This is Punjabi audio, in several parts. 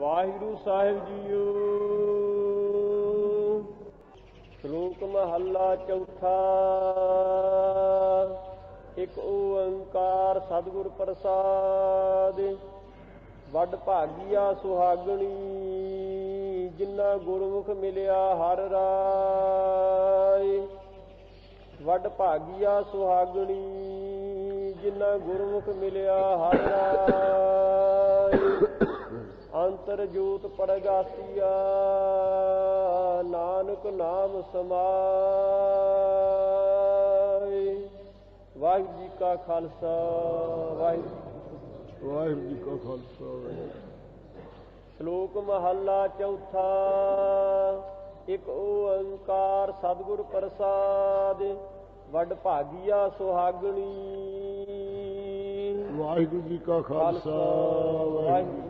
ਵਾਹਿਗੁਰੂ ਸਾਹਿਬ ਜੀਓ। ਸ਼ਲੋਕ ਮਹੱਲਾ ਚੌਥਾ। ਇੱਕ ਓੰਕਾਰ ਸਤਿਗੁਰ ਪ੍ਰਸਾਦਿ। ਵੱਡ ਭਾਗੀਆ ਸੁਹਾਗਣੀ, ਜਿਨ੍ਹਾਂ ਗੁਰਮੁਖ ਮਿਲਿਆ ਹਰਿ ਰਾਇ। ਵੱਡ ਭਾਗੀਆ ਸੁਹਾਗਣੀ, ਜਿਨ੍ਹਾਂ ਗੁਰਮੁਖ ਮਿਲਿਆ ਹਰਿ ਰਾਇ। ਅੰਤਰ ਜੋਤ ਪਰਗਾਸੀਆ, ਨਾਨਕ ਨਾਮ ਸਮਾਇ। ਵਾਹਿਗੁਰੂ ਜੀ ਕਾ ਖਾਲਸਾ, ਵਾਹਿਗੁਰੂ ਜੀ ਕਾ ਖਾਲਸਾ। ਸ਼ਲੋਕ ਮਹੱਲਾ ਚੌਥਾ। ਇੱਕ ਓੰਕਾਰ ਸਤਿਗੁਰ ਪ੍ਰਸਾਦਿ। ਵੱਡ ਭਾਗੀਆ ਸੁਹਾਗਣੀ। ਵਾਹਿਗੁਰੂ ਜੀ ਕਾ ਖਾਲਸਾ, ਵਾਹਿਗੁਰੂ।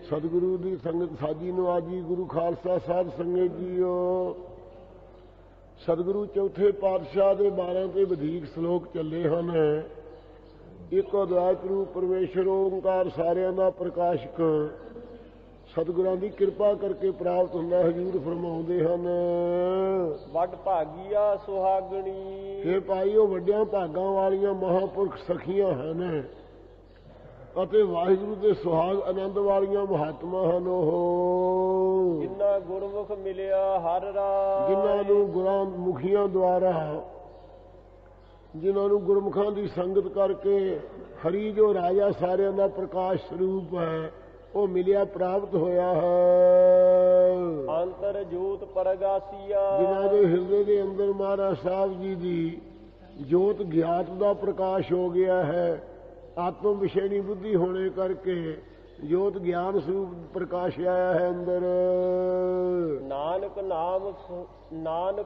ਸਤਿਗੁਰੂ ਦੀ ਸੰਗਤ ਸਾਜੀ ਨਵਾਜੀ। ਗੁਰੂ ਖਾਲਸਾ ਸਾਧ ਸੰਗਤ ਜੀਓ। ਸਤਿਗੁਰੂ ਚੌਥੇ ਪਾਤਸ਼ਾਹ ਦੇ 12 ਤੇ ਵਧੇਕ ਸ਼ਲੋਕ ਚੱਲੇ ਹਨ। ਇੱਕ ਅਦਵੈਤ ਰੂਪ ਪਰਮੇਸ਼ਰ ਓੰਕਾਰ ਸਾਰਿਆਂ ਦਾ ਪ੍ਰਕਾਸ਼ਕ ਸਤਿਗੁਰਾਂ ਦੀ ਕਿਰਪਾ ਕਰਕੇ ਪ੍ਰਾਪਤ ਹੁੰਦਾ। ਹਜ਼ੂਰ ਫਰਮਾਉਂਦੇ ਹਨ, ਵੱਡ ਭਾਗੀਆ ਸੁਹਾਗਣੀ। ਇਹ ਭਾਈ ਉਹ ਵੱਡਿਆਂ ਭਾਗਾਂ ਵਾਲੀਆਂ ਮਹਾਂਪੁਰਖ ਸਖੀਆਂ ਹਨ ਅਤੇ ਵਾਹਿਗੁਰੂ ਦੇ ਸੁਹਾਗ ਆਨੰਦ ਵਾਲੀਆਂ ਮਹਾਤਮਾ ਹਨ। ਉਹ ਜਿਨ੍ਹਾਂ ਗੁਰਮੁਖ ਮਿਲਿਆ ਹਰਿ ਰਾਇ। ਜਿਨ੍ਹਾਂ ਨੂੰ ਗੁਰਾਂ ਮੁਖੀਆਂ ਦੁਆਰਾ, ਜਿਨ੍ਹਾਂ ਨੂੰ ਗੁਰਮੁਖਾਂ ਦੀ ਸੰਗਤ ਕਰਕੇ ਹਰੀ ਜੋ ਰਾਜਾ ਸਾਰਿਆਂ ਦਾ ਪ੍ਰਕਾਸ਼ ਸਰੂਪ ਹੈ, ਉਹ ਮਿਲਿਆ ਪ੍ਰਾਪਤ ਹੋਇਆ ਹੈ। ਅੰਤਰ ਜੋਤ ਪਰਗਾਸੀਆ, ਜਿਨ੍ਹਾਂ ਦੇ ਹਿਰਦੇ ਦੇ ਅੰਦਰ ਮਹਾਰਾਜ ਸਾਹਿਬ ਜੀ ਦੀ ਜੋਤ ਗਿਆਤ ਦਾ ਪ੍ਰਕਾਸ਼ ਹੋ ਗਿਆ ਹੈ। ਆਤਮ ਵਿਸ਼ੇਣੀ ਬੁੱਧੀ ਹੋਣੇ ਕਰਕੇ ਜੋਤ ਗਿਆਨ ਸਰੂਪ ਪ੍ਰਕਾਸ਼ ਆਇਆ ਹੈ ਅੰਦਰ। ਨਾਨਕ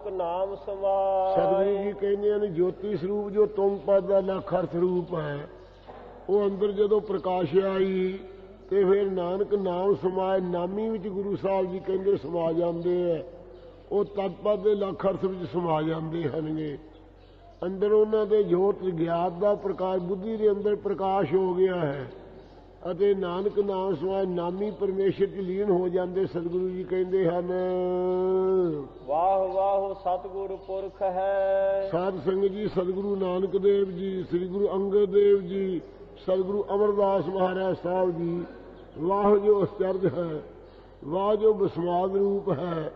ਨਾਮ ਸਮਾਇ। ਸਤਿਗੁਰੂ ਜੀ ਕਹਿੰਦੇ ਹਨ, ਜੋਤੀ ਸਰੂਪ ਜੋ ਤੁਮ ਪਦ ਦਾ ਲੱਖਰ ਸਰੂਪ ਹੈ, ਉਹ ਅੰਦਰ ਜਦੋਂ ਪ੍ਰਕਾਸ਼ ਆਈ ਤੇ ਫਿਰ ਨਾਨਕ ਨਾਮ ਸਮਾਇ। ਨਾਮੀ ਵਿੱਚ ਗੁਰੂ ਸਾਹਿਬ ਜੀ ਕਹਿੰਦੇ ਸਮਾ ਜਾਂਦੇ ਹੈ। ਉਹ ਤਤਪਦ ਦੇ ਲੱਖ ਅਰਥ ਵਿੱਚ ਸਮਾ ਜਾਂਦੇ ਹਨਗੇ। ਅੰਦਰ ਉਹਨਾਂ ਦੇ ਜੋਤ ਗਿਆਤ ਦਾ ਪ੍ਰਕਾਸ਼, ਬੁੱਧੀ ਦੇ ਅੰਦਰ ਪ੍ਰਕਾਸ਼ ਹੋ ਗਿਆ ਹੈ ਅਤੇ ਨਾਨਕ ਨਾਮ ਸਮਾਇ ਨਾਮੀ ਪਰਮੇਸ਼ਰ ਚ ਲੀਨ ਹੋ ਜਾਂਦੇ। ਸਤਿਗੁਰੂ ਜੀ ਕਹਿੰਦੇ ਹਨ, ਵਾਹ ਵਾਹ ਸਤਿਗੁਰ ਪੁਰਖ ਹੈ। ਸਾਧ ਸੰਗਤ ਜੀ, ਸਤਿਗੁਰੂ ਨਾਨਕ ਦੇਵ ਜੀ, ਸ੍ਰੀ ਗੁਰੂ ਅੰਗਦ ਦੇਵ ਜੀ, ਸਤਿਗੁਰੂ ਅਮਰਦਾਸ ਮਹਾਰਾਜ ਸਾਹਿਬ ਜੀ। ਵਾਹ ਜੋ ਅਚਰਜ ਹੈ, ਵਾਹ ਜੋ ਬਸਮਾਦ ਰੂਪ ਹੈ,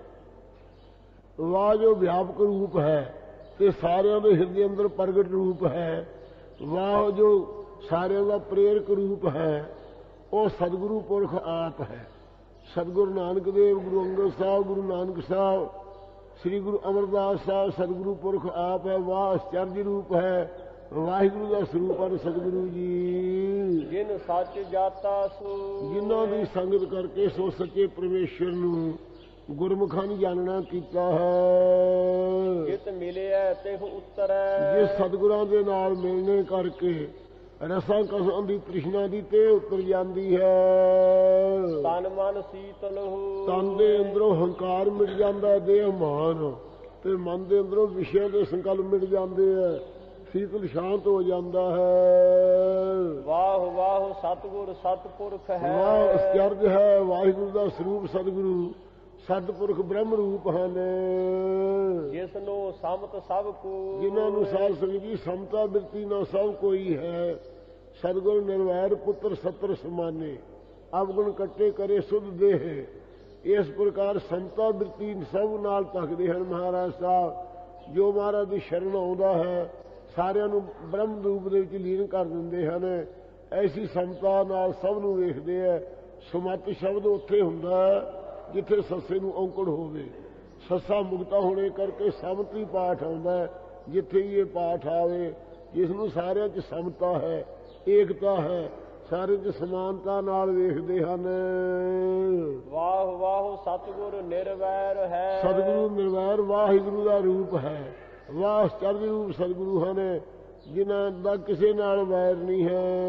ਵਾਹ ਜੋ ਵਿਆਪਕ ਰੂਪ ਹੈ ਤੇ ਸਾਰਿਆਂ ਦੇ ਹਿਰਦੇ ਅੰਦਰ ਪ੍ਰਗਟ ਰੂਪ ਹੈ। ਵਾਹ ਜੋ ਸਾਰਿਆਂ ਦਾ ਪ੍ਰੇਰਕ ਰੂਪ ਹੈ, ਉਹ ਸਤਿਗੁਰੂ ਪੁਰਖ ਆਪ ਹੈ। ਸਤਿਗੁਰੂ ਨਾਨਕ ਦੇਵ, ਗੁਰੂ ਅੰਗਦ ਸਾਹਿਬ, ਗੁਰੂ ਨਾਨਕ ਸਾਹਿਬ, ਸ੍ਰੀ ਗੁਰੂ ਅਮਰਦਾਸ ਸਾਹਿਬ, ਸਤਿਗੁਰੂ ਪੁਰਖ ਆਪ ਹੈ। ਵਾਹ ਅਚਰਜ ਰੂਪ ਹੈ, ਵਾਹਿਗੁਰੂ ਦਾ ਸਰੂਪ ਹੈ ਸਤਿਗੁਰੂ ਜੀ। ਜਿਨ ਸੱਚ ਜਾਤਾ ਸੋ, ਜਿਨ੍ਹਾਂ ਦੀ ਸੰਗਤ ਕਰਕੇ ਸੋ ਸੱਚੇ ਪਰਮੇਸ਼ਰ ਨੂੰ ਗੁਰਮੁਖਾਂ ਨੇ ਜਾਣਨਾ ਕੀਤਾ ਹੈ। ਜਿਤ ਮਿਲਿਆ ਤਿਹ ਉਤਰੈ। ਜਿਸ ਸਤਿਗੁਰਾਂ ਦੇ ਨਾਲ ਮਿਲਣੇ ਕਰਕੇ ਰਸਾਂ ਕਸਾਂ ਦੀ ਤ੍ਰਿਸ਼ਨਾ ਦੀ ਤੇ ਉਤਰ ਜਾਂਦੀ ਹੈ। ਤਨ ਮਨ ਸੀਤਲ ਹੋ, ਤਨ ਦੇ ਅੰਦਰੋਂ ਹੰਕਾਰ ਮਿਟ ਜਾਂਦਾ, ਦੇਹ ਮਾਨ, ਤੇ ਮਨ ਦੇ ਅੰਦਰੋਂ ਵਿਸ਼ਿਆਂ ਦੇ ਸੰਕਲਪ ਮਿਟ ਜਾਂਦੇ ਹੈ। ਸੀਤਲ ਸ਼ਾਂਤ ਹੋ ਜਾਂਦਾ ਹੈ। ਵਾਹ ਵਾਹ ਸਤਿਗੁਰ ਸਤਿਪੁਰਖ ਹੈ। ਵਾਹ ਅਚਰਜ ਹੈ, ਵਾਹਿਗੁਰੂ ਦਾ ਸਰੂਪ ਸਤਿਗੁਰੂ ਸਤਿਪੁਰਖ ਬ੍ਰਹਮ ਰੂਪ ਹਨ। ਜਿਸ ਨੂੰ ਸਮਤ ਸਭ ਕੋ, ਜਿਨ੍ਹਾਂ ਨੂੰ ਸਾਧ ਸੰਗਤ ਜੀ ਸਮਤਾ ਬਿਰਤੀ ਨਾਲ ਸਭ ਕੋਈ ਹੈ। ਸਤਿਗੁਰ ਨਿਰਵੈਰ ਪੁੱਤਰ ਸਤਰ ਸਮਾਨੇ, ਅਵਗੁਣ ਕੱਟੇ ਕਰੇ ਸੁਧ ਦੇਹ। ਇਸ ਪ੍ਰਕਾਰ ਸਮਤਾ ਬਿਰਤੀ ਸਭ ਨਾਲ ਤੱਕਦੇ ਹਨ ਮਹਾਰਾਜ ਸਾਹਿਬ। ਜੋ ਮਹਾਰਾਜ ਦੀ ਸ਼ਰਨ ਆਉਂਦਾ ਹੈ, ਸਾਰਿਆਂ ਨੂੰ ਬ੍ਰਹਮ ਰੂਪ ਦੇ ਵਿੱਚ ਲੀਨ ਕਰ ਦਿੰਦੇ ਹਨ। ਐਸੀ ਸਮਤਾ ਨਾਲ ਸਭ ਨੂੰ ਵੇਖਦੇ ਹੈ। ਸਮਤ ਸ਼ਬਦ ਉੱਥੇ ਹੁੰਦਾ ਜਿੱਥੇ ਸੱਸੇ ਨੂੰ ਔਂਕੜ ਹੋਵੇ। ਸੱਸਾ ਮੁਕਤਾ ਹੋਣੇ ਕਰਕੇ ਸਮਤੀ ਪਾਠ ਆਉਂਦਾ। ਜਿੱਥੇ ਹੀ ਇਹ ਪਾਠ ਆਵੇ, ਜਿਸ ਨੂੰ ਸਾਰਿਆਂ 'ਚ ਸਮਤਾ ਹੈ, ਏਕਤਾ ਹੈ, ਸਾਰੇ 'ਚ ਸਮਾਨਤਾ ਨਾਲ ਵੇਖਦੇ ਹਨ। ਵਾਹ ਵਾਹ ਸਤਿਗੁਰ ਨਿਰਵੈਰ ਹੈ। ਸਤਿਗੁਰੂ ਨਿਰਵੈਰ ਵਾਹਿਗੁਰੂ ਦਾ ਰੂਪ ਹੈ। ਵਾਹ ਅਚਰਜ ਰੂਪ ਸਤਿਗੁਰੂ ਹਨ, ਜਿਨ੍ਹਾਂ ਦਾ ਕਿਸੇ ਨਾਲ ਵੈਰ ਨਹੀਂ ਹੈ।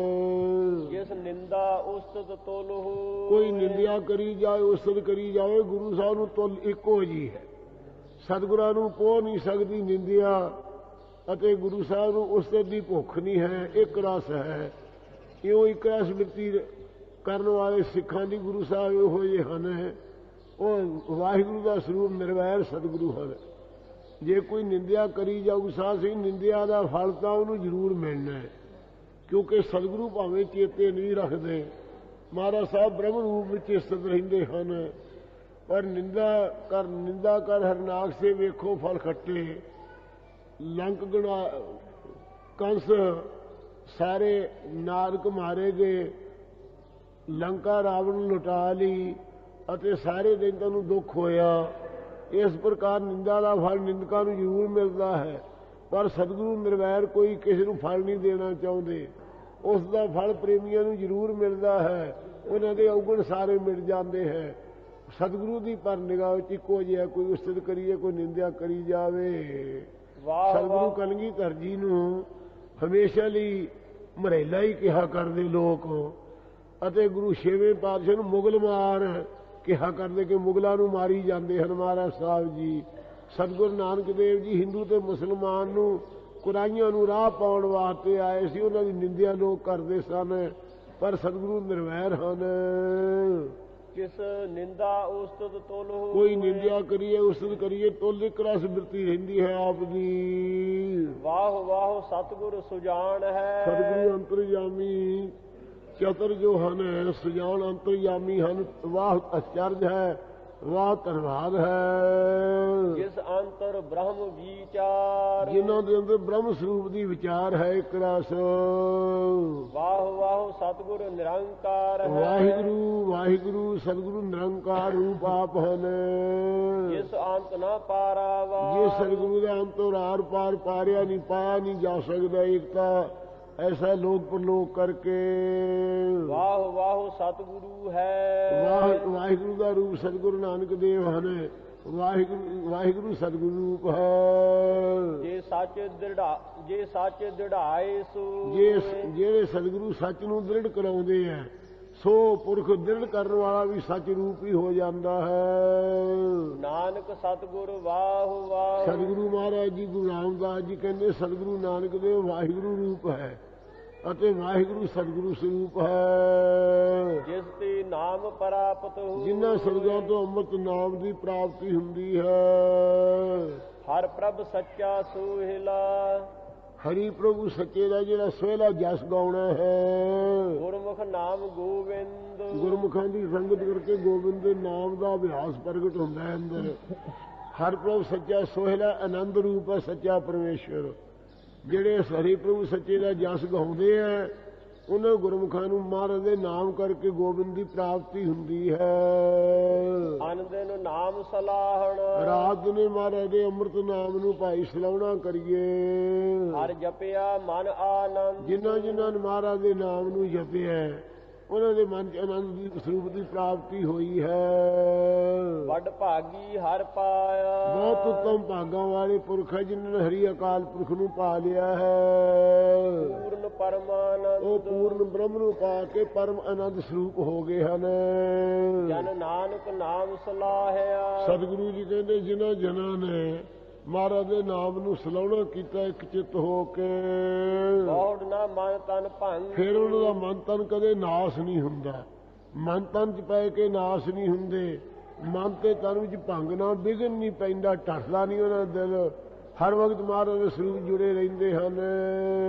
ਜਿਸ ਨਿੰਦਾ ਉਸਤਤ ਤੁਲ ਹੋ, ਕੋਈ ਨਿੰਦਿਆ ਕਰੀ ਜਾਏ, ਉਸਤਤ ਕਰੀ ਜਾਵੇ, ਗੁਰੂ ਸਾਹਿਬ ਨੂੰ ਤੁਲ ਇੱਕੋ ਜੀ ਹੈ। ਸਤਿਗੁਰਾਂ ਨੂੰ ਪੋਹ ਨਹੀਂ ਸਕਦੀ ਨਿੰਦਿਆ ਅਤੇ ਗੁਰੂ ਸਾਹਿਬ ਨੂੰ ਉਸਤਤ ਦੀ ਭੁੱਖ ਨਹੀਂ ਹੈ। ਇੱਕ ਰਸ ਹੈ। ਇਉਂ ਇੱਕ ਰਸ ਮਿੱਤੀ ਕਰਨ ਵਾਲੇ ਸਿੱਖਾਂ ਦੀ ਗੁਰੂ ਸਾਹਿਬ ਇਹੋ ਜਿਹੇ ਹਨ, ਉਹ ਵਾਹਿਗੁਰੂ ਦਾ ਸਰੂਪ ਨਿਰਵੈਰ ਸਤਿਗੁਰੂ ਹਨ। ਜੇ ਕੋਈ ਨਿੰਦਿਆ ਕਰੀ ਜਾਊ ਸਾਧ ਸਿੰਘ, ਨਿੰਦਿਆ ਦਾ ਫਲ ਤਾਂ ਉਹਨੂੰ ਜ਼ਰੂਰ ਮਿਲਣਾ ਹੈ, ਕਿਉਂਕਿ ਸਤਿਗੁਰੂ ਭਾਵੇਂ ਚੇਤੇ ਨਹੀਂ ਰੱਖਦੇ, ਮਹਾਰਾਜ ਸਾਹਿਬ ਬ੍ਰਹਮ ਰੂਪ ਵਿੱਚ ਸਥਿਤ ਰਹਿੰਦੇ ਹਨ, ਪਰ ਨਿੰਦਾ ਕਰ ਹਰਨਾਕ ਸੇ ਵੇਖੋ ਫਲ ਖੱਟੇ। ਲੰਕ ਗਣਾ ਕੰਸ ਸਾਰੇ ਨਾਰਕ ਮਾਰੇ ਗਏ, ਲੰਕਾ ਰਾਵਣ ਲੁਟਾ ਲਈ ਅਤੇ ਸਾਰੇ ਦੈਂਤਾਂ ਨੂੰ ਦੁੱਖ ਹੋਇਆ। ਇਸ ਪ੍ਰਕਾਰ ਨਿੰਦਾ ਦਾ ਫਲ ਨਿੰਦਕਾਂ ਨੂੰ ਜ਼ਰੂਰ ਮਿਲਦਾ ਹੈ, ਪਰ ਸਤਿਗੁਰੂ ਨਿਰਵੈਰ ਕੋਈ ਕਿਸੇ ਨੂੰ ਫਲ ਨਹੀਂ ਦੇਣਾ ਚਾਹੁੰਦੇ। ਉਸ ਦਾ ਫਲ ਪ੍ਰੇਮੀਆਂ ਨੂੰ ਜ਼ਰੂਰ ਮਿਲਦਾ ਹੈ, ਉਹਨਾਂ ਦੇ ਔਗਣ ਸਾਰੇ ਮਿਟ ਜਾਂਦੇ ਹੈ। ਸਤਿਗੁਰੂ ਦੀ ਪਰ ਨਿਗਾਹ ਵਿੱਚ ਇੱਕੋ ਜਿਹਾ, ਕੋਈ ਉਸਤਤ ਕਰੀਏ ਕੋਈ ਨਿੰਦਿਆ ਕਰੀ ਜਾਵੇ। ਸਤਿਗੁਰੂ ਕਲਗੀਧਰ ਜੀ ਨੂੰ ਹਮੇਸ਼ਾ ਲਈ ਮਰੇਲਾ ਹੀ ਕਿਹਾ ਕਰਦੇ ਲੋਕ, ਅਤੇ ਗੁਰੂ ਛੇਵੇਂ ਪਾਤਸ਼ਾਹ ਨੂੰ ਮੁਗਲ ਮਾਰ ਕਿਹਾ ਕਰਦੇ ਕਿ ਮੁਗਲਾਂ ਨੂੰ ਮਾਰੀ ਜਾਂਦੇ ਹਨ ਮਹਾਰਾਜ ਸਾਹਿਬ ਜੀ। ਸਤਿਗੁਰੂ ਨਾਨਕ ਦੇਵ ਜੀ ਹਿੰਦੂ ਤੇ ਮੁਸਲਮਾਨ ਨੂੰ ਕੁਰਾਈਆਂ ਨੂੰ ਰਾਹ ਪਾਉਣ ਵਾਸਤੇ ਆਏ ਸੀ, ਉਹਨਾਂ ਦੀ ਨਿੰਦਿਆ ਲੋਕ ਕਰਦੇ ਸਨ, ਪਰ ਸਤਿਗੁਰੂ ਨਿਰਵੈਰ ਹਨ। ਕਿਸ ਨਿੰਦਾ ਉਸਤਤ ਤੁਲ ਹੋਏ, ਕੋਈ ਨਿੰਦਿਆ ਕਰੀਏ ਉਸਤਤ ਕਰੀਏ ਤੁਲ ਇੱਕ ਰਸ ਬਿਰਤੀ ਰਹਿੰਦੀ ਹੈ ਆਪ ਦੀ। ਵਾਹ ਵਾਹ ਸਤਿਗੁਰ ਸੁਜਾਨ ਹੈ, ਸਤਿਗੁਰੂ ਅੰਤਰਜਾਮੀ ਚਤੁਰ ਜੋ ਹਨ, ਸੁਜਾਨ ਅੰਤਰਜਾਮੀ ਹਨ। ਵਾਹ ਅਚਰਜ ਹੈ, ਵਾਹ ਧੰਨਵਾਦ ਹੈ। ਜਿਸ ਅੰਤਰ ਬ੍ਰਹਮ ਵਿਚਾਰ, ਜਿਨ੍ਹਾਂ ਦੇ ਅੰਦਰ ਬ੍ਰਹਮ ਸਰੂਪ ਦੀ ਵਿਚਾਰ ਹੈ ਇੱਕ ਰਸ। ਵਾਹ ਵਾਹ ਸਤਿਗੁਰ ਨਿਰੰਕਾਰ ਹੈ, ਵਾਹਿਗੁਰੂ ਵਾਹਿਗੁਰੂ ਸਤਿਗੁਰੂ ਨਿਰੰਕਾਰ ਰੂਪ ਆਪ ਹਨ। ਜਿਸ ਅੰਤ ਨਾ ਪਾਰਾਵਾ, ਜੇ ਸਤਿਗੁਰੂ ਦਾ ਅੰਤਰ ਆਰ ਪਾਰ ਪਾਰਿਆ ਨਹੀਂ, ਪਾਇਆ ਨਹੀਂ ਜਾ ਸਕਦਾ ਏਕਤਾ, ਐਸਾ ਲੋਕ ਪਰਲੋਕ ਕਰਕੇ। ਵਾਹ ਵਾਹ ਸਤਿਗੁਰੂ ਹੈ, ਵਾਹਿਗੁਰੂ ਦਾ ਰੂਪ ਸਤਿਗੁਰੂ ਨਾਨਕ ਦੇਵ ਹਨ। ਵਾਹਿਗੁਰੂ ਸਤਿਗੁਰੂ ਰੂਪ ਹੈ। ਜੇ ਸੱਚ ਦ੍ਰਿੜਾਏ ਸੋ, ਜਿਹੜੇ ਸਤਿਗੁਰੂ ਸੱਚ ਨੂੰ ਦ੍ਰਿੜ ਕਰਾਉਂਦੇ ਆ, ਸੋ ਪੁਰਖ ਦ੍ਰਿੜ ਕਰਨ ਵਾਲਾ ਵੀ ਸੱਚ ਰੂਪ ਹੀ ਹੋ ਜਾਂਦਾ ਹੈ। ਨਾਨਕ ਸਤਿਗੁਰ ਵਾਹ ਵਾਹ, ਸਤਿਗੁਰੂ ਮਹਾਰਾਜ ਜੀ ਗੁਰੂ ਰਾਮਦਾਸ ਜੀ ਕਹਿੰਦੇ ਸਤਿਗੁਰੂ ਨਾਨਕ ਦੇਵ ਵਾਹਿਗੁਰੂ ਰੂਪ ਹੈ ਅਤੇ ਵਾਹਿਗੁਰੂ ਸਤਿਗੁਰੂ ਸਰੂਪ ਹੈ। ਜਿਸ ਤੇ ਨਾਮ ਪ੍ਰਾਪਤ ਹੋ, ਜਿਨ੍ਹਾਂ ਸਤਿਗੁਰਾਂ ਤੋਂ ਅੰਮ੍ਰਿਤ ਨਾਮ ਦੀ ਪ੍ਰਾਪਤੀ ਹੁੰਦੀ ਹੈ। ਹਰ ਪ੍ਰਭ ਸੱਚਾ ਸੋਹਿਲਾ, ਹਰੀ ਪ੍ਰਭੂ ਸੱਚੇ ਦਾ ਜਿਹੜਾ ਸੋਹਿਲਾ ਜਸ ਗਾਉਣਾ ਹੈ। ਗੁਰਮੁਖ ਨਾਮ ਗੋਬਿੰਦ, ਗੁਰਮੁਖਾਂ ਦੀ ਸੰਗਤ ਕਰਕੇ ਗੋਬਿੰਦ ਦੇ ਨਾਮ ਦਾ ਅਭਿਆਸ ਪ੍ਰਗਟ ਹੁੰਦਾ ਹੈ ਅੰਦਰ। ਹਰ ਪ੍ਰਭੂ ਸੱਚਾ ਸੋਹਿਲਾ ਆਨੰਦ ਰੂਪ ਹੈ ਸੱਚਾ ਪਰਮੇਸ਼ਰ। ਜਿਹੜੇ ਹਰੀ ਪ੍ਰਭੂ ਸੱਚੇ ਦਾ ਜਸ ਗਾਉਂਦੇ ਆ, ਉਹਨਾਂ ਗੁਰਮੁਖਾਂ ਨੂੰ ਮਹਾਰਾਜ ਦੇ ਨਾਮ ਕਰਕੇ ਗੋਬਿੰਦ ਦੀ ਪ੍ਰਾਪਤੀ ਹੁੰਦੀ ਹੈ। ਅਨ ਦਿਨ ਨਾਮ ਸਲਾਹਣ, ਰਾਤ ਨੇ ਮਹਾਰਾਜ ਦੇ ਅੰਮ੍ਰਿਤ ਨਾਮ ਨੂੰ ਭਾਈ ਸਲਾਹੁਣਾ ਕਰੀਏ। ਹਰ ਜਪਿਆ ਮਨ ਆਨੰਦ, ਜਿਨ੍ਹਾਂ ਨੇ ਮਹਾਰਾਜ ਦੇ ਨਾਮ ਨੂੰ ਜਪਿਆ, ਉਹਨਾਂ ਦੇ ਮਨ 'ਚ ਆਨੰਦ ਦੀ ਸਰੂਪ ਦੀ ਪ੍ਰਾਪਤੀ ਹੋਈ ਹੈ। ਵੱਡ ਭਾਗੀ ਹਰ ਪਾਇਆ, ਬਹੁਤ ਉੱਤਮ ਭਾਗਾਂ ਵਾਲੇ ਪੁਰਖ ਹੈ ਜਿਨ੍ਹਾਂ ਨੇ ਹਰੀ ਅਕਾਲ ਪੁਰਖ ਨੂੰ ਪਾ ਲਿਆ ਹੈ। ਪੂਰਨ ਪਰਮਾਨੰਦ, ਉਹ ਪੂਰਨ ਬ੍ਰਹਮ ਨੂੰ ਪਾ ਕੇ ਪਰਮ ਆਨੰਦ ਸਰੂਪ ਹੋ ਗਏ ਹਨ। ਜਨ ਨਾਨਕ ਨਾਮ ਸਲਾਹਿਆ, ਸਤਿਗੁਰੂ ਜੀ ਕਹਿੰਦੇ ਜਿਨ੍ਹਾਂ ਜਨਾਂ ਨੇ ਮਹਾਰਾਜ ਦੇ ਨਾਮ ਨੂੰ ਸਲਾਹੁਣਾ ਕੀਤਾ ਇੱਕ ਚਿੱਤ ਹੋ ਕੇ, ਬੌੜ ਨਾ ਮਨ ਤਨ ਭੰਗ, ਫਿਰ ਉਹਨਾਂ ਦਾ ਮਨ ਤਨ ਕਦੇ ਨਾਸ ਨਹੀਂ ਹੁੰਦਾ। ਮਨ ਤਨ 'ਚ ਪੈ ਕੇ ਨਾਸ ਨਹੀਂ ਹੁੰਦੇ। ਮਨ ਤੇ ਤਨ ਵਿੱਚ ਭੰਗ ਨਾ ਵਿਘਨ ਨਹੀਂ ਪੈਂਦਾ, ਢੱਠਦਾ ਨਹੀਂ ਉਹਨਾਂ ਦਾ ਦਿਲ। ਹਰ ਵਕਤ ਮਹਾਰਾਜ ਦੇ ਸਰੂਪ ਜੁੜੇ ਰਹਿੰਦੇ ਹਨ।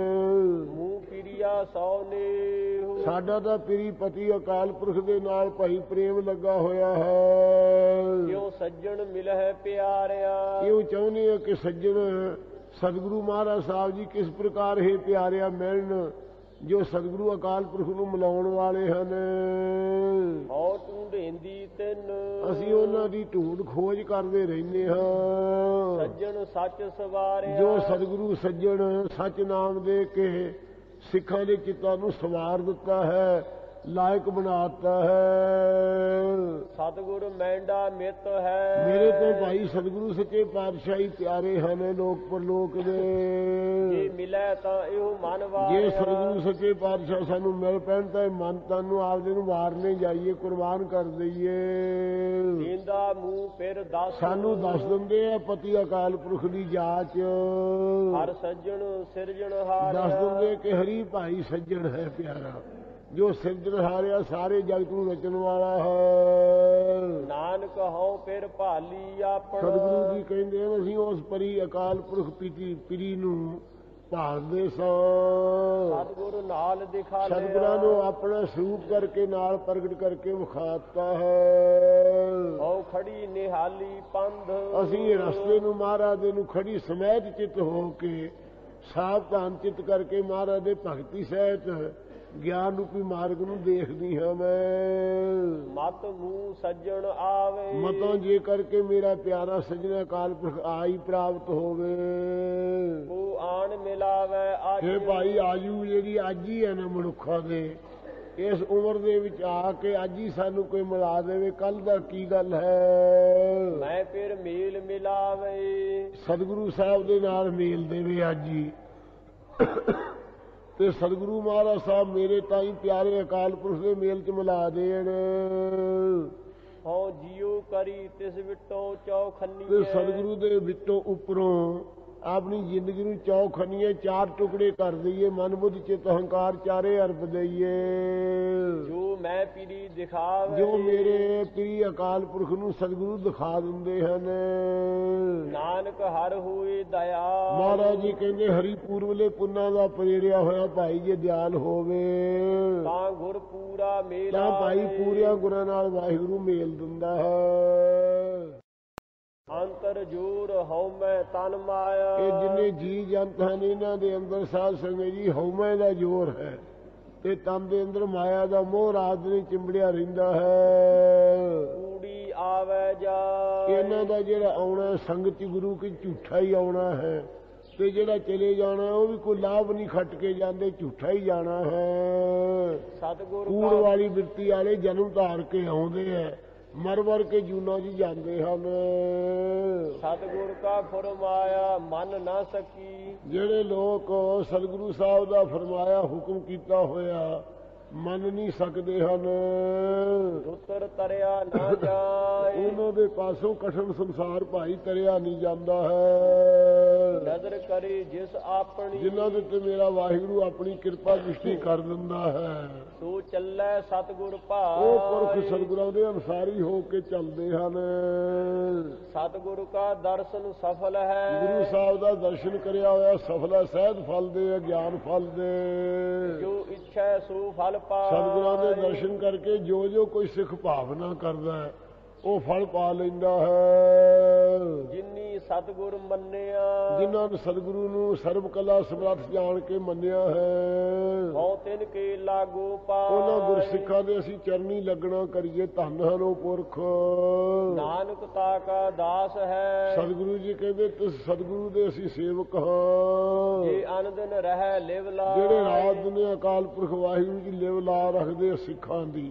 ਮੂੰਹ ਪਿਰਿਆ ਸੌ ਨੇਹੁ, ਸਾਡਾ ਤਾਂ ਪਿਰੀ ਪਤੀ ਅਕਾਲ ਪੁਰਖ ਦੇ ਨਾਲ ਭਾਈ ਪ੍ਰੇਮ ਲੱਗਾ ਹੋਇਆ ਹੈ। ਕਿਉ ਸੱਜਣ ਮਿਲਹਿ ਪਿਆਰਿਆ, ਇਉਂ ਚਾਹੁੰਦੇ ਆ ਕਿ ਸੱਜਣ ਸਤਿਗੁਰੂ ਮਹਾਰਾਜ ਸਾਹਿਬ ਜੀ ਕਿਸ ਪ੍ਰਕਾਰ ਹੈ ਪਿਆਰਿਆ ਮਿਲਣ, ਜੋ ਸਤਿਗੁਰੂ ਅਕਾਲ ਪੁਰਖ ਨੂੰ ਮਿਲਾਉਣ ਵਾਲੇ ਹਨ। ਹਉ ਢੂੰਢੇਂਦੀ ਤਿੰਨ, ਅਸੀਂ ਉਹਨਾਂ ਦੀ ਢੂੰਡ ਖੋਜ ਕਰਦੇ ਰਹਿੰਦੇ ਹਾਂ। ਸੱਜਣ ਸੱਚ ਸਵਾਰਿਆ, ਜੋ ਸਤਿਗੁਰੂ ਸੱਜਣ ਸੱਚ ਨਾਮ ਦੇ ਕੇ ਸਿੱਖਾਂ ਦੇ ਚਿੱਤਾਂ ਨੂੰ ਸਵਾਰ ਦਿੱਤਾ ਹੈ, ਲਾਇਕ ਬਣਾਤਾ ਹੈ। ਸਤਿਗੁਰ ਮੈਂਡਾ ਮਿੱਤ ਹੈ, ਮੇਰੇ ਤੋਂ ਭਾਈ ਸਤਿਗੁਰੂ ਸੱਚੇ ਪਾਤਸ਼ਾਹੀ ਪਿਆਰੇ ਹਨ ਲੋਕ ਪਰਲੋਕ ਦੇ। ਜੇ ਮਿਲੈ ਤਾਂ ਇਹੋ ਮਨ ਵਾਰਿਆ, ਜੇ ਸਤਿਗੁਰੂ ਸੱਚੇ ਪਾਤਸ਼ਾਹ ਸਾਨੂੰ ਮਿਲ ਪੈਣ ਤਾਂ ਮਨ ਤਨ ਨੂੰ ਆਪਦੇ ਨੂੰ ਮਾਰਨੇ ਜਾਈਏ, ਕੁਰਬਾਨ ਕਰ ਦਈਏ। ਦੀਂਦਾ ਮੂੰਹ ਫਿਰ ਦੱਸ, ਸਾਨੂੰ ਦੱਸ ਦਿੰਦੇ ਆ ਪਤੀ ਅਕਾਲ ਪੁਰਖ ਦੀ ਜਾਚ। ਹਰ ਸੱਜਣ ਸਿਰਜਣਹਾਰ, ਦੱਸ ਦਿੰਦੇ ਕਿ ਹਰੀ ਭਾਈ ਸੱਜਣ ਹੈ ਪਿਆਰਾ। ਜੋ ਸਿਰਜਣਹਾਰਿਆ ਸਾਰੇ ਜਗਤ ਨੂੰ ਰਚਣ ਵਾਲਾ ਹੈ। ਨਾਨਕ ਹਉ ਫਿਰ ਭਾਲੀ ਆਪਣ। ਸਤਿਗੁਰੂ ਜੀ ਕਹਿੰਦੇ ਹਨ ਅਸੀਂ ਉਸ ਪਰੀ ਅਕਾਲ ਪੁਰਖ ਪਿਰੀ ਨੂੰ ਭਾਲਦੇ ਸਾਂ। ਸਤਿਗੁਰੂ ਨਾਲ ਦਿਖਾ ਲਿਆ। ਸਤਿਗੁਰਾਂ ਨੂੰ ਆਪਣਾ ਸਰੂਪ ਕਰਕੇ ਨਾਲ ਪ੍ਰਗਟ ਕਰਕੇ ਵਿਖਾਤਾ ਹੈ। ਹਉ ਖੜੀ ਨਿਹਾਲੀ ਪੰਧ। ਅਸੀਂ ਰਸਤੇ ਨੂੰ ਮਹਾਰਾਜ ਦੇ ਨੂੰ ਖੜੀ ਸਮੈਤ ਚਿੱਤ ਹੋ ਕੇ ਸਾਵਧਾਨ ਚਿੱਤ ਕਰਕੇ ਮਹਾਰਾਜ ਦੇ ਭਗਤੀ ਸਹਿਤ ਗਿਆਨ ਰੂਪੀ ਮਾਰਗ ਨੂੰ ਦੇਖਦੀ ਹਾਂ ਮੈਂ। ਮਤ ਮੂੰਹ ਸੱਜਣ ਆਵੇ। ਮਤੋਂ ਜੇ ਕਰਕੇ ਮੇਰਾ ਪਿਆਰਾ ਸੱਜਣਾ ਅਕਾਲ ਪੁਰਖ ਆਈ ਪ੍ਰਾਪਤ ਹੋਵੇ। ਉਹ ਆਣ ਮਿਲਾਵੇ ਅੱਜ। ਇਹ ਭਾਈ ਆਜੂ ਜਿਹੜੀ ਅੱਜ ਹੀ ਹੈ ਨਾ ਮਨੁੱਖਾਂ ਦੇ ਇਸ ਉਮਰ ਦੇ ਵਿੱਚ ਆ ਕੇ ਅੱਜ ਹੀ ਸਾਨੂੰ ਕੋਈ ਮਿਲਾ ਦੇਵੇ, ਕੱਲ ਦਾ ਕੀ ਗੱਲ ਹੈ। ਮੈਂ ਫਿਰ ਮੇਲ ਮਿਲਾਵੇ। ਸਤਿਗੁਰੂ ਸਾਹਿਬ ਦੇ ਨਾਲ ਮੇਲ ਦੇਵੇ ਅੱਜ ਹੀ। ਤੇ ਸਤਿਗੁਰੂ ਮਹਾਰਾਜ ਸਾਹਿਬ ਮੇਰੇ ਤਾਈਂ ਪਿਆਰੇ ਅਕਾਲ ਪੁਰਖ ਦੇ ਮੇਲ ਚ ਮਿਲਾ ਦੇਣ। ਹਉ ਜੀਉ ਕਰੀ ਤਿਸ ਵਿਟੋ ਚੌਖੰਨੀ। ਤੇ ਸਤਿਗੁਰੂ ਦੇ ਵਿੱਚੋਂ ਉੱਪਰੋਂ ਆਪਣੀ ਜ਼ਿੰਦਗੀ ਨੂੰ ਚੌਖੰਨੀਏ ਚਾਰ ਟੁਕੜੇ ਕਰ ਦਈਏ। ਮਨ ਬੁੱਧ ਚਿੱਤ ਹੰਕਾਰ ਚਾਰੇ ਅਰਪ ਦਈਏ। ਜੋ ਮੈਂ ਪੀਰੀ ਦਿਖਾਵੇ। ਜੋ ਮੇਰੇ ਪੀਰੀ ਅਕਾਲ ਪੁਰਖ ਨੂੰ ਸਤਿਗੁਰੂ ਦਿਖਾ ਦਿੰਦੇ ਹਨ। ਨਾਨਕ ਹਰ ਹੋਏ ਦਇਆ। ਮਹਾਰਾਜ ਜੀ ਕਹਿੰਦੇ ਹਰੀ ਪੂਰਵਲੇ ਪੁੰਨਾਂ ਦਾ ਪ੍ਰੇਰਿਆ ਹੋਇਆ ਭਾਈ ਜੇ ਦਿਆਲ ਹੋਵੇ ਤਾਂ ਗੁਰ ਪੂਰਾ ਮੇਲ ਤਾਂ ਭਾਈ ਪੂਰਿਆਂ ਗੁਰਾਂ ਨਾਲ ਵਾਹਿਗੁਰੂ ਮੇਲ ਦਿੰਦਾ ਹੈ। ਅੰਤਰ ਜੋਰ ਹਉਮੈ ਤਨ ਮਾਇਆ। ਇਹ ਜਿੰਨੇ ਜੀ ਜੰਤ ਹਨ ਇਹਨਾਂ ਦੇ ਅੰਦਰ ਸਾਧ ਸੰਗਤ ਜੀ ਹਉਮੈ ਦਾ ਜ਼ੋਰ ਹੈ ਤੇ ਤਨ ਦੇ ਅੰਦਰ ਮਾਇਆ ਦਾ ਮੋਹ ਰਾਤ ਨੂੰ ਚਿੰਬੜਿਆ ਰਹਿੰਦਾ ਹੈ। ਕੂੜੀ ਆਵੇ ਜਾ। ਇਹਨਾਂ ਦਾ ਜਿਹੜਾ ਆਉਣਾ ਸੰਗਤ ਗੁਰੂ ਕੀ ਝੂਠਾ ਹੀ ਆਉਣਾ ਹੈ ਤੇ ਜਿਹੜਾ ਚਲੇ ਜਾਣਾ ਉਹ ਵੀ ਕੋਈ ਲਾਭ ਨਹੀਂ ਖੱਟ ਕੇ ਜਾਂਦੇ, ਝੂਠਾ ਹੀ ਜਾਣਾ ਹੈ। ਸਤਿਗੁਰ ਕੂੜ ਵਾਲੀ ਬਿਰਤੀ ਵਾਲੇ ਜਨਮ ਧਾਰ ਕੇ ਆਉਂਦੇ ਹੈ, ਮਰ ਮਰ ਕੇ ਜੂਨਾਂ 'ਚ ਜਾਂਦੇ ਹਨ। ਸਤਿਗੁਰ ਕਾ ਫਰਮਾਇਆ ਮਨ ਨਾ ਸਕੀ। ਜਿਹੜੇ ਲੋਕ ਸਤਿਗੁਰੂ ਸਾਹਿਬ ਦਾ ਫਰਮਾਇਆ ਹੁਕਮ ਕੀਤਾ ਹੋਇਆ ਮੰਨ ਨਹੀਂ ਸਕਦੇ ਹਨ, ਉਤਰ ਤਰਿਆ ਨਾ ਜਾਏ। ਉਹਨਾਂ ਦੇ ਪਾਸੋਂ ਕਠਿਨ ਸੰਸਾਰ ਭਾਈ ਤਰਿਆ ਨਹੀਂ ਜਾਂਦਾ ਹੈ। ਨਜ਼ਰ ਕਰੇ ਜਿਸ ਆਪਣੀ। ਜਿਨ੍ਹਾਂ ਦੇ ਉੱਤੇ ਮੇਰਾ ਵਾਹਿਗੁਰੂ ਆਪਣੀ ਕਿਰਪਾ ਦ੍ਰਿਸ਼ਟੀ ਕਰ ਦਿੰਦਾ ਹੈ ਸੋ ਚੱਲੇ ਸਤਿਗੁਰ ਭਾਈ। ਉਹ ਪੁਰਖ ਸਤਿਗੁਰਾਂ ਦੇ ਅਨੁਸਾਰੀ ਹੋ ਕੇ ਚੱਲਦੇ ਹਨ। ਸਤਿਗੁਰੂ ਕਾ ਦਰਸ਼ਨ ਸਫਲ ਹੈ। ਗੁਰੂ ਸਾਹਿਬ ਦਾ ਦਰਸ਼ਨ ਕਰਿਆ ਹੋਇਆ ਸਫਲ ਹੈ, ਸਹਿਜ ਫਲ ਦੇ, ਗਿਆਨ ਫਲ ਦੇ। ਜੋ ਇੱਛਾ ਸੋ ਫਲ ਪਾਏ। ਸਤਿਗੁਰਾਂ ਦੇ ਦਰਸ਼ਨ ਕਰਕੇ ਜੋ ਜੋ ਕੋਈ ਸਿੱਖ ਭਾਵਨਾ ਕਰਦਾ ਹੈ ਉਹ ਫਲ ਪਾ ਲੈਂਦਾ ਹੈ। ਜਿਨੀ ਸਤਿਗੁਰ ਮੰਨਿਆ। ਜਿਨ੍ਹਾਂ ਨੇ ਸਤਿਗੁਰੂ ਨੂੰ ਸਰਬ ਕਲਾ ਸਮਰੱਥ ਜਾਣ ਕੇ ਮੰਨਿਆ ਹੈ ਹਉ ਤਿਨ ਕੇ ਲਾਗੂ ਪਾਏ। ਉਹਨਾਂ ਗੁਰਸਿੱਖਾਂ ਦੇ ਅਸੀਂ ਚਰਨੀ ਲੱਗਣਾ ਕਰੀਏ। ਧੰਨ ਹਨ ਉਹ ਪੁਰਖ। ਨਾਨਕ ਤਾ ਕਾ ਦਾਸ ਹੈ। ਸਤਿਗੁਰੂ ਜੀ ਕਹਿੰਦੇ ਤੁਸੀਂ ਸਤਿਗੁਰੂ ਦੇ ਅਸੀਂ ਸੇਵਕ ਹਾਂ। ਜੇ ਅਨ ਦਿਨ ਰਹਿ ਲਿਵ ਲਾ। ਜਿਹੜੇ ਰਾਤ ਦਿਨ ਅਕਾਲ ਪੁਰਖ ਵਾਹਿਗੁਰੂ ਜੀ ਲਿਵ ਲਾ ਰੱਖਦੇ ਸਿੱਖਾਂ ਦੀ,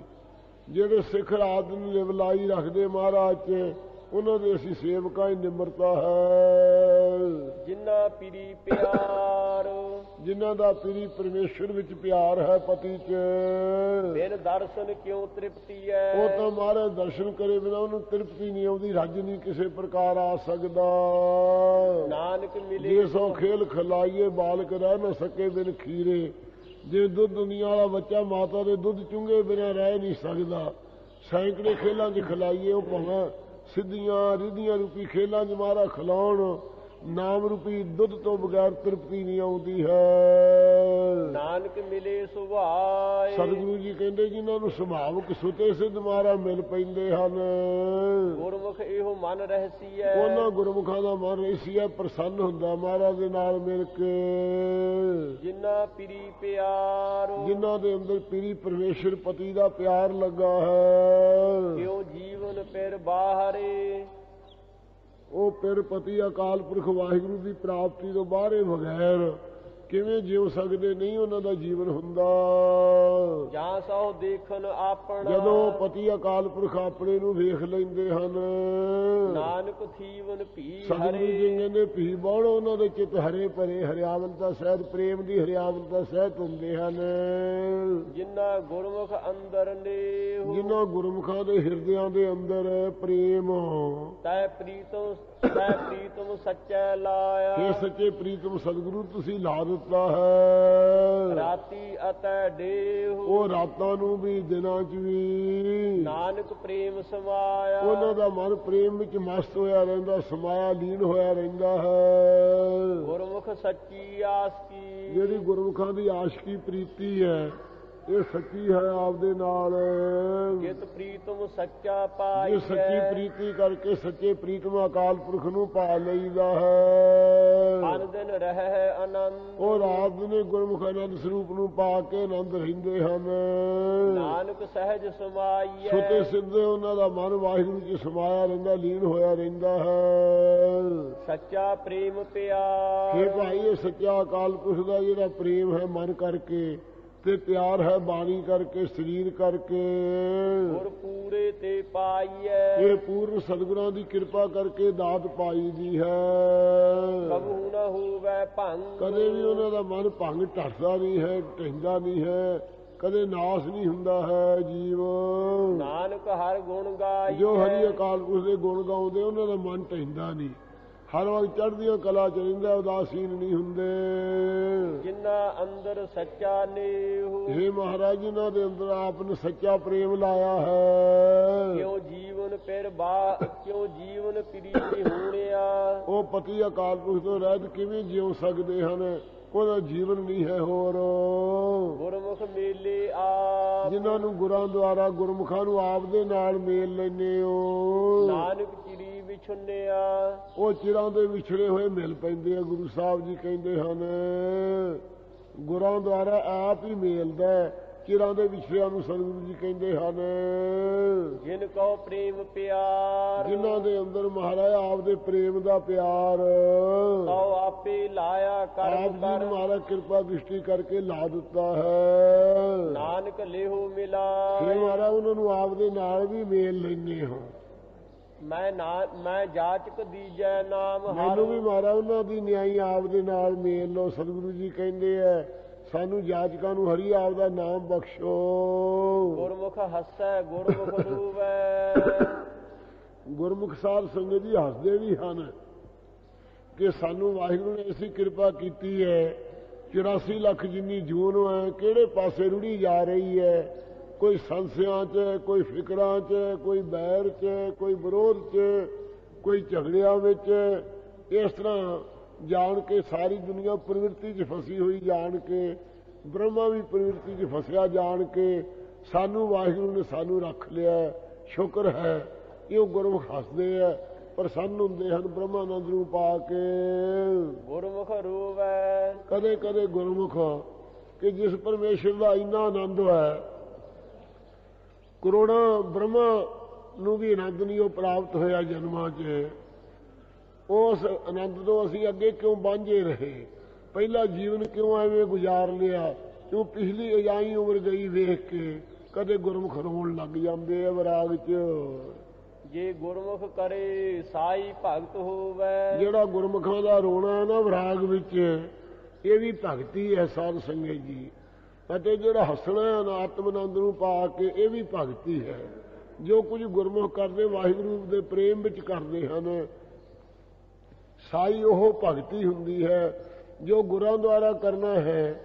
ਜਿਹੜੇ ਸਿੱਖ ਰਾਤ ਦਿਨ ਲਿਵ ਲਾਈ ਰੱਖਦੇ ਮਹਾਰਾਜ 'ਚ, ਉਹਨਾਂ ਦੇ ਅਸੀਂ ਸੇਵਕਾਂ ਹੀ ਨਿਮਰਤਾ ਹੈ। ਜਿਨ੍ਹਾਂ ਪੀਰੀ ਪਿਆਰ। ਜਿਨ੍ਹਾਂ ਦਾ ਪੀਰੀ ਪਰਮੇਸ਼ਰ ਵਿੱਚ ਪਿਆਰ ਹੈ ਪਤੀ 'ਚ, ਬਿਨ ਦਰਸ਼ਨ ਕਿਉਂ ਤ੍ਰਿਪਤੀ ਹੈ। ਉਹ ਤਾਂ ਮਹਾਰਾਜ ਦਰਸ਼ਨ ਕਰੇ ਬਿਨਾਂ ਉਹਨੂੰ ਤ੍ਰਿਪਤੀ ਨਹੀਂ ਆਉਂਦੀ, ਰੱਜ ਨਹੀਂ ਕਿਸੇ ਪ੍ਰਕਾਰ ਆ ਸਕਦਾ। ਨਾਨਕ ਮਿਲੇ ਜੇ ਸੋ ਖੇਲ ਖਿਲਾਈਏ ਬਾਲਕ ਰਹਿ ਨਾ ਸਕੇ ਬਿਨ ਖੀਰੇ। ਜੇ ਦੁੱਧ ਦੁਨੀਆ ਵਾਲਾ ਬੱਚਾ ਮਾਤਾ ਦੇ ਦੁੱਧ ਚੁੰਗੇ ਬਿਨਾਂ ਰਹਿ ਨਹੀਂ ਸਕਦਾ। ਸੈਂਕੜੇ ਖੇਲਾਂ 'ਚ ਖਿਲਾਈਏ, ਉਹ ਭਾਵੇਂ ਸਿੱਧੀਆਂ ਰਿੱਧੀਆਂ ਰੂਪੀ ਖੇਲਾਂ 'ਚ ਮਾਰਾ ਖਿਲਾਉਣ, ਨਾਮ ਰੂਪੀ ਦੁੱਧ ਤੋਂ ਬਗੈਰ ਤ੍ਰਿਪਤੀ ਨਹੀਂ ਆਉਂਦੀ ਹੈ। ਨਾਨਕ ਮਿਲੇ ਸੁਭਾਏ। ਸਤਿਗੁਰੂ ਜੀ ਕਹਿੰਦੇ ਜਿਨ੍ਹਾਂ ਨੂੰ ਸੁਭਾਵਕ ਸੁਤੇ ਸਿੱਧ ਮਹਾਰਾ ਮਿਲ ਪੈਂਦੇ ਹਨ, ਗੁਰਮੁਖ ਇਹੋ ਮਨ ਰਹਿਸੀ ਹੈ। ਉਹਨਾਂ ਗੁਰਮੁਖਾਂ ਦਾ ਮਨ ਰਹਿਸੀ ਹੈ, ਪ੍ਰਸੰਨ ਹੁੰਦਾ ਮਹਾਰਾਜ ਦੇ ਨਾਲ ਮਿਲ ਕੇ। ਜਿਨ੍ਹਾਂ ਪੀਰੀ ਪਿਆਰ। ਜਿਨ੍ਹਾਂ ਦੇ ਅੰਦਰ ਪੀਰੀ ਪਰਮੇਸ਼ਰ ਪਤੀ ਦਾ ਪਿਆਰ ਲੱਗਾ ਹੈ, ਕਿਉ ਜੀਵਨ ਫਿਰ ਬਾਹਰੇ। ਉਹ ਪਿਰ ਪਤੀ ਅਕਾਲ ਪੁਰਖ ਵਾਹਿਗੁਰੂ ਦੀ ਪ੍ਰਾਪਤੀ ਤੋਂ ਬਾਹਰੇ ਬਗੈਰ ਕਿਵੇਂ ਜਿਉ ਸਕਦੇ ਨਹੀਂ, ਉਹਨਾਂ ਦਾ ਜੀਵਨ ਹੁੰਦਾ। ਜਾਂ ਸੋ ਦੇਖਣ ਆਪਣਾ। ਜਦੋਂ ਪਤੀ ਅਕਾਲ ਪੁਰਖ ਆਪਣੇ ਨੂੰ ਵੇਖ ਲੈਂਦੇ ਹਨ, ਨਾਨਕ ਥੀਵਨ ਭੀ ਸਤਿਗੁਰੂ ਜੀ ਕਹਿੰਦੇ ਭੀ ਬੋੜ ਉਹਨਾਂ ਦੇ ਚਿੱਤ ਹਰੇ ਭਰੇ ਹਰਿਆਵਲਤਾ ਸਹਿਤ, ਪ੍ਰੇਮ ਦੀ ਹਰਿਆਵਲਤਾ ਸਹਿਤ ਹੁੰਦੇ ਹਨ। ਜਿਨ੍ਹਾਂ ਗੁਰਮੁਖ ਅੰਦਰ ਨੇ। ਜਿਨ੍ਹਾਂ ਗੁਰਮੁਖਾਂ ਦੇ ਹਿਰਦਿਆਂ ਦੇ ਅੰਦਰ ਪ੍ਰੇਮ ਤੈ ਪ੍ਰੀਤਮ ਸੱਚੈ ਲਾਇਆ। ਇਹ ਸੱਚੇ ਪ੍ਰੀਤਮ ਸਤਿਗੁਰੂ ਤੁਸੀਂ ਲਾ ਦਿੱਤਾ ਦਿੱਤਾ ਹੈ। ਰਾਤੀ ਅਤੈ ਡੇਹੁ ਉਹ ਰਾਤਾਂ ਨੂੰ ਵੀ ਦਿਨਾਂ 'ਚ ਵੀ ਨਾਨਕ ਪ੍ਰੇਮ ਸਮਾਇਆ। ਉਹਨਾਂ ਦਾ ਮਨ ਪ੍ਰੇਮ ਵਿੱਚ ਮਸਤ ਹੋਇਆ ਰਹਿੰਦਾ, ਸਮਾਇਆ ਲੀਨ ਹੋਇਆ ਰਹਿੰਦਾ ਹੈ। ਗੁਰਮੁਖ ਸੱਚੀ ਆਸਕੀ ਜਿਹੜੀ ਗੁਰਮੁਖਾਂ ਦੀ ਆਸ਼ਕੀ ਪ੍ਰੀਤੀ ਹੈ ਇਹ ਸੱਚੀ ਹੈ ਆਪਦੇ ਨਾਲ। ਜਿਤ ਪ੍ਰੀਤਮ ਸੱਚਾ ਇਹ ਪਾਈਐ ਸੱਚੀ ਪ੍ਰੀਤੀ ਕਰਕੇ ਸੱਚੇ ਪ੍ਰੀਤਮ ਅਕਾਲ ਪੁਰਖ ਨੂੰ ਪਾ ਲਈਦਾ ਹੈ। ਅਨ ਦਿਨ ਰਹਿ ਆਨੰਦ ਉਹ ਰਾਤ ਦਿਨੇ ਗੁਰਮੁਖ ਆਨੰਦ ਸਰੂਪ ਨੂੰ ਪਾ ਕੇ ਆਨੰਦ ਰਹਿੰਦੇ ਹਨ। ਨਾਨਕ ਸਹਿਜ ਸਮਾਈਐ। ਸੁਤੇ ਸਿੱਧੇ ਉਹਨਾਂ ਦਾ ਮਨ ਵਾਹਿਗੁਰੂ ਜੀ ਸਮਾਇਆ ਰਹਿੰਦਾ, ਲੀਨ ਹੋਇਆ ਰਹਿੰਦਾ ਹੈ। ਸੱਚਾ ਪ੍ਰੇਮ ਪਿਆਰ ਇਹ ਭਾਈ ਇਹ ਸੱਚਾ ਅਕਾਲ ਪੁਰਖ ਦਾ ਜਿਹੜਾ ਪ੍ਰੇਮ ਹੈ ਮਨ ਕਰਕੇ ਤੇ ਪਿਆਰ ਹੈ ਬਾਣੀ ਕਰਕੇ, ਸਰੀਰ ਕਰਕੇ, ਗੁਰ ਪੂਰੇ ਤੇ ਪਾਈਐ। ਇਹ ਪੂਰਨ ਸਤਿਗੁਰਾਂ ਦੀ ਕਿਰਪਾ ਕਰਕੇ ਦਾਤ ਪਾਈ ਦੀ ਹੈ। ਕਬਹੂ ਨ ਹੋਵੈ ਭੰਗ ਕਦੇ ਵੀ ਉਹਨਾਂ ਦਾ ਮਨ ਭੰਗ ਢੱਟਦਾ ਨਹੀਂ ਹੈ, ਢਹਿੰਦਾ ਨਹੀਂ ਹੈ, ਕਦੇ ਨਾਸ ਨਹੀਂ ਹੁੰਦਾ ਹੈ ਜੀਵ। ਨਾਨਕ ਹਰ ਗੁਣ ਗਾਈਐ। ਜੋ ਹਰੀ ਅਕਾਲ ਪੁਰਖ ਦੇ ਗੁਣ ਗਾਉਂਦੇ ਉਹਨਾਂ ਦਾ ਮਨ ਢਹਿੰਦਾ ਨਹੀਂ, ਹਰ ਵਕਤ ਚੜ੍ਹਦੀਆਂ ਕਲਾ ਚ ਰਹਿੰਦਾ, ਉਦਾਸੀਨ ਨਹੀਂ ਹੁੰਦੇ। ਜਿਨ੍ਹਾਂ ਅੰਦਰ ਸੱਚਾ ਨੇਹੁ हे ਮਹਾਰਾਜ ਜਿਨ੍ਹਾਂ ਦੇ ਅੰਦਰ ਆਪ ਨੇ ਸੱਚਾ ਪ੍ਰੇਮ ਲਾਇਆ ਹੈ, ਕਿਉ ਜੀਵਨ ਪ੍ਰੀਤੀ ਹੋਣਿਆ। ਉਹ ਪਤੀ ਅਕਾਲ ਪੁਰਖ ਤੋਂ ਰਹਿਤ ਕਿਵੇਂ ਜਿਉ ਸਕਦੇ ਹਨ, ਉਹਦਾ ਜੀਵਨ ਨਹੀਂ ਹੈ ਹੋਰ। ਗੁਰਮੁਖ ਮੇਲੇ ਆਪ ਜਿਨ੍ਹਾਂ ਨੂੰ ਗੁਰਾਂ ਦੁਆਰਾ ਗੁਰਮੁਖਾਂ ਨੂੰ ਆਪ ਦੇ ਨਾਲ ਮੇਲ ਲੈਨੇ ਹੋ, ਨਾਨਕ ਚਿੜੀ ਵਿਛੁੰਨਿਆ। ਉਹ ਚਿਰਾਂ ਦੇ ਵਿਛੜੇ ਹੋਏ ਮਿਲ ਪੈਂਦੇ ਆ। ਗੁਰੂ ਸਾਹਿਬ ਜੀ ਕਹਿੰਦੇ ਹਨ ਗੁਰਾਂ ਦੁਆਰਾ ਆਪ ਹੀ ਮੇਲਦਾ, ਚਿਰਾਂ ਦੇ ਵਿਛੜਿਆਂ ਨੂੰ ਸਤਿਗੁਰੂ ਜੀ ਕਹਿੰਦੇ ਹਨ। ਜਿਨ ਕੋ ਪ੍ਰੇਮ ਪਿਆਰ ਜਿਨ੍ਹਾਂ ਦੇ ਅੰਦਰ ਮਹਾਰਾਜ ਆਪ ਦੇ ਪ੍ਰੇਮ ਦਾ ਪਿਆਰ, ਤਉ ਆਪੇ ਲਾਇਆ ਆਪ ਕਰਮ ਜੀ ਕਰ। ਨੂੰ ਮਹਾਰਾਜ ਕਿਰਪਾ ਦ੍ਰਿਸ਼ਟੀ ਕਰਕੇ ਲਾ ਦਿੱਤਾ ਹੈ। ਨਾਨਕ ਲੇਹੁ ਮਿਲਾ ਇਹ ਮਹਾਰਾਜ ਉਹਨਾਂ ਨੂੰ ਆਪ ਦੇ ਨਾਲ ਵੀ ਮੇਲ ਲੈਂਦੇ ਹੋ। ਮੈਂ ਜਾਚਕ ਦੀਜੈ ਨਾਮ ਮੈਨੂੰ ਵੀ ਹਰਿ। ਮਹਾਰਾਜ ਉਹਨਾਂ ਦੀ ਨਿਆਈ ਆਪ ਦੇ ਨਾਲ ਮੇਲ ਲਓ। ਸਤਿਗੁਰੂ ਜੀ ਕਹਿੰਦੇ ਆ ਸਾਨੂੰ ਜਾਚਕਾਂ ਨੂੰ ਹਰੀ ਆਪ ਦਾ ਨਾਮ ਬਖਸ਼ੋ। ਗੁਰਮੁਖ ਹੱਸੈ ਗੁਰਮੁਖ ਰੂਵੈ। ਗੁਰਮੁਖ ਸਾਧ ਸੰਗਤ ਜੀ ਹੱਸਦੇ ਵੀ ਹਨ ਕਿ ਸਾਨੂੰ ਵਾਹਿਗੁਰੂ ਨੇ ਐਸੀ ਕਿਰਪਾ ਕੀਤੀ ਹੈ। 84 ਲੱਖ ਜਿੰਨੀ ਜੂਨ ਹੈ ਕਿਹੜੇ ਪਾਸੇ ਰੁੜੀ ਜਾ ਰਹੀ ਹੈ, ਕੋਈ ਸੰਸਿਆਂ 'ਚ, ਕੋਈ ਫਿਕਰਾਂ 'ਚ, ਕੋਈ ਬੈਰ 'ਚ, ਕੋਈ ਵਿਰੋਧ 'ਚ, ਕੋਈ ਝਗੜਿਆਂ ਵਿੱਚ। ਇਸ ਤਰ੍ਹਾਂ ਜਾਣ ਕੇ ਸਾਰੀ ਦੁਨੀਆ ਪ੍ਰਵਿਰਤੀ 'ਚ ਫਸੀ ਹੋਈ ਜਾਣ ਕੇ, ਬ੍ਰਹਮਾ ਵੀ ਪ੍ਰਵਿਰਤੀ 'ਚ ਫਸਿਆ ਜਾਣ ਕੇ ਸਾਨੂੰ ਵਾਹਿਗੁਰੂ ਨੇ ਸਾਨੂੰ ਰੱਖ ਲਿਆ। ਸ਼ੁਕਰ ਹੈ। ਇਹ ਗੁਰਮੁਖ ਹੱਸਦੇ ਆ, ਪ੍ਰਸੰਨ ਹੁੰਦੇ ਹਨ ਬ੍ਰਹਮਾਨੰਦ ਨੂੰ ਪਾ ਕੇ। ਗੁਰਮੁਖ ਰੂਵੈ ਕਦੇ ਕਦੇ ਗੁਰਮੁਖ ਕਿ ਜਿਸ ਪਰਮੇਸ਼ਰ ਦਾ ਇੰਨਾ ਆਨੰਦ ਹੈ, ਕਰੋੜਾਂ ਬ੍ਰਹਮਾ ਨੂੰ ਵੀ ਆਨੰਦ ਨਹੀਂ ਉਹ ਪ੍ਰਾਪਤ ਹੋਇਆ ਜਨਮਾਂ 'ਚ, ਉਸ ਆਨੰਦ ਤੋਂ ਅਸੀਂ ਅੱਗੇ ਕਿਉਂ ਵਾਂਝੇ ਰਹੇ? ਪਹਿਲਾ ਜੀਵਨ ਕਿਉਂ ਐਵੇਂ ਗੁਜ਼ਾਰ ਲਿਆ? ਕਿਉਂ ਪਿਛਲੀ ਅਜਾਈ ਉਮਰ ਗਈ ਵੇਖ ਕੇ ਕਦੇ ਗੁਰਮੁਖ ਰੋਣ ਲੱਗ ਜਾਂਦੇ ਆ ਵਿਰਾਗ 'ਚ। ਜੇ ਗੁਰਮੁਖ ਕਰੇ ਸਾਈ ਭਗਤ ਹੋਵੈ। ਜਿਹੜਾ ਗੁਰਮੁਖਾਂ ਦਾ ਰੋਣਾ ਹੈ ਨਾ ਵਿਰਾਗ ਵਿੱਚ, ਇਹ ਵੀ ਭਗਤੀ ਹੈ ਸਾਧ ਸੰਗਤ ਜੀ। ਅਤੇ ਜਿਹੜਾ ਹੱਸਣਾ ਹੈ ਆਤਮ ਆਨੰਦ ਨੂੰ ਪਾ ਕੇ, ਇਹ ਵੀ ਭਗਤੀ ਹੈ। ਜੋ ਕੁਝ ਗੁਰਮੁਖ ਕਰਦੇ ਵਾਹਿਗੁਰੂ ਦੇ ਪ੍ਰੇਮ ਵਿੱਚ ਕਰਦੇ ਹਨ, ਸਾਈ ਉਹ ਭਗਤੀ ਹੁੰਦੀ ਹੈ। ਜੋ ਗੁਰਾਂ ਦੁਆਰਾ ਕਰਨਾ ਹੈ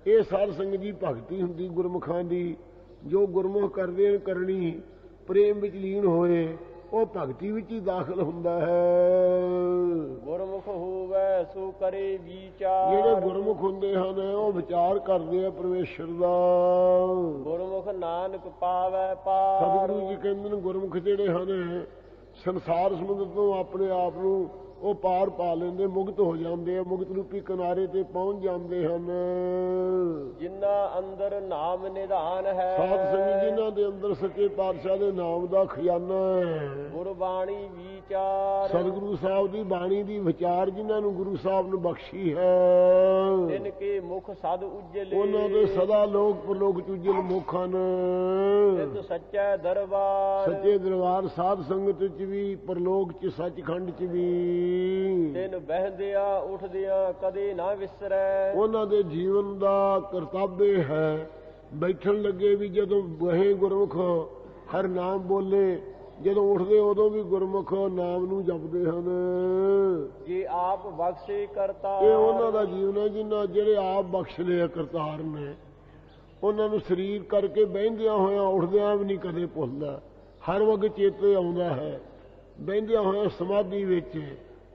ਇਹ ਸਾਧ ਸੰਗਤ ਜੀ ਭਗਤੀ ਹੁੰਦੀ ਗੁਰਮੁਖਾਂ ਦੀ। ਜੋ ਗੁਰਮੁਖ ਕਰਦੇ ਕਰਨੀ ਪ੍ਰੇਮ ਵਿੱਚ ਲੀਨ ਹੋਏ ਉਹ ਭਗਤੀ ਵਿੱਚ ਹੀ ਦਾਖਲ ਹੁੰਦਾ ਹੈ। ਗੁਰਮੁਖ ਹੋਵੈ ਸੋ ਕਰੇ ਵਿਚਾਰ। ਜਿਹੜੇ ਗੁਰਮੁਖ ਹੁੰਦੇ ਹਨ ਉਹ ਵਿਚਾਰ ਕਰਦੇ ਆ ਪਰਮੇਸ਼ਰ ਦਾ। ਗੁਰਮੁਖ ਨਾਨਕ ਪਾਵੈ ਪਾਰ। ਸਤਿਗੁਰੂ ਜੀ ਕਹਿੰਦੇ ਨੇ ਗੁਰਮੁਖ ਜਿਹੜੇ ਹਨ ਸੰਸਾਰ ਸਮੁੰਦਰ ਤੋਂ ਆਪਣੇ ਆਪ ਨੂੰ ਉਹ ਪਾਰ ਪਾ ਲੈਂਦੇ, ਮੁਕਤ ਹੋ ਜਾਂਦੇ ਆ, ਮੁਕਤ ਰੂਪੀ ਕਿਨਾਰੇ ਤੇ ਪਹੁੰਚ ਜਾਂਦੇ ਹਨ। ਜਿਨ੍ਹਾਂ ਅੰਦਰ ਨਾਮ ਨਿਧਾਨ ਹੈ। ਸਾਧ ਸੰਗਤ ਜਿਨ੍ਹਾਂ ਦੇ ਅੰਦਰ ਸੱਚੇ ਪਾਤਸ਼ਾਹ ਦੇ ਨਾਮ ਦਾ ਖਜ਼ਾਨਾ ਹੈ। ਗੁਰਬਾਣੀ ਵਿਚਾਰ। ਸਤਿਗੁਰੂ ਸਾਹਿਬ ਦੀ ਬਾਣੀ ਦੀ ਵਿਚਾਰ ਜਿਨ੍ਹਾਂ ਨੂੰ ਗੁਰੂ ਸਾਹਿਬ ਨੇ ਬਖਸ਼ੀ ਹੈ, ਤਿਨ ਕੇ ਮੁਖ ਸਦ ਉਜਲੇ। ਉਹਨਾਂ ਦੇ ਸਦਾ ਲੋਕ ਪਰਲੋਕ ਚ ਉਜਲ ਮੁਖ ਹਨ। ਸਿੱਧ ਸੱਚਾ ਦਰਬਾਰ। ਸੱਚੇ ਦਰਬਾਰ ਸਾਧ ਸੰਗਤ ਚ ਵੀ, ਪਰਲੋਕ ਚ, ਸੱਚਖੰਡ ਚ ਵੀ। ਤਿਨ ਬਹਿੰਦਿਆਂ ਉੱਠਦਿਆਂ ਕਦੇ ਨਾ ਵਿਸਰੈ। ਉਹਨਾਂ ਦੇ ਜੀਵਨ ਦਾ ਕਰਤੱਵ ਹੈ ਬੈਠਣ ਲੱਗੇ ਵੀ ਜਦੋਂ ਬਹੇ ਗੁਰਮੁਖ ਹਰ ਨਾਮ ਬੋਲੇ, ਜਦੋਂ ਉੱਠਦੇ ਉਦੋਂ ਵੀ ਗੁਰਮੁਖ ਨਾਮ ਨੂੰ ਜਪਦੇ ਹਨ। ਜੇ ਆਪ ਬਖਸ਼ੇ ਕਰਤਾਰ, ਇਹ ਉਹਨਾਂ ਦਾ ਜੀਵਨ ਹੈ ਜਿਨ੍ਹਾਂ ਜਿਹੜੇ ਆਪ ਬਖਸ਼ ਲਿਆ ਕਰਤਾਰ ਨੇ। ਉਹਨਾਂ ਨੂੰ ਸਰੀਰ ਕਰਕੇ ਬਹਿੰਦਿਆਂ ਹੋਇਆਂ ਉੱਠਦਿਆਂ ਵੀ ਨਹੀਂ ਕਦੇ ਭੁੱਲਦਾ, ਹਰ ਵਕਤ ਚੇਤੇ ਆਉਂਦਾ ਹੈ। ਬਹਿੰਦਿਆਂ ਹੋਇਆਂ ਸਮਾਧੀ ਵਿੱਚ,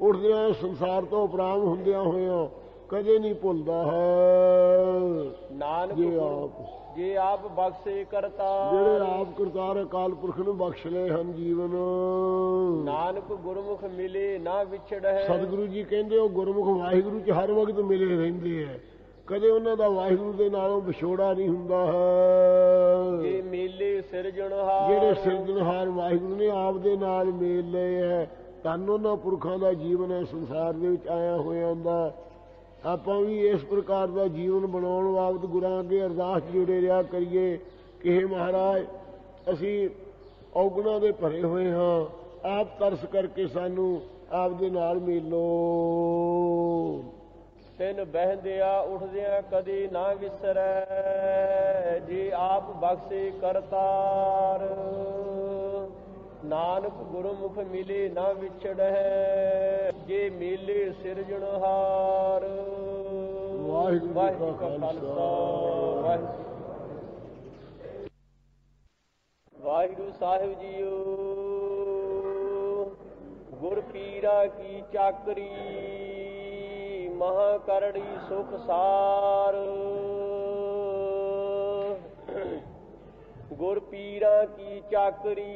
ਉੱਠਦਿਆਂ ਸੰਸਾਰ ਤੋਂ ਉਪਰਾਮ ਹੁੰਦਿਆਂ ਹੋਇਆਂ ਕਦੇ ਨਹੀਂ ਭੁੱਲਦਾ ਹੈ। ਨਾਨਕ ਜੇ ਆਪ ਬਖਸ਼ੇ ਕਰਤਾਰ, ਜਿਹੜੇ ਆਪ ਕਰਤਾਰ ਅਕਾਲ ਪੁਰਖ ਨੂੰ ਬਖਸ਼ ਲਏ ਹਨ ਜੀਵਨ। ਨਾਨਕ ਗੁਰਮੁਖ ਮਿਲੇ ਨਾ ਵਿਛੜੈ। ਸਤਿਗੁਰੂ ਜੀ ਕਹਿੰਦੇ ਉਹ ਗੁਰਮੁਖ ਵਾਹਿਗੁਰੂ 'ਚ ਹਰ ਵਕਤ ਮਿਲੇ ਰਹਿੰਦੇ ਹੈ, ਕਦੇ ਉਹਨਾਂ ਦਾ ਵਾਹਿਗੁਰੂ ਦੇ ਨਾਲੋਂ ਵਿਛੋੜਾ ਨਹੀਂ ਹੁੰਦਾ ਹੈ। ਜੇ ਮੇਲੇ ਸਿਰਜਣਹਾਰ, ਜਿਹੜੇ ਸਿਰਜਣਹਾਰ ਵਾਹਿਗੁਰੂ ਨੇ ਆਪ ਦੇ ਨਾਲ ਮੇਲ ਲਏ ਹੈ। ਧੰਨ ਉਹਨਾਂ ਪੁਰਖਾਂ ਦਾ ਜੀਵਨ ਹੈ ਸੰਸਾਰ ਦੇ ਵਿੱਚ ਆਇਆ ਹੋਇਆ ਹੁੰਦਾ। ਆਪਾਂ ਵੀ ਇਸ ਪ੍ਰਕਾਰ ਦਾ ਜੀਵਨ ਬਣਾਉਣ ਬਾਬਤ ਗੁਰਾਂ ਅੱਗੇ ਅਰਦਾਸ ਜੁੜੇ ਰਿਹਾ ਕਰੀਏ ਕਿ ਹੇ ਮਹਾਰਾਜ, ਅਸੀਂ ਔਗੁਣਾਂ ਦੇ ਭਰੇ ਹੋਏ ਹਾਂ, ਆਪ ਤਰਸ ਕਰਕੇ ਸਾਨੂੰ ਆਪ ਦੇ ਨਾਲ ਮਿਲੋ। ਤਿਨ ਬਹਿੰਦਿਆਂ ਉੱਠਦਿਆਂ ਕਦੇ ਨਾ ਵਿਸਰੈ, ਜੇ ਆਪ ਬਖਸ਼ੇ ਕਰਤਾਰ। ਨਾਨਕ ਗੁਰਮੁਖ ਮਿਲੇ ਨਾ ਵਿਛੜੈ, ਜੇ ਮੇਲੇ ਸਿਰਜਣਹਾਰ। ਵਾਹਿਗੁਰੂ ਵਾਹਿਗੁਰੂ ਕਾ ਖਾਲਸਾ, ਵਾਹਿਗੁਰੂ ਸਾਹਿਬ ਜੀਓ। ਗੁਰ ਪੀਰਾ ਕੀ ਚਾਕਰੀ, ਮਹਾ ਕਰੜੀ ਸੁਖ ਸਾਰ। ਗੁਰ ਪੀਰਾ ਕੀ ਚਾਕਰੀ,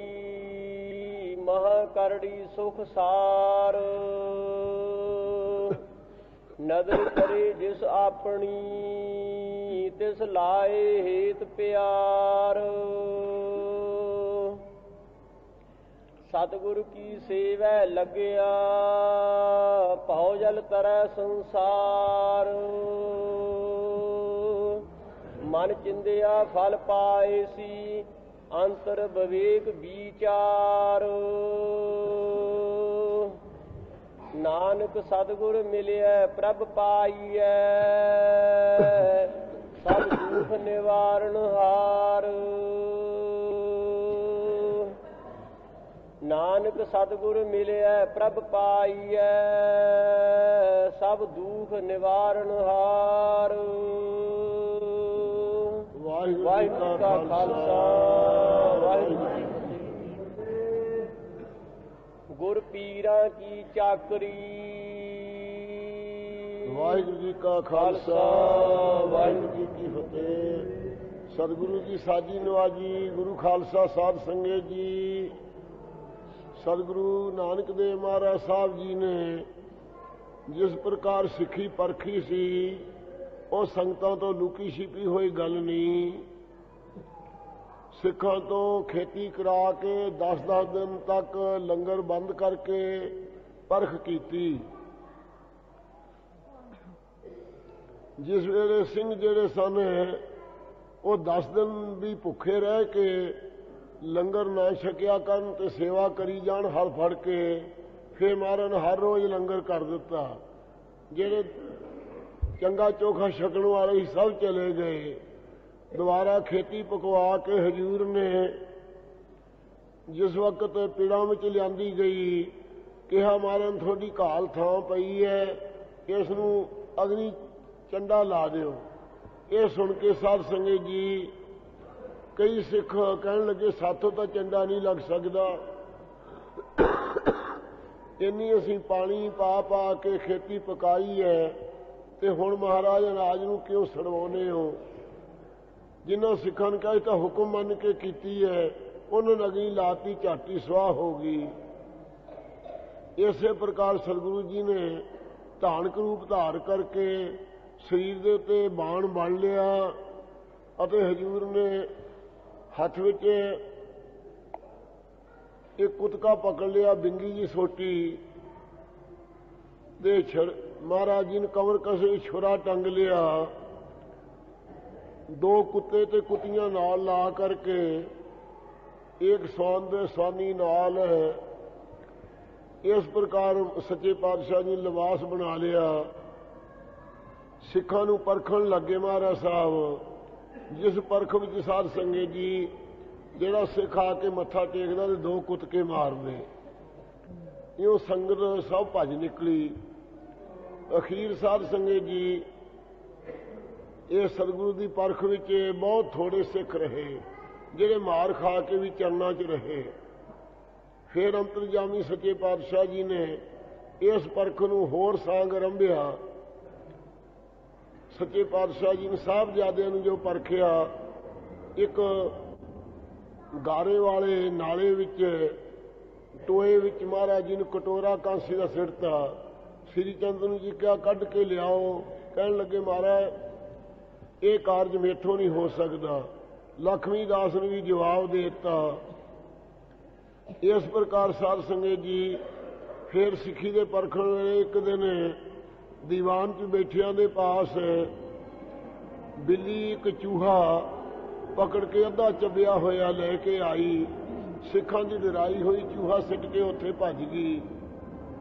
ਮਹਾ ਕਰੜੀ ਸੁਖ ਸਾਰ। ਨਦਰ ਕਰੇ ਜਿਸ ਆਪਣੀ, ਤਿਸ ਲਾਏ ਹੇਤ ਪਿਆਰ। ਸਤਿਗੁਰ ਕੀ ਸੇਵੈ ਲੱਗਿਆ, ਭਉ ਜਲ ਤਰੈ ਸੰਸਾਰ। ਮਨ ਚਿੰਦਿਆ ਫਲ ਪਾਏ ਸੀ, ਅੰਤਰ ਵਿਵੇਕ ਵਿਚਾਰ। ਨਾਨਕ ਸਤਿਗੁਰ ਮਿਲਿਆ ਪ੍ਰਭ ਪਾਈਐ, ਸਭ ਦੁਖ ਨਿਵਾਰਨ ਹਾਰ। ਨਾਨਕ ਸਤਿਗੁਰ ਮਿਲਿਆ ਪ੍ਰਭ ਪਾਈਐ, ਸਭ ਦੁਖ ਨਿਵਾਰਨ ਹਾਰ। ਵਾਹਿਗੁਰੂ ਕਾ ਖਾਲਸਾ, ਵਾਹਿਗੁਰੂ ਜੀ ਕੀ ਫਤਿਹ। ਗੁਰ ਪੀਰਾਂ ਕੀ ਚਾਕਰੀ, ਵਾਹਿਗੁਰੂ ਜੀ ਕਾ ਖਾਲਸਾ, ਵਾਹਿਗੁਰੂ ਜੀ ਕੀ ਫਤਿਹ। ਸਤਿਗੁਰੂ ਜੀ ਸਾਜੀ ਨਵਾਜੀ, ਗੁਰੂ ਖਾਲਸਾ ਸਾਧ ਸੰਗਤ ਜੀ। ਸਤਿਗੁਰੂ ਨਾਨਕ ਦੇਵ ਮਹਾਰਾਜ ਸਾਹਿਬ ਜੀ ਨੇ ਜਿਸ ਪ੍ਰਕਾਰ ਸਿੱਖੀ ਪਰਖੀ ਸੀ, ਉਹ ਸੰਗਤਾਂ ਤੋਂ ਲੁਕੀ ਛਿਪੀ ਹੋਈ ਗੱਲ ਨਹੀਂ। ਸਿੱਖਾਂ ਤੋਂ ਖੇਤੀ ਕਰਾ ਕੇ 10-10 ਦਿਨ ਤੱਕ ਲੰਗਰ ਬੰਦ ਕਰਕੇ ਪਰਖ ਕੀਤੀ। ਜਿਸ ਵੇਲੇ ਸਿੰਘ ਜਿਹੜੇ ਸਨ ਉਹ 10 ਦਿਨ ਵੀ ਭੁੱਖੇ ਰਹਿ ਕੇ ਲੰਗਰ ਨਾ ਛਕਿਆ ਕਰਨ ਤੇ ਸੇਵਾ ਕਰੀ ਜਾਣ ਹਲ ਫੜ ਕੇ, ਫਿਰ ਮਹਾਰਾਜ ਨੇ ਹਰ ਰੋਜ਼ ਲੰਗਰ ਕਰ ਦਿੱਤਾ। ਜਿਹੜੇ ਚੰਗਾ ਚੋਖਾ ਛਕਣ ਵਾਲੇ ਹੀ ਸਭ ਚਲੇ ਗਏ। ਦੁਬਾਰਾ ਖੇਤੀ ਪਕਵਾ ਕੇ ਹਜ਼ੂਰ ਨੇ ਜਿਸ ਵਕਤ ਪੀੜਾਂ ਵਿੱਚ ਲਿਆਂਦੀ ਗਈ, ਕਿਹਾ ਮਹਾਰਾਜ ਤੁਹਾਡੀ ਘਾਲ ਥਾਂ ਪਈ ਹੈ, ਇਸ ਨੂੰ ਅਗਨੀ ਚੰਡਾ ਲਾ ਦਿਓ। ਇਹ ਸੁਣ ਕੇ ਸਾਧ ਸੰਗਤ ਜੀ ਕਈ ਸਿੱਖ ਕਹਿਣ ਲੱਗੇ ਸਾਥੋਂ ਤਾਂ ਚੰਡਾ ਨਹੀਂ ਲੱਗ ਸਕਦਾ, ਇੰਨੀ ਅਸੀਂ ਪਾਣੀ ਪਾ ਪਾ ਕੇ ਖੇਤੀ ਪਕਾਈ ਹੈ ਤੇ ਹੁਣ ਮਹਾਰਾਜ ਅਨਾਜ ਨੂੰ ਕਿਉਂ ਸੜਵਾਉਂਦੇ ਹੋ। ਜਿਨ੍ਹਾਂ ਸਿੱਖਾਂ ਨੇ ਕਿਹਾ ਤਾਂ ਹੁਕਮ ਮੰਨ ਕੇ ਕੀਤੀ ਹੈ, ਉਹਨਾਂ ਨੇ ਅਗਨੀ ਲਾਤੀ, ਝਾਟੀ ਸਵਾਹ ਹੋ ਗਈ। ਇਸੇ ਪ੍ਰਕਾਰ ਸਤਿਗੁਰੂ ਜੀ ਨੇ ਧਾਨਕ ਰੂਪ ਧਾਰ ਕਰਕੇ ਸਰੀਰ ਦੇ ਉੱਤੇ ਬਾਣ ਬੰਨ ਲਿਆ ਅਤੇ ਹਜ਼ੂਰ ਨੇ ਹੱਥ ਵਿੱਚ ਇੱਕ ਕੁਤਕਾ ਪਕੜ ਲਿਆ, ਬਿੰਗੀ ਜੀ ਸੋਟੀ ਦੇ ਮਹਾਰਾਜ ਜੀ ਨੇ ਕਮਰ ਕਸੇ ਛੁਰਾ ਟੰਗ ਲਿਆ। 2 ਕੁੱਤੇ ਤੇ ਕੁੱਤੀਆਂ ਨਾਲ ਲਾ ਕਰਕੇ ਇੱਕ ਸਵਾਨ ਦੇ ਸਵਾਨੀ ਨਾਲ ਇਸ ਪ੍ਰਕਾਰ ਸੱਚੇ ਪਾਤਸ਼ਾਹ ਜੀ ਲਿਬਾਸ ਬਣਾ ਲਿਆ। ਸਿੱਖਾਂ ਨੂੰ ਪਰਖਣ ਲੱਗੇ ਮਹਾਰਾਜ ਸਾਹਿਬ। ਜਿਸ ਪਰਖ ਵਿੱਚ ਸਾਧ ਸੰਗਤ ਜੀ ਜਿਹੜਾ ਸਿੱਖ ਆ ਕੇ ਮੱਥਾ ਟੇਕਦਾ ਤੇ 2 ਕੁੱਤਕੇ ਮਾਰਦੇ। ਇਉਂ ਸੰਗਤ ਸਭ ਭੱਜ ਨਿਕਲੀ। ਅਖੀਰ ਸਾਧ ਸੰਗਤ ਜੀ ਇਹ ਸਤਿਗੁਰੂ ਦੀ ਪਰਖ ਵਿੱਚ ਬਹੁਤ ਥੋੜੇ ਸਿੱਖ ਰਹੇ ਜਿਹੜੇ ਮਾਰ ਖਾ ਕੇ ਵੀ ਚਰਨਾਂ 'ਚ ਰਹੇ। ਫਿਰ ਅੰਤਰਜਾਮੀ ਸੱਚੇ ਪਾਤਸ਼ਾਹ ਜੀ ਨੇ ਇਸ ਪਰਖ ਨੂੰ ਹੋਰ ਸਾਂਗ ਆਰੰਭਿਆ। ਸੱਚੇ ਪਾਤਸ਼ਾਹ ਜੀ ਨੇ ਸਾਹਿਬਜ਼ਾਦਿਆਂ ਨੂੰ ਜੋ ਪਰਖਿਆ, ਇੱਕ ਗਾਰੇ ਵਾਲੇ ਨਾਲੇ ਵਿੱਚ ਟੋਏ ਵਿੱਚ ਮਹਾਰਾਜ ਜੀ ਨੂੰ ਕਟੋਰਾ ਕਾਂਸੀ ਦਾ ਸਿੱਟਤਾ। ਸ੍ਰੀ ਚੰਦ ਨੂੰ ਜੀ ਕਿਹਾ ਕੱਢ ਕੇ ਲਿਆਓ। ਕਹਿਣ ਲੱਗੇ ਮਹਾਰਾਜ ਇਹ ਕਾਰਜ ਮੇਥੋਂ ਨਹੀਂ ਹੋ ਸਕਦਾ। ਲਖਮੀ ਦਾਸ ਨੇ ਵੀ ਜਵਾਬ ਦੇ ਦਿੱਤਾ। ਇਸ ਪ੍ਰਕਾਰ ਸਾਧ ਸੰਗਤ ਜੀ ਫਿਰ ਸਿੱਖੀ ਦੇ ਪਰਖਣ ਵੇਲੇ ਇੱਕ ਦਿਨ ਦੀਵਾਨ 'ਚ ਬੈਠਿਆਂ ਦੇ ਪਾਸ ਬਿੱਲੀ ਇੱਕ ਚੂਹਾ ਪਕੜ ਕੇ ਅੱਧਾ ਚੱਬਿਆ ਹੋਇਆ ਲੈ ਕੇ ਆਈ। ਸਿੱਖਾਂ ਦੀ ਡਰਾਈ ਹੋਈ ਚੂਹਾ ਸਿੱਟ ਕੇ ਉੱਥੇ ਭੱਜ ਗਈ।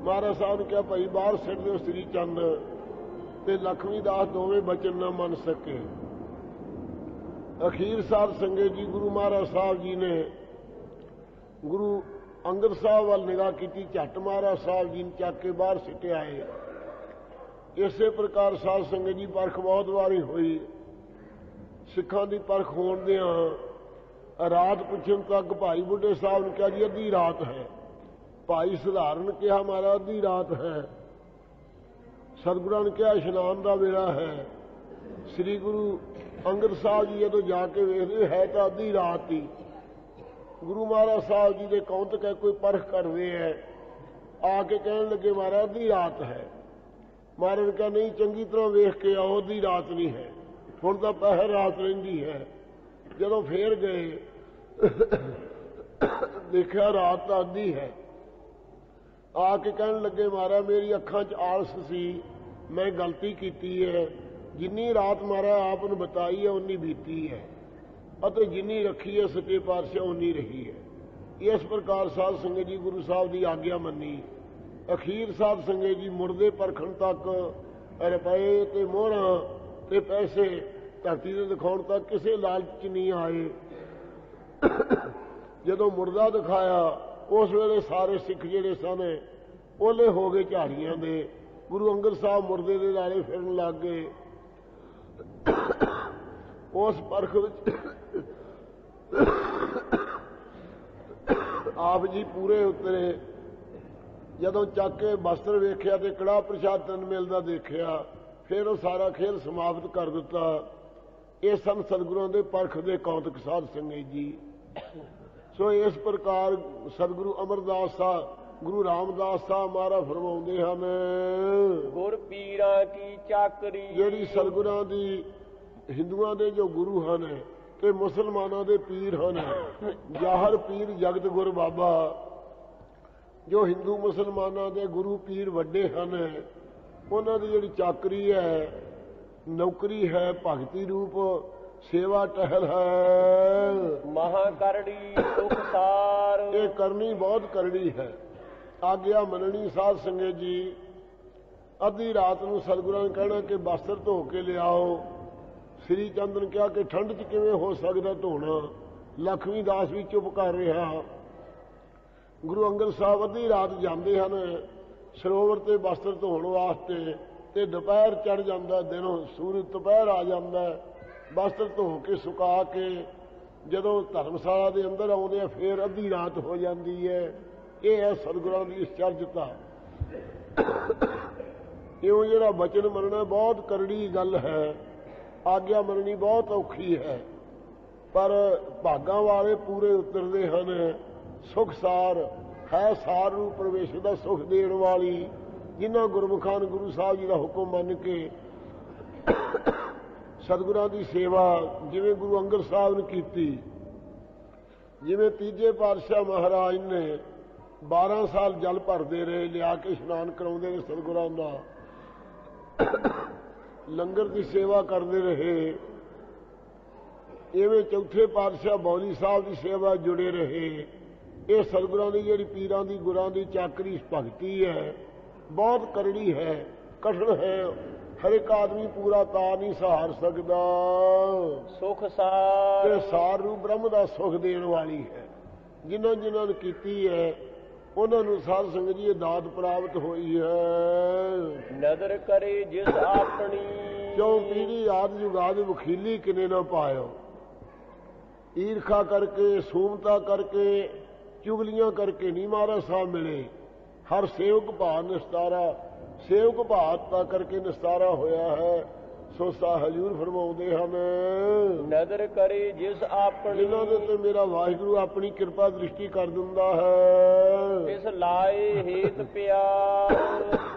ਮਹਾਰਾਜ ਸਾਹਿਬ ਨੇ ਕਿਹਾ ਭਾਈ ਬਾਹਰ ਸਿੱਟ ਦਿਓ। ਸ੍ਰੀ ਚੰਦ ਤੇ ਲਖਮੀ ਦਾਸ ਦੋਵੇਂ ਬਚਨ ਨਾ ਮੰਨ ਸਕੇ। ਅਖੀਰ ਸਾਧ ਸੰਗਤ ਜੀ ਗੁਰੂ ਮਹਾਰਾਜ ਸਾਹਿਬ ਜੀ ਨੇ ਗੁਰੂ ਅੰਗਦ ਸਾਹਿਬ ਵੱਲ ਨਿਗਾਹ ਕੀਤੀ। ਝੱਟ ਮਹਾਰਾਜ ਸਾਹਿਬ ਜੀ ਨੂੰ ਚੱਕ ਕੇ ਬਾਹਰ ਸਿੱਟੇ ਆਏ। ਇਸੇ ਪ੍ਰਕਾਰ ਸਾਧ ਸੰਗਤ ਜੀ ਪਰਖ ਬਹੁਤ ਵਾਰੀ ਹੋਈ। ਸਿੱਖਾਂ ਦੀ ਪਰਖ ਹੋਣ ਦਿਆਂ ਰਾਤ ਪੁੱਛਣ ਤੱਕ ਭਾਈ ਬੁੱਢੇ ਸਾਹਿਬ ਨੇ ਕਿਹਾ ਜੀ ਅੱਧੀ ਰਾਤ ਹੈ। ਭਾਈ ਸਧਾਰਨ ਕਿਹਾ ਮਹਾਰਾਜ ਅੱਧੀ ਰਾਤ ਹੈ। ਸਤਿਗੁਰਾਂ ਨੇ ਕਿਹਾ ਇਸ਼ਨਾਨ ਦਾ ਵੇਲਾ ਹੈ। ਸ੍ਰੀ ਗੁਰੂ ਅੰਗਦ ਸਾਹਿਬ ਜੀ ਜਦੋਂ ਜਾ ਕੇ ਵੇਖਦੇ ਹੈ ਤਾਂ ਅੱਧੀ ਰਾਤ ਹੀ। ਗੁਰੂ ਮਹਾਰਾਜ ਸਾਹਿਬ ਜੀ ਦੇ ਕੌਂਤਕ ਹੈ ਕੋਈ ਪਰਖ ਕਰਦੇ ਹੈ। ਆ ਕੇ ਕਹਿਣ ਲੱਗੇ ਮਹਾਰਾਜ ਅੱਧੀ ਰਾਤ ਹੈ। ਮਹਾਰਾਜ ਨੇ ਕਿਹਾ ਨਹੀਂ ਚੰਗੀ ਤਰ੍ਹਾਂ ਵੇਖ ਕੇ ਆਓ ਅੱਧੀ ਰਾਤ ਨਹੀਂ ਹੈ, ਹੁਣ ਤਾਂ ਪਹਿਰ ਰਾਤ ਰਹਿੰਦੀ ਹੈ। ਜਦੋਂ ਫੇਰ ਗਏ ਦੇਖਿਆ ਰਾਤ ਤਾਂ ਅੱਧੀ ਹੈ। ਆ ਕੇ ਕਹਿਣ ਲੱਗੇ ਮਹਾਰਾਜ ਮੇਰੀ ਅੱਖਾਂ 'ਚ ਆਲਸ ਸੀ, ਮੈਂ ਗਲਤੀ ਕੀਤੀ ਹੈ। ਜਿੰਨੀ ਰਾਤ ਮਹਾਰਾਜ ਆਪ ਨੂੰ ਬਤਾਈ ਹੈ ਉਨੀ ਬੀਤੀ ਹੈ ਅਤੇ ਜਿੰਨੀ ਰੱਖੀ ਹੈ ਸੱਚੇ ਪਾਤਸ਼ਾਹ ਉਨੀ ਰਹੀ ਹੈ। ਇਸ ਪ੍ਰਕਾਰ ਸਾਧ ਸੰਗਤ ਜੀ ਗੁਰੂ ਸਾਹਿਬ ਦੀ ਆਗਿਆ ਮੰਨੀ। ਅਖੀਰ ਸਾਧ ਸੰਗਤ ਜੀ ਮੁਰਦੇ ਪਰਖਣ ਤੱਕ ਰੁਪਏ ਤੇ ਮੋਹਰਾਂ ਤੇ ਪੈਸੇ ਧਰਤੀ ਤੇ ਦਿਖਾਉਣ ਤੱਕ ਕਿਸੇ ਲਾਲਚ ਨਹੀਂ ਆਏ। ਜਦੋਂ ਮੁਰਦਾ ਦਿਖਾਇਆ ਉਸ ਵੇਲੇ ਸਾਰੇ ਸਿੱਖ ਜਿਹੜੇ ਸਨ ਓਲੇ ਹੋ ਗਏ ਝਾੜੀਆਂ ਦੇ। ਗੁਰੂ ਅੰਗਦ ਸਾਹਿਬ ਮੁਰਦੇ ਦੇ ਨਾਲੇ ਫਿਰਨ ਲੱਗ ਗਏ। ਉਸ ਪਰਖ ਵਿੱਚ ਆਪ ਜੀ ਪੂਰੇ ਉਤਰੇ। ਜਦੋਂ ਚੱਕ ਕੇ ਬਸਤਰ ਵੇਖਿਆ ਤੇ ਕੜਾਹ ਪ੍ਰਸ਼ਾਦ ਤਨ ਮਿਲਦਾ ਦੇਖਿਆ, ਫਿਰ ਉਹ ਸਾਰਾ ਖੇਲ ਸਮਾਪਤ ਕਰ ਦਿੱਤਾ। ਇਹ ਸਨ ਸਤਿਗੁਰਾਂ ਦੇ ਪਰਖ ਦੇ ਕੌਤਕ ਸਾਧ ਸੰਗਤ ਜੀ। ਸੋ ਇਸ ਪ੍ਰਕਾਰ ਸਤਿਗੁਰੂ ਅਮਰਦਾਸ ਸਾਹਿਬ, ਗੁਰੂ ਰਾਮਦਾਸ ਸਾਹਿਬ ਮਹਾਰਾਜ ਫਰਮਾਉਂਦੇ ਹਨ, ਗੁਰ ਪੀਰਾਂ ਕੀ ਚਾਕਰੀ। ਜਿਹੜੀ ਸਤਿਗੁਰਾਂ ਦੀ ਹਿੰਦੂਆਂ ਦੇ ਜੋ ਗੁਰੂ ਹਨ ਤੇ ਮੁਸਲਮਾਨਾਂ ਦੇ ਪੀਰ ਹਨ, ਜਾਹਰ ਪੀਰ ਜਗਤ ਗੁਰ ਬਾਬਾ। ਜੋ ਹਿੰਦੂ ਮੁਸਲਮਾਨਾਂ ਦੇ ਗੁਰੂ ਪੀਰ ਵੱਡੇ ਹਨ, ਉਹਨਾਂ ਦੀ ਜਿਹੜੀ ਚਾਕਰੀ ਹੈ, ਨੌਕਰੀ ਹੈ, ਭਗਤੀ ਰੂਪ ਸੇਵਾ ਟਹਿਲ ਹੈ। ਮਹਾ ਕਰੜੀ ਸੁਖਸਾਰ। ਇਹ ਕਰਨੀ ਬਹੁਤ ਕਰੜੀ ਹੈ। ਆਗਿਆ ਮੰਨਣੀ ਸਾਧ ਸੰਗਤ ਜੀ। ਅੱਧੀ ਰਾਤ ਨੂੰ ਸਤਿਗੁਰਾਂ ਨੇ ਕਹਿਣਾ ਕਿ ਬਸਤਰ ਧੋ ਕੇ ਲਿਆਓ। ਸ੍ਰੀ ਚੰਦ ਨੇ ਕਿਹਾ ਕਿ ਠੰਡ 'ਚ ਕਿਵੇਂ ਹੋ ਸਕਦਾ ਧੋਣਾ। ਲਖਮੀ ਦਾਸ ਵੀ ਚੁੱਪ ਕਰ ਰਿਹਾ। ਗੁਰੂ ਅੰਗਦ ਸਾਹਿਬ ਅੱਧੀ ਰਾਤ ਜਾਂਦੇ ਹਨ ਸਰੋਵਰ ਤੇ ਬਸਤਰ ਧੋਣ ਵਾਸਤੇ ਤੇ ਦੁਪਹਿਰ ਚੜ ਜਾਂਦਾ, ਦਿਨੋਂ ਸੂਰਜ ਦੁਪਹਿਰ ਆ ਜਾਂਦਾ। ਬਸਤਰ ਧੋ ਕੇ ਸੁਕਾ ਕੇ ਜਦੋਂ ਧਰਮਸ਼ਾਲਾ ਦੇ ਅੰਦਰ ਆਉਂਦੇ ਆ ਫੇਰ ਅੱਧੀ ਰਾਤ ਹੋ ਜਾਂਦੀ ਹੈ। ਇਹ ਹੈ ਸਤਿਗੁਰਾਂ ਦੀ ਚਰਜਤਾ। ਇਉਂ ਜਿਹੜਾ ਬਚਨ ਮੰਨਣਾ ਬਹੁਤ ਕਰੜੀ ਗੱਲ ਹੈ। ਆਗਿਆ ਮੰਨਣੀ ਬਹੁਤ ਔਖੀ ਹੈ, ਪਰ ਭਾਗਾਂ ਵਾਲੇ ਪੂਰੇ ਉਤਰਦੇ ਹਨ। ਸੁਖ ਸਾਰ ਹੈ, ਸਾਰ ਨੂੰ ਪ੍ਰਵੇਸ਼ ਦਾ ਸੁਖ ਦੇਣ ਵਾਲੀ। ਜਿਨ੍ਹਾਂ ਗੁਰਮੁਖਾਂ ਨੇ ਗੁਰੂ ਸਾਹਿਬ ਜੀ ਦਾ ਹੁਕਮ ਮੰਨ ਕੇ ਸਤਿਗੁਰਾਂ ਦੀ ਸੇਵਾ ਜਿਵੇਂ ਗੁਰੂ ਅੰਗਦ ਸਾਹਿਬ ਨੇ ਕੀਤੀ, ਜਿਵੇਂ ਤੀਜੇ ਪਾਤਸ਼ਾਹ ਮਹਾਰਾਜ ਨੇ 12 ਸਾਲ ਜਲ ਭਰਦੇ ਰਹੇ, ਲਿਆ ਕੇ ਇਸ਼ਨਾਨ ਕਰਾਉਂਦੇ ਨੇ ਸਤਿਗੁਰਾਂ ਦਾ, ਲੰਗਰ ਦੀ ਸੇਵਾ ਕਰਦੇ ਰਹੇ। ਇਵੇਂ ਚੌਥੇ ਪਾਤਸ਼ਾਹ ਬੌਲੀ ਸਾਹਿਬ ਦੀ ਸੇਵਾ ਜੁੜੇ ਰਹੇ। ਇਹ ਸਤਿਗੁਰਾਂ ਦੀ ਜਿਹੜੀ ਪੀਰਾਂ ਦੀ ਗੁਰਾਂ ਦੀ ਚਾਕਰੀ ਭਗਤੀ ਹੈ ਬਹੁਤ ਕਰੜੀ ਹੈ, ਕਠਿਨ ਹੈ। ਹਰ ਇੱਕ ਆਦਮੀ ਪੂਰਾ ਤਾਂ ਨਹੀਂ ਸਹਾਰ ਸਕਦਾ। ਸੁਖ ਸਾਰ ਤੇ ਸਾਰ ਰੂਪ ਬ੍ਰਹਮ ਦਾ ਸੁਖ ਦੇਣ ਵਾਲੀ ਹੈ। ਜਿਨ੍ਹਾਂ ਜਿਨ੍ਹਾਂ ਨੇ ਕੀਤੀ ਹੈ ਉਹਨਾਂ ਨੂੰ ਸਾਧ ਸੰਗਤ ਜੀ ਇਹ ਦਾਤ ਪ੍ਰਾਪਤ ਹੋਈ ਹੈ। ਨਦਰ ਕਰੇ ਜਿਸ ਆਪਣੀ ਕਿਉਂ ਪੀੜੀ ਆਦ ਜੁਗਾਦ ਵਖੀਲੀ ਕਿਨੇ ਨਾ ਪਾਇਓ। ਈਰਖਾ ਕਰਕੇ, ਸੂਮਤਾ ਕਰਕੇ, ਚੁਗਲੀਆਂ ਕਰਕੇ ਨਹੀਂ ਮਹਾਰਾਜ ਸਾਹਿਬ ਮਿਲੇ। ਹਰ ਸੇਵਕ ਭਾਅ ਨਿਸਤਾਰਾ, ਸੇਵਕ ਭਾਅ ਕਰਕੇ ਨਿਸਤਾਰਾ ਹੋਇਆ ਹੈ। ਸੋ ਸਾ ਹਜ਼ੂਰ ਫਰਮਾਉਂਦੇ ਹਨ, ਨਦਰ ਕਰੇ ਜਿਸ ਆਪਣੀ ਜਿਨ੍ਹਾਂ ਦੇ ਤੇ ਮੇਰਾ ਵਾਹਿਗੁਰੂ ਆਪਣੀ ਕਿਰਪਾ ਦ੍ਰਿਸ਼ਟੀ ਕਰ ਦਿੰਦਾ ਹੈ। ਇਸ ਲਾਏ ਹੇਤ ਪਿਆਰ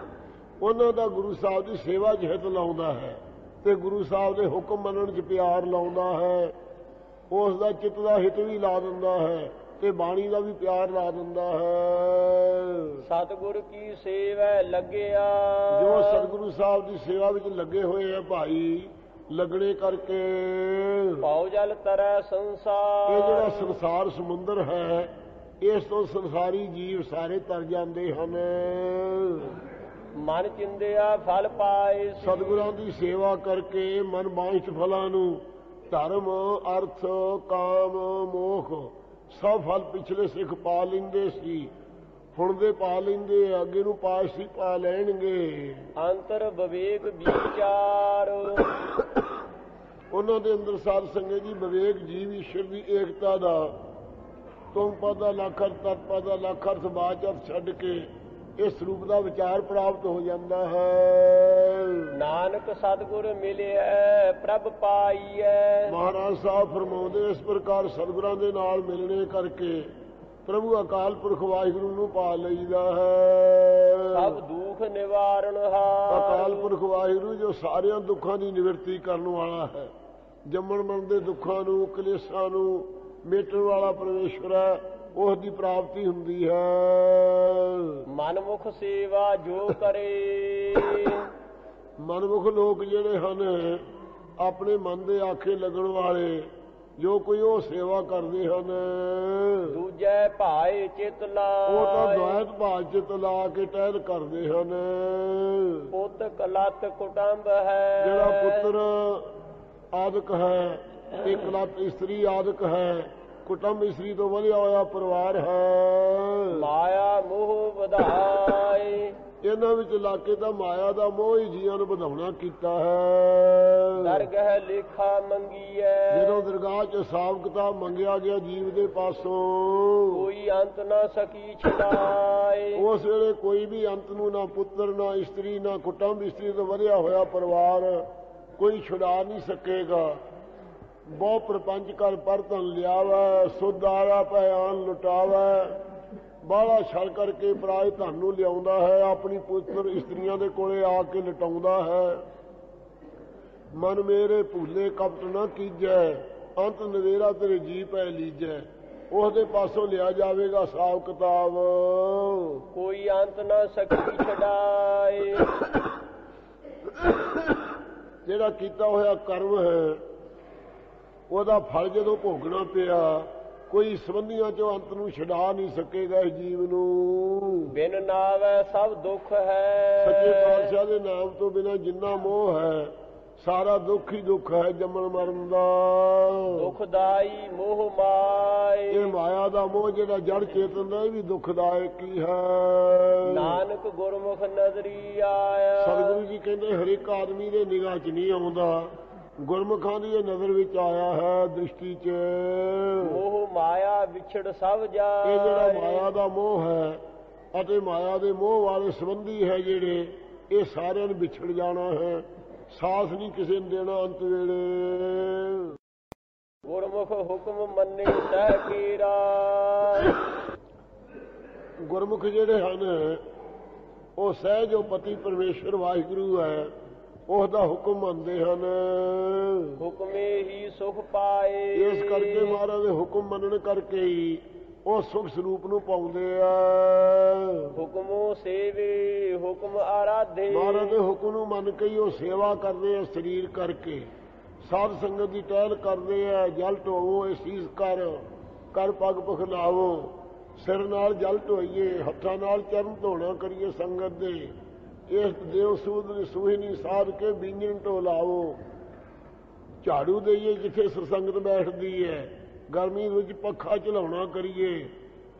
ਉਹਨਾਂ ਦਾ ਗੁਰੂ ਸਾਹਿਬ ਦੀ ਸੇਵਾ 'ਚ ਹਿੱਤ ਲਾਉਂਦਾ ਹੈ ਤੇ ਗੁਰੂ ਸਾਹਿਬ ਦੇ ਹੁਕਮ ਮੰਨਣ 'ਚ ਪਿਆਰ ਲਾਉਂਦਾ ਹੈ। ਉਸ ਦਾ ਚਿੱਤ ਦਾ ਹਿੱਤ ਵੀ ਲਾ ਦਿੰਦਾ ਹੈ ਤੇ ਬਾਣੀ ਦਾ ਵੀ ਪਿਆਰ ਲਾ ਦਿੰਦਾ ਹੈ। ਸਤਿਗੁਰ ਕੀ ਸੇਵਾ ਲੱਗਿਆ ਜੋ ਸਤਿਗੁਰੂ ਸਾਹਿਬ ਦੀ ਸੇਵਾ ਵਿੱਚ ਲੱਗੇ ਹੋਏ ਆ ਭਾਈ, ਲੱਗਣੇ ਕਰਕੇ ਪਾਉ ਜਲ ਤਰੈ ਸੰਸਾਰ। ਇਹ ਜਿਹੜਾ ਸੰਸਾਰ ਸਮੁੰਦਰ ਹੈ, ਇਸ ਤੋਂ ਸੰਸਾਰੀ ਜੀਵ ਸਾਰੇ ਤਰ ਜਾਂਦੇ ਹਨ। ਮਨ ਚਿੰਦਿਆ ਫਲ ਪਾਏ ਸਤਿਗੁਰਾਂ ਦੀ ਸੇਵਾ ਕਰਕੇ ਮਨ ਬਾਂਝਤ ਫਲਾਂ ਨੂੰ, ਧਰਮ, ਅਰਥ, ਕਾਮ, ਮੋਖ ਸਭ ਫਲ ਪਿਛਲੇ ਸਿੱਖ ਪਾ ਲੈਂਦੇ ਸੀ, ਹੁਣ ਦੇ ਪਾ ਲੈਂਦੇ, ਅੱਗੇ ਨੂੰ ਪਾਸ਼ੀ ਪਾ ਲੈਣਗੇ। ਅੰਤਰ ਵਿਵੇਕ ਵਿਚਾਰ ਉਹਨਾਂ ਦੇ ਅੰਦਰ ਸਾਧ ਸੰਗਤ ਜੀ ਵਿਵੇਕ ਜੀਵ ਈਸ਼ਰ ਦੀ ਏਕਤਾ ਦਾ, ਤੁਮ ਪਦਾ ਲੱਖ ਅਰਥ, ਤਤ ਪਦਾ ਲੱਖ ਅਰਥ, ਬਾਚ ਅਰਥ ਛੱਡ ਕੇ ਇਸ ਰੂਪ ਦਾ ਵਿਚਾਰ ਪ੍ਰਾਪਤ ਹੋ ਜਾਂਦਾ ਹੈ। ਨਾਨਕ ਸਤਿਗੁਰ ਮਿਲਿਆ ਪ੍ਰਭ ਪਾਈਐ। ਮਹਾਰਾਜ ਸਾਹਿਬ ਫਰਮਾਉਂਦੇ ਇਸ ਪ੍ਰਕਾਰ ਸਤਿਗੁਰਾਂ ਦੇ ਨਾਲ ਮਿਲਣੇ ਕਰਕੇ ਪ੍ਰਭੂ ਅਕਾਲ ਪੁਰਖ ਵਾਹਿਗੁਰੂ ਨੂੰ ਪਾ ਲਈਦਾ ਹੈ। ਸਭ ਦੁੱਖ ਨਿਵਾਰਨ ਹਾਰ ਅਕਾਲ ਪੁਰਖ ਵਾਹਿਗੁਰੂ ਜੋ ਸਾਰਿਆਂ ਦੁੱਖਾਂ ਦੀ ਨਿਵਰਤੀ ਕਰਨ ਵਾਲਾ ਹੈ। ਜੰਮਣ ਮਰਨ ਦੇ ਦੁੱਖਾਂ ਨੂੰ, ਕਲੇਸ਼ਾਂ ਨੂੰ ਮੇਟਣ ਵਾਲਾ ਪਰਮੇਸ਼ਵਰ ਹੈ। ਉਸ ਦੀ ਪ੍ਰਾਪਤੀ ਹੁੰਦੀ ਹੈ। ਮਨਮੁਖ ਸੇਵਾ ਜੋ ਕਰੇ ਮਨਮੁਖ ਲੋਕ ਜਿਹੜੇ ਹਨ, ਆਪਣੇ ਮਨ ਦੇ ਆਖੇ ਲੱਗਣ ਵਾਲੇ, ਜੋ ਕੋਈ ਉਹ ਸੇਵਾ ਕਰਦੇ ਹਨ, ਦੂਜੇ ਭਾਏ ਚਿਤ ਲਾਏ, ਉਹ ਤਾਂ ਦ્વੈਤ ਭਾਵ ਚਿਤ ਲਾ ਕੇ ਟਹਿਲ ਕਰਦੇ ਹਨ। ਪੁੱਤ ਕਲਤ ਕੁਟੰਬ ਹੈ, ਜਿਹੜਾ ਪੁੱਤਰ ਆਦਿਕ ਹੈ, ਇੱਕ ਲੱਤ ਇਸਤਰੀ ਆਦਿਕ ਹੈ, ਕੁਟੰਬ ਇਸਤਰੀ ਤੋਂ ਵਧਿਆ ਹੋਇਆ ਪਰਿਵਾਰ ਹੈ। ਮਾਇਆ ਮੋਹ ਵਧਾਏ, ਇਹਨਾਂ ਵਿੱਚ ਇਲਾਕੇ ਦਾ ਮਾਇਆ ਦਾ ਮੋਹ ਹੀ ਜੀਆਂ ਨੂੰ ਵਧਾਉਣਾ ਕੀਤਾ ਹੈ। ਦਰਗਹ ਲੇਖਾ ਮੰਗੀਐ, ਜਦੋਂ ਦਰਗਾਹ 'ਚ ਹਿਸਾਬ ਕਿਤਾਬ ਮੰਗਿਆ ਗਿਆ ਜੀਵ ਦੇ ਪਾਸੋਂ, ਕੋਈ ਅੰਤ ਨਾ ਸਕੀ ਛਡਾਏ। ਉਸ ਵੇਲੇ ਕੋਈ ਵੀ ਅੰਤ ਨੂੰ, ਨਾ ਪੁੱਤਰ, ਨਾ ਇਸਤਰੀ, ਨਾ ਕੁਟੰਬ ਇਸਤਰੀ ਤੋਂ ਵਧਿਆ ਹੋਇਆ ਪਰਿਵਾਰ ਕੋਈ ਛੁਡਾ ਨਹੀਂ ਸਕੇਗਾ। ਬਹੁ ਪ੍ਰਪੰਚ ਕਰ ਪਰ ਧਨ ਲਿਆਵੈ, ਸੁਧ ਆਲਾ ਭਿਆਨ ਲੁਟਾਵੈ। ਬਾਹਲਾ ਛਲ ਕਰਕੇ ਪਰਾਏ ਧਨ ਨੂੰ ਲਿਆਉਂਦਾ ਹੈ, ਆਪਣੀ ਪੁੱਤਰ ਇਸਤਰੀਆਂ ਦੇ ਕੋਲੇ ਆ ਕੇ ਲਟਾਉਂਦਾ ਹੈ। ਮਨ ਮੇਰੇ ਭੂਲੇ ਕਪਟ ਨਾ ਕੀਜੈ, ਅੰਤ ਨਵੇਰਾ ਤੇਰੇ ਜੀ ਪੈ ਲੀਜੈ। ਉਹਦੇ ਪਾਸੋਂ ਲਿਆ ਜਾਵੇਗਾ ਹਿਸਾਬ ਕਿਤਾਬ, ਕੋਈ ਅੰਤ ਨਾ ਸਕੀ ਛਡਾਏ। ਜਿਹੜਾ ਕੀਤਾ ਹੋਇਆ ਕਰਮ ਹੈ, ਉਹਦਾ ਫਲ ਜਦੋਂ ਭੋਗਣਾ ਪਿਆ, ਕੋਈ ਸੰਬੰਧੀਆਂ ਚੋਂ ਅੰਤ ਨੂੰ ਛਡਾ ਨਹੀਂ ਸਕੇਗਾ ਇਸ ਜੀਵ ਨੂੰ। ਬਿਨ ਨਾਵੈ ਸਭ ਦੁੱਖ ਹੈ, ਸੱਚੇ ਪਾਤਸ਼ਾਹ ਦੇ ਨਾਮ ਤੋਂ ਬਿਨਾਂ ਜਿੰਨਾ ਮੋਹ ਹੈ, ਸਾਰਾ ਦੁੱਖ ਹੀ ਦੁੱਖ ਹੈ ਜੰਮਣ ਮਰਨ ਦਾ। ਦੁਖਦਾਈ ਮੋਹ ਮਾਏ, ਇਹ ਮਾਇਆ ਦਾ ਮੋਹ ਜਿਹੜਾ ਜੜ ਚੇਤਨ ਦਾ, ਇਹ ਵੀ ਦੁਖਦਾਇਕ ਹੀ ਹੈ। ਨਾਨਕ ਗੁਰਮੁਖ ਨਜ਼ਰੀ ਆਇਆ। ਸਤਿਗੁਰੂ ਜੀ ਕਹਿੰਦੇ ਹਰ ਇੱਕ ਆਦਮੀ ਦੇ ਨਿਗਾਹ 'ਚ ਨਹੀਂ ਆਉਂਦਾ, ਗੁਰਮੁਖਾਂ ਦੀ ਇਹ ਨਜ਼ਰ ਵਿੱਚ ਆਇਆ ਹੈ, ਦ੍ਰਿਸ਼ਟੀ 'ਚ। ਮੋਹ ਮਾਇਆ ਵਿਛੜ ਸਭ ਜਾਏ, ਇਹ ਜਿਹੜਾ ਮਾਇਆ ਦਾ ਮੋਹ ਹੈ ਅਤੇ ਮਾਇਆ ਦੇ ਮੋਹ ਵਾਲੇ ਸੰਬੰਧੀ ਹੈ ਜਿਹੜੇ, ਇਹ ਸਾਰਿਆਂ ਨੂੰ ਵਿਛੜ ਜਾਣਾ ਹੈ, ਸਾਥ ਨਹੀਂ ਕਿਸੇ ਨੂੰ ਦੇਣਾ ਅੰਤ ਵੇਲੇ। ਗੁਰਮੁਖ ਹੁਕਮ ਮੰਨੇ ਸਹਿ ਕੀਰਾ, ਗੁਰਮੁਖ ਜਿਹੜੇ ਹਨ ਉਹ ਸਹਿਜ ਪਤੀ ਪਰਮੇਸ਼ਰ ਵਾਹਿਗੁਰੂ ਹੈ, ਉਸ ਦਾ ਹੁਕਮ ਮੰਨਦੇ ਹਨ। ਹੁਕਮੇ ਹੀ ਸੁਖ ਪਾਏ, ਇਸ ਕਰਕੇ ਮਹਾਰਾਜ ਦੇ ਹੁਕਮ ਮੰਨਣ ਕਰਕੇ ਹੀ ਉਹ ਸੁਖ ਸਰੂਪ ਨੂੰ ਪਾਉਂਦੇ ਆ। ਹੁਕਮੋ ਸੇਵੇ ਹੁਕਮ ਆਰਾਧੇ, ਮਹਾਰਾਜ ਦੇ ਹੁਕਮ ਨੂੰ ਮੰਨ ਕੇ ਹੀ ਉਹ ਸੇਵਾ ਕਰਦੇ ਆ, ਸਰੀਰ ਕਰਕੇ ਸਾਧ ਸੰਗਤ ਦੀ ਟਹਿਲ ਕਰਦੇ ਆ। ਜਲ ਢੋਵੋ ਅਸੀਸ ਕਰ ਪੱਗ ਪਖਲਾਵੋ, ਸਿਰ ਨਾਲ ਜਲ ਢੋਈਏ, ਹੱਥਾਂ ਨਾਲ ਚਰਨ ਧੋਣਾ ਕਰੀਏ ਸੰਗਤ ਦੇ, ਇਸ ਦੇਵ ਸੂਦ ਸੁਹਿਨੀ ਸਾਧ ਕੇ ਬੀਂਜਣ ਢੋਲਾਓ। ਝਾੜੂ ਦੇਈਏ ਜਿੱਥੇ ਸਤਸੰਗਤ ਬੈਠਦੀ ਹੈ, ਗਰਮੀ ਵਿੱਚ ਪੱਖਾ ਝਲਾਉਣਾ ਕਰੀਏ।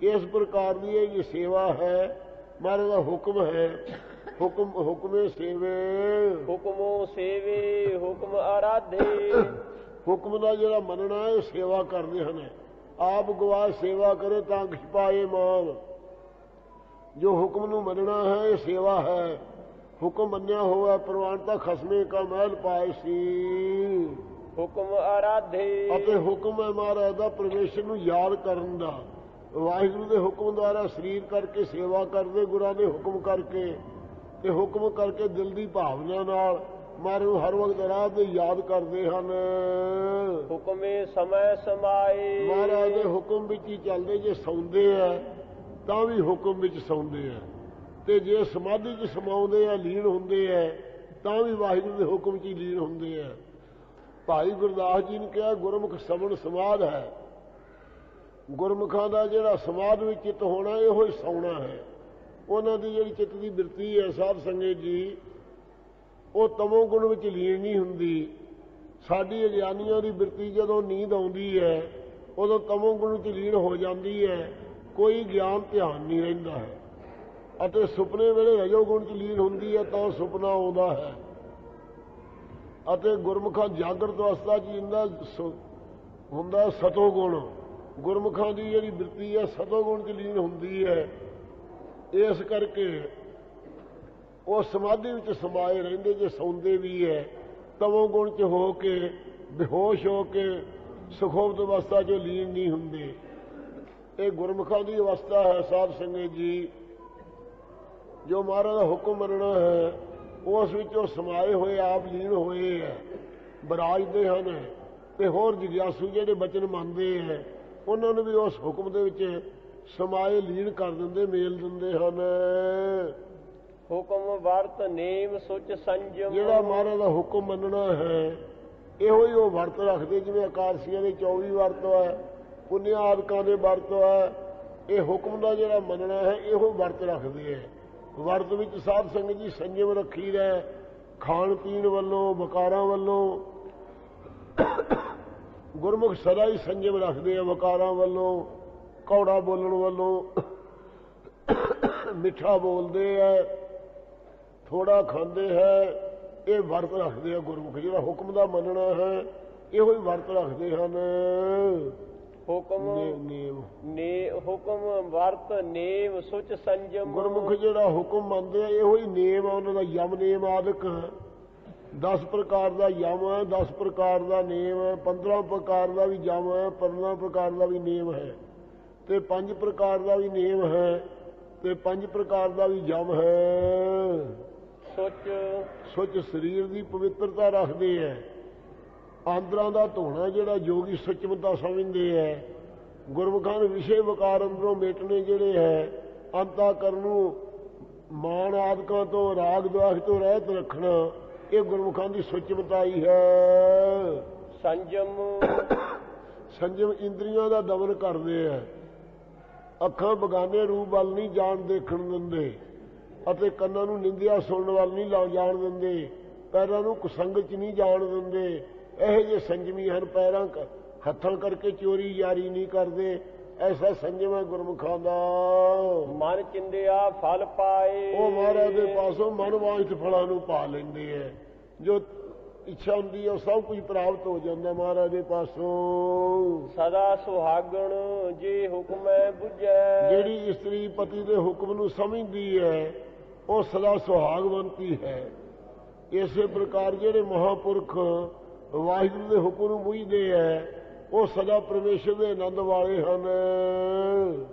ਇਸ ਪ੍ਰਕਾਰ ਦੀ ਇਹ ਜੀ ਸੇਵਾ ਹੈ, ਮਹਾਰਾਜ ਦਾ ਹੁਕਮ ਹੈ। ਹੁਕਮੇ ਸੇਵੇ, ਹੁਕਮੋ ਸੇਵੇ ਹੁਕਮ ਆਰਾਧੇ। ਹੁਕਮ ਦਾ ਜਿਹੜਾ ਮੰਨਣਾ ਹੈ ਸੇਵਾ ਕਰਦੇ ਹਨ। ਆਪ ਗਵਾਹ ਸੇਵਾ ਕਰੇ ਤਾਂ ਕਿਛ ਪਾਏ ਮਾਨ। ਜੋ ਹੁਕਮ ਨੂੰ ਮੰਨਣਾ ਹੈ ਇਹ ਸੇਵਾ ਹੈ। ਹੁਕਮ ਮੰਨਿਆ ਹੋਇਆ ਪ੍ਰਵਾਨਤਾ ਖਸਮੇ ਕਾ ਮਹਿਲ ਪਾਏ ਸੀ। ਹੁਕਮ ਆਰਾਧੇ, ਅਤੇ ਹੁਕਮ ਹੈ ਮਹਾਰਾਜ ਦਾ ਪਰਮੇਸ਼ਰ ਨੂੰ ਯਾਦ ਕਰਨ ਦਾ। ਵਾਹਿਗੁਰੂ ਦੇ ਹੁਕਮ ਦੁਆਰਾ ਸਰੀਰ ਕਰਕੇ ਸੇਵਾ ਕਰਦੇ, ਗੁਰਾਂ ਦੇ ਹੁਕਮ ਕਰਕੇ ਤੇ ਹੁਕਮ ਕਰਕੇ ਦਿਲ ਦੀ ਭਾਵਨਾ ਨਾਲ ਮਹਾਰਾਜ ਨੂੰ ਹਰ ਵਕਤ ਰਾਹ ਤੇ ਯਾਦ ਕਰਦੇ ਹਨ। ਹੁਕਮੇ ਸਮੈ ਸਮਾਏ, ਮਹਾਰਾਜ ਦੇ ਹੁਕਮ ਵਿੱਚ ਹੀ ਚੱਲਦੇ। ਜੇ ਸੌਂਦੇ ਆ ਤਾਂ ਵੀ ਹੁਕਮ ਵਿੱਚ ਸੌਂਦੇ ਆ, ਤੇ ਜੇ ਸਮਾਧੀ 'ਚ ਸਮਾਉਂਦੇ ਆ, ਲੀਨ ਹੁੰਦੇ ਆ, ਤਾਂ ਵੀ ਵਾਹਿਗੁਰੂ ਦੇ ਹੁਕਮ 'ਚ ਹੀ ਲੀਨ ਹੁੰਦੇ ਆ। ਭਾਈ ਗੁਰਦਾਸ ਜੀ ਨੇ ਕਿਹਾ ਗੁਰਮੁਖ ਸਮਣ ਸਮਾਧ ਹੈ। ਗੁਰਮੁਖਾਂ ਦਾ ਜਿਹੜਾ ਸਮਾਧ ਵਿੱਚ ਚਿੱਤ ਹੋਣਾ ਇਹੋ ਹੀ ਸੌਣਾ ਹੈ। ਉਹਨਾਂ ਦੀ ਜਿਹੜੀ ਚਿੱਤ ਦੀ ਬਿਰਤੀ ਹੈ ਸਾਧ ਸੰਗਤ ਜੀ, ਉਹ ਤਮੋ ਗੁਣ ਵਿੱਚ ਲੀਨ ਨਹੀਂ ਹੁੰਦੀ। ਸਾਡੀ ਅਗਿਆਨੀਆਂ ਦੀ ਬਿਰਤੀ ਜਦੋਂ ਨੀਂਦ ਆਉਂਦੀ ਹੈ ਉਦੋਂ ਤਮੋ ਗੁਣ ਵਿੱਚ ਲੀਨ ਹੋ ਜਾਂਦੀ ਹੈ, ਕੋਈ ਗਿਆਨ ਧਿਆਨ ਨਹੀਂ ਰਹਿੰਦਾ ਹੈ। ਅਤੇ ਸੁਪਨੇ ਵੇਲੇ ਰਜੋ ਗੁਣ 'ਚ ਲੀਨ ਹੁੰਦੀ ਹੈ ਤਾਂ ਸੁਪਨਾ ਆਉਂਦਾ ਹੈ। ਅਤੇ ਗੁਰਮੁਖਾਂ ਜਾਗਰਤ ਅਵਸਥਾ 'ਚ ਜਿੰਦਾ ਹੁੰਦਾ ਸਤੋ ਗੁਣ। ਗੁਰਮੁਖਾਂ ਦੀ ਜਿਹੜੀ ਬਿਰਤੀ ਹੈ ਸਤੋ ਗੁਣ 'ਚ ਲੀਨ ਹੁੰਦੀ ਹੈ। ਇਸ ਕਰਕੇ ਉਹ ਸਮਾਧੀ ਵਿੱਚ ਸਮਾਏ ਰਹਿੰਦੇ। ਜੇ ਸੌਂਦੇ ਵੀ ਹੈ ਤਮੋ ਗੁਣ 'ਚ ਹੋ ਕੇ ਬੇਹੋਸ਼ ਹੋ ਕੇ ਸੁਖੋਪਤ ਅਵਸਥਾ 'ਚ ਲੀਨ ਨਹੀਂ ਹੁੰਦੇ। ਇਹ ਗੁਰਮੁਖਾਂ ਦੀ ਅਵਸਥਾ ਹੈ ਸਾਧ ਸੰਗਤ ਜੀ। ਜੋ ਮਹਾਰਾਜ ਦਾ ਹੁਕਮ ਮੰਨਣਾ ਹੈ ਉਸ ਵਿੱਚ ਉਹ ਸਮਾਏ ਹੋਏ ਆਪ ਲੀਨ ਹੋਏ ਹੈ, ਬਰਾਜਦੇ ਹਨ। ਤੇ ਹੋਰ ਜਿਗਿਆਸੂ ਜਿਹੜੇ ਬਚਨ ਮੰਨਦੇ ਹੈ ਉਹਨਾਂ ਨੂੰ ਵੀ ਉਸ ਹੁਕਮ ਦੇ ਵਿੱਚ ਸਮਾਏ ਲੀਨ ਕਰ ਦਿੰਦੇ, ਮੇਲ ਦਿੰਦੇ ਹਨ। ਹੁਕਮ ਵਰਤ ਨੇਮ ਸੁਚ ਸੰਜਮ, ਜਿਹੜਾ ਮਹਾਰਾਜ ਦਾ ਹੁਕਮ ਮੰਨਣਾ ਹੈ ਇਹੋ ਹੀ ਉਹ ਵਰਤ ਰੱਖਦੇ। ਜਿਵੇਂ ਅਕਾਦਸ਼ੀਆਂ ਦੇ 24 ਵਰਤ ਹੈ, ਪੁੰਨਿਆ ਆਦਿਕਾਂ ਦੇ ਵਰਤ ਹੈ, ਇਹ ਹੁਕਮ ਦਾ ਜਿਹੜਾ ਮੰਨਣਾ ਹੈ ਇਹੋ ਵਰਤ ਰੱਖਦੇ ਹੈ। ਵਰਤ ਵਿੱਚ ਸਾਧ ਸੰਗਤ ਜੀ ਸੰਜਮ ਰੱਖੀ ਦਾ, ਖਾਣ ਪੀਣ ਵੱਲੋਂ, ਵਕਾਰਾਂ ਵੱਲੋਂ। ਗੁਰਮੁਖ ਸਦਾ ਹੀ ਸੰਜਮ ਰੱਖਦੇ ਆ, ਵਕਾਰਾਂ ਵੱਲੋਂ, ਕੌੜਾ ਬੋਲਣ ਵੱਲੋਂ। ਮਿੱਠਾ ਬੋਲਦੇ ਆ, ਥੋੜਾ ਖਾਂਦੇ ਹੈ, ਇਹ ਵਰਤ ਰੱਖਦੇ ਆ ਗੁਰਮੁਖ। ਜਿਹੜਾ ਹੁਕਮ ਦਾ ਮੰਨਣਾ ਹੈ ਇਹੋ ਹੀ ਵਰਤ ਰੱਖਦੇ ਹਨ। ਹੁਕਮ ਹੁਕਮ ਵਰਤ ਨੇਮ ਸੁਚ ਸੰਜਮ। ਗੁਰਮੁਖ ਜਿਹੜਾ ਹੁਕਮ ਮੰਨਦੇ ਆ ਇਹੋ ਹੀ ਨੇਮ ਆ ਉਹਨਾਂ ਦਾ। ਯਮ ਨੇਮ ਆਦਿਕ 10 ਪ੍ਰਕਾਰ ਦਾ ਯਮ ਹੈ, 10 ਪ੍ਰਕਾਰ ਦਾ ਨੇਮ ਹੈ, 15 ਪ੍ਰਕਾਰ ਦਾ ਵੀ ਯਮ ਹੈ, 15 ਪ੍ਰਕਾਰ ਦਾ ਵੀ ਨੇਮ ਹੈ, ਤੇ 5 ਪ੍ਰਕਾਰ ਦਾ ਵੀ ਨੇਮ ਹੈ, ਤੇ 5 ਪ੍ਰਕਾਰ ਦਾ ਵੀ ਯਮ ਹੈ। ਸੁਚ ਸਰੀਰ ਦੀ ਪਵਿੱਤਰਤਾ ਰੱਖਦੇ ਹੈ। ਆਂਦਰਾਂ ਦਾ ਧੋਣਾ ਜਿਹੜਾ ਯੋਗੀ ਸੱਚਮਤਾ ਸਮਝਦੇ ਹੈ। ਗੁਰਮੁਖਾਂ ਦੇ ਵਿਸ਼ੇ ਵਿਕਾਰ ਅੰਦਰੋਂ ਮੇਟਣੇ ਜਿਹੜੇ ਹੈ, ਅੰਤਾਕਰਨ ਨੂੰ ਮਾਨ ਆਦਿਕਾਂ ਤੋਂ, ਰਾਗ ਦੁਆਖ ਤੋਂ ਰਹਿਤ ਰੱਖਣਾ, ਇਹ ਗੁਰਮੁਖਾਂ ਦੀ ਸੱਚਮਤਾ ਹੀ ਹੈ। ਸੰਜਮ ਇੰਦਰੀਆਂ ਦਾ ਦਮਨ ਕਰਦੇ ਹੈ। ਅੱਖਾਂ ਬਗਾਨੇ ਰੂਪ ਵੱਲ ਨਹੀਂ ਜਾਣ ਦੇਖਣ ਦਿੰਦੇ, ਅਤੇ ਕੰਨਾਂ ਨੂੰ ਨਿੰਦਿਆ ਸੁਣਨ ਵੱਲ ਨਹੀਂ ਜਾਣ ਦਿੰਦੇ, ਪੈਰਾਂ ਨੂੰ ਕੁਸੰਗਤ 'ਚ ਨਹੀਂ ਜਾਣ ਦਿੰਦੇ। ਇਹੋ ਜਿਹੇ ਸੰਜਮੀ ਹਨ। ਪੈਰਾਂ ਹੱਥਾਂ ਕਰਕੇ ਚੋਰੀ ਯਾਰੀ ਨਹੀਂ ਕਰਦੇ। ਐਸਾ ਸੰਜਮ ਹੈ ਗੁਰਮੁਖਾਂ ਦਾ। ਮਨ ਚਿੰਦਿਆ ਫਲ ਪਾਏ, ਉਹ ਮਹਾਰਾਜ ਦੇ ਪਾਸੋਂ ਮਨ ਵਾਂਛਿਤ ਫਲਾਂ ਨੂੰ ਪਾ ਲੈਂਦੇ ਹੈ। ਜੋ ਇੱਛਾ ਹੁੰਦੀ ਹੈ ਉਹ ਸਭ ਕੁਝ ਪ੍ਰਾਪਤ ਹੋ ਜਾਂਦਾ ਮਹਾਰਾਜ ਦੇ ਪਾਸੋਂ। ਸਦਾ ਸੁਹਾਗਣ ਜੇ ਹੁਕਮੈ ਬੁਝੈ, ਜਿਹੜੀ ਇਸਤਰੀ ਪਤੀ ਦੇ ਹੁਕਮ ਨੂੰ ਸਮਝਦੀ ਹੈ ਉਹ ਸਦਾ ਸੁਹਾਗਵੰਤੀ ਹੈ। ਇਸੇ ਪ੍ਰਕਾਰ ਜਿਹੜੇ ਮਹਾਂਪੁਰਖ ਵਾਹਿਗੁਰੂ ਦੇ ਹੁਕਮ ਨੂੰ ਬੁਝਦੇ ਹੈ ਉਹ ਸਦਾ ਪਰਮੇਸ਼ਰ ਦੇ ਆਨੰਦ ਵਾਲੇ ਹਨ।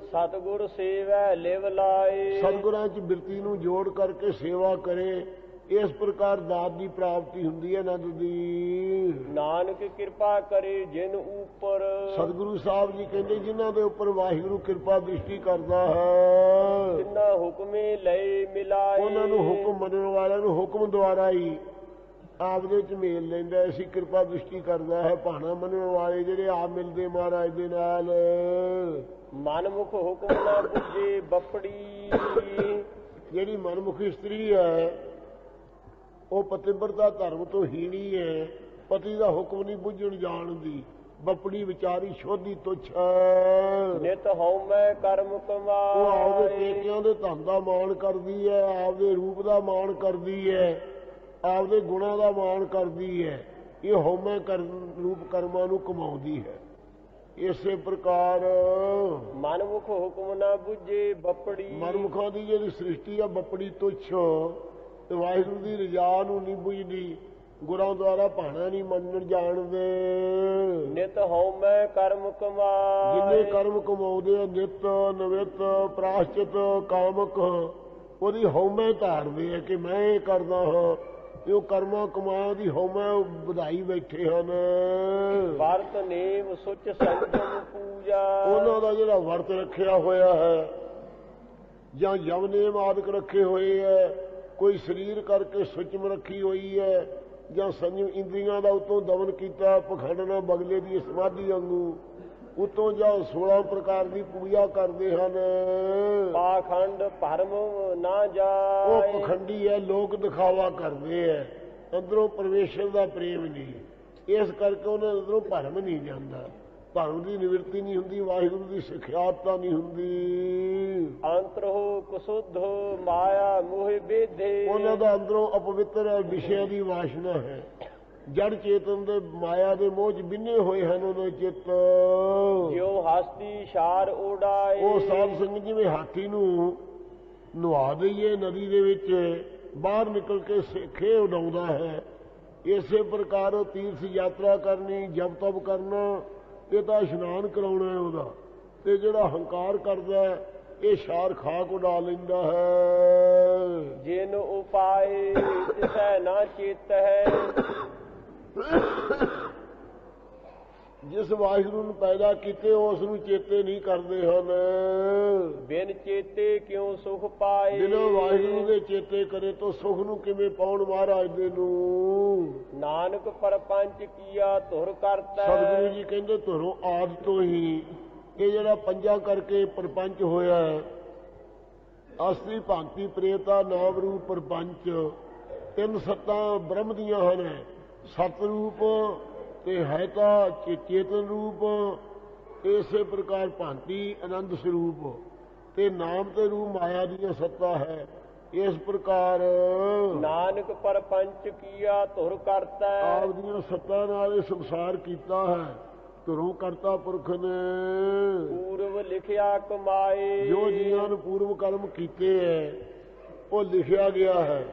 ਸਤਿਗੁਰ ਸੇਵੈ ਲਿਵ ਲਾਏ, ਸਤਿਗੁਰਾਂ 'ਚ ਬਿਰਤੀ ਨੂੰ ਜੋੜ ਕਰਕੇ ਸੇਵਾ ਕਰੇ। ਇਸ ਪ੍ਰਕਾਰ ਦਾਤ ਦੀ ਪ੍ਰਾਪਤੀ ਹੁੰਦੀ ਹੈ ਆਨੰਦ ਦੀ। ਨਾਨਕ ਕਿਰਪਾ ਕਰੇ ਜਿਨ ਉੱਪਰ, ਸਤਿਗੁਰੂ ਸਾਹਿਬ ਜੀ ਕਹਿੰਦੇ ਜਿਨ੍ਹਾਂ ਦੇ ਉੱਪਰ ਵਾਹਿਗੁਰੂ ਕਿਰਪਾ ਦ੍ਰਿਸ਼ਟੀ ਕਰਦਾ ਹੈ, ਤਿੰਨਾ ਹੁਕਮੇ ਲਏ ਮਿਲਾਏ। ਉਹਨਾਂ ਨੂੰ ਹੁਕਮ ਮੰਨਣ ਵਾਲਿਆਂ ਨੂੰ ਹੁਕਮ ਦੁਆਰਾ ਹੀ ਆਪ ਦੇ ਵਿੱਚ ਮੇਲ ਲੈਂਦਾ। ਐਸੀ ਕਿਰਪਾ ਦ੍ਰਿਸ਼ਟੀ ਕਰਦਾ ਹੈ। ਭਾਣਾ ਮੰਨਣ ਵਾਲੇ ਜਿਹੜੇ ਆਪ ਮਿਲਦੇ ਮਹਾਰਾਜ ਦੇ ਨਾਲ। ਮਨਮੁਖ ਹੁਕਮ ਨਾ ਬੁਝੇ ਬਪੜੀ, ਜਿਹੜੀ ਮਨਮੁਖੀ ਇਸਤਰੀ ਹੈ ਉਹ ਪਤਿਵਰਤਾ ਧਰਮ ਤੋਂ ਹੀਣੀ ਹੈ, ਪਤੀ ਦਾ ਹੁਕਮ ਨਹੀਂ ਬੁੱਝਣ ਜਾਣ ਦੀ, ਬਪੜੀ ਵਿਚਾਰੀ ਸ਼ੋਧੀ ਤੁੱਛ ਹੈ। ਨਿਤ ਹਉਮੈ ਕਰਮ ਕਮਾਏ, ਉਹ ਆਪਦੇ ਪੇਕਿਆਂ ਦੇ ਧਨ ਦਾ ਮਾਣ ਕਰਦੀ ਹੈ, ਆਪਦੇ ਰੂਪ ਦਾ ਮਾਣ ਕਰਦੀ ਹੈ, ਆਪਦੇ ਗੁਣਾਂ ਦਾ ਮਾਣ ਕਰਦੀ ਹੈ। ਇਹ ਹਉਮੈ ਰੂਪ ਕਰਮਾਂ ਨੂੰ ਕਮਾਉਂਦੀ ਹੈ। ਇਸੇ ਪ੍ਰਕਾਰ ਮਨਮੁਖ ਹੁਕਮ ਨਾ ਬੁੱਝੇ ਬਪੜੀ, ਮਨਮੁਖਾਂ ਦੀ ਜਿਹੜੀ ਸ੍ਰਿਸ਼ਟੀ ਆ ਬਪੜੀ ਤੁੱਛ, ਤੇ ਵਾਹਿਗੁਰੂ ਦੀ ਰਜਾ ਨੂੰ ਨਹੀਂ ਬੁੱਝਦੀ, ਗੁਰਾਂ ਦੁਆਰਾ ਭਾਣਾ ਨਹੀਂ ਮੰਨਣ ਜਾਣਦੇ। ਨਿਤ ਹਉਮੈ ਕਰਮ ਕਮਾਏ, ਜਿੰਨੇ ਕਰਮ ਕਮਾਉਂਦੇ ਆ ਨਿਤ ਨਵਿਤ ਪ੍ਰਾਸ਼ਚਿਤ ਕਾਮਕ, ਉਹਦੀ ਹਉਮੈ ਧਾਰਦੇ ਆ ਕਿ ਮੈਂ ਇਹ ਕਰਦਾ ਹਾਂ। ਉਹ ਕਰਮਾਂ ਕਮਾਇਆ ਦੀ ਹਉਮੈ ਵਧਾਈ ਬੈਠੇ ਹਨ। ਵਰਤ ਨੇਮ ਸੁਚ ਸੰਜਮ ਪੂਜਾ, ਉਹਨਾਂ ਦਾ ਜਿਹੜਾ ਵਰਤ ਰੱਖਿਆ ਹੋਇਆ ਹੈ ਜਾਂ ਯਵਨੇਮ ਆਦਿਕ ਰੱਖੇ ਹੋਏ ਹੈ, ਕੋਈ ਸਰੀਰ ਕਰਕੇ ਸੁਚਮ ਰੱਖੀ ਹੋਈ ਹੈ, ਜਾਂ ਸੰਜਮ ਇੰਦਰੀਆਂ ਦਾ ਉਤੋਂ ਦਮਨ ਕੀਤਾ, ਪਖੰਡ ਨਾਲ ਬਗਲੇ ਦੀ ਸਮਾਧੀ ਵਾਂਗੂ ਉਤੋਂ ਜਾਂ 16 ਪ੍ਰਕਾਰ ਦੀ ਪੂਜਾ ਕਰਦੇ ਹਨ। ਪਾਖੰਡ ਭਰਮ ਨਾ ਜਾਏ, ਉਹ ਪਖੰਡੀ ਹੈ, ਲੋਕ ਦਿਖਾਵਾ ਕਰਦੇ ਹੈ, ਅੰਦਰੋਂ ਪਰਮੇਸ਼ਰ ਦਾ ਪ੍ਰੇਮ ਨਹੀਂ, ਇਸ ਕਰਕੇ ਉਹਨਾਂ ਅੰਦਰੋਂ ਭਰਮ ਨਹੀਂ ਜਾਂਦਾ, ਭਰਮ ਦੀ ਨਿਵਰਤੀ ਨਹੀਂ ਹੁੰਦੀ, ਵਾਹਿਗੁਰੂ ਦੀ ਸਿਖਿਆਤਾ ਨਹੀਂ ਹੁੰਦੀ। ਅੰਤਰੋ ਕੁਸੁਧ ਮਾਇਆ ਮੋਹਿ ਬੇਧੇ, ਉਹਨਾਂ ਦਾ ਅੰਦਰੋਂ ਅਪਵਿੱਤਰ ਹੈ, ਵਿਸ਼ਿਆਂ ਦੀ ਵਾਸ਼ਨਾ ਹੈ, ਜੜ ਚੇਤਨ ਦੇ ਮਾਇਆ ਦੇ ਮੋਹ 'ਚ ਬਿੰਨੇ ਹੋਏ ਹਨ ਉਹਨਾਂ ਚਿੱਤ। ਜਿਉ ਹਸਤੀ ਛਾਰ ਉਡਾਏ, ਉਹ ਸਾਧ ਸੰਗਤ ਜਿਵੇਂ ਹਾਥੀ ਨੂੰ ਨਵਾ ਦਈਏ ਨਦੀ ਦੇ ਵਿੱਚ, ਬਾਹਰ ਨਿਕਲ ਕੇ ਖੇ ਉਡਾਉਂਦਾ ਹੈ, ਇਸੇ ਪ੍ਰਕਾਰ ਉਹ ਤੀਰਥ ਯਾਤਰਾ ਕਰਨੀ, ਜਪ ਤਪ ਕਰਨਾ, ਇਹ ਤਾਂ ਇਸ਼ਨਾਨ ਕਰਾਉਣਾ ਹੈ ਉਹਦਾ, ਤੇ ਜਿਹੜਾ ਹੰਕਾਰ ਕਰਦਾ ਇਹ ਛਾਰ ਖਾਕ ਉਡਾ ਲੈਂਦਾ ਹੈ। ਜਿਨ ਉਪਾਏ ਤਿਸੈ ਨਾ ਚੇਤ ਹੈ, ਜਿਸ ਵਾਹਿਗੁਰੂ ਨੂੰ ਪੈਦਾ ਕੀਤੇ ਉਸ ਨੂੰ ਚੇਤੇ ਨਹੀਂ ਕਰਦੇ ਹਨ। ਬਿਨ ਚੇਤੇ ਕਿਉ ਸੁਖ ਪਾਏ, ਬਿਨਾਂ ਵਾਹਿਗੁਰੂ ਦੇ ਚੇਤੇ ਕਰੇ ਤਾਂ ਸੁਖ ਨੂੰ ਕਿਵੇਂ ਪਾਉਣ ਮਹਾਰਾਜ ਦੇ ਨੂੰ। ਨਾਨਕ ਪਰਪੰਚ ਕੀਆ ਧੁਰ ਕਰਤਾ, ਸਤਿਗੁਰੂ ਜੀ ਕਹਿੰਦੇ ਧੁਰੋਂ ਆਦਿ ਤੋਂ ਹੀ ਇਹ ਜਿਹੜਾ ਪੰਜਾਂ ਕਰਕੇ ਪਰਪੰਚ ਹੋਇਆ ਹੈ, ਅਸਲੀ ਭਾਂਤੀ ਪ੍ਰੇਤਾ ਨਾਮ ਰੂਪ ਪਰਪੰਚ, ਤਿੰਨ ਸੱਤਾਂ ਬ੍ਰਹਮ ਦੀਆਂ ਹਨ, ਸਤ ਰੂਪ ਤੇ ਹੈ ਤਾਂ ਚੇਤਨ ਰੂਪ, ਇਸੇ ਪ੍ਰਕਾਰ ਭਾਂਤੀ ਆਨੰਦ ਸਰੂਪ ਤੇ ਨਾਮ ਤੇ ਰੂਪ ਮਾਇਆ ਦੀਆਂ ਸੱਤਾ ਹੈ। ਇਸ ਪ੍ਰਕਾਰ ਨਾਨਕ ਪਰਪੰਚ ਕੀਆ ਧੁਰ ਕਰਤਾ, ਆਪ ਦੀਆਂ ਸੱਤਾ ਨਾਲ ਇਹ ਸੰਸਾਰ ਕੀਤਾ ਹੈ, ਧੁਰੋਂ ਕਰਤਾ ਪੁਰਖ ਨੇ। ਪੂਰਵ ਲਿਖਿਆ ਕਮਾਏ, ਜੋ ਜੀਆਂ ਨੂੰ ਪੂਰਵ ਕਰਮ ਕੀਤੇ ਹੈ ਉਹ ਲਿਖਿਆ ਗਿਆ ਹੈ,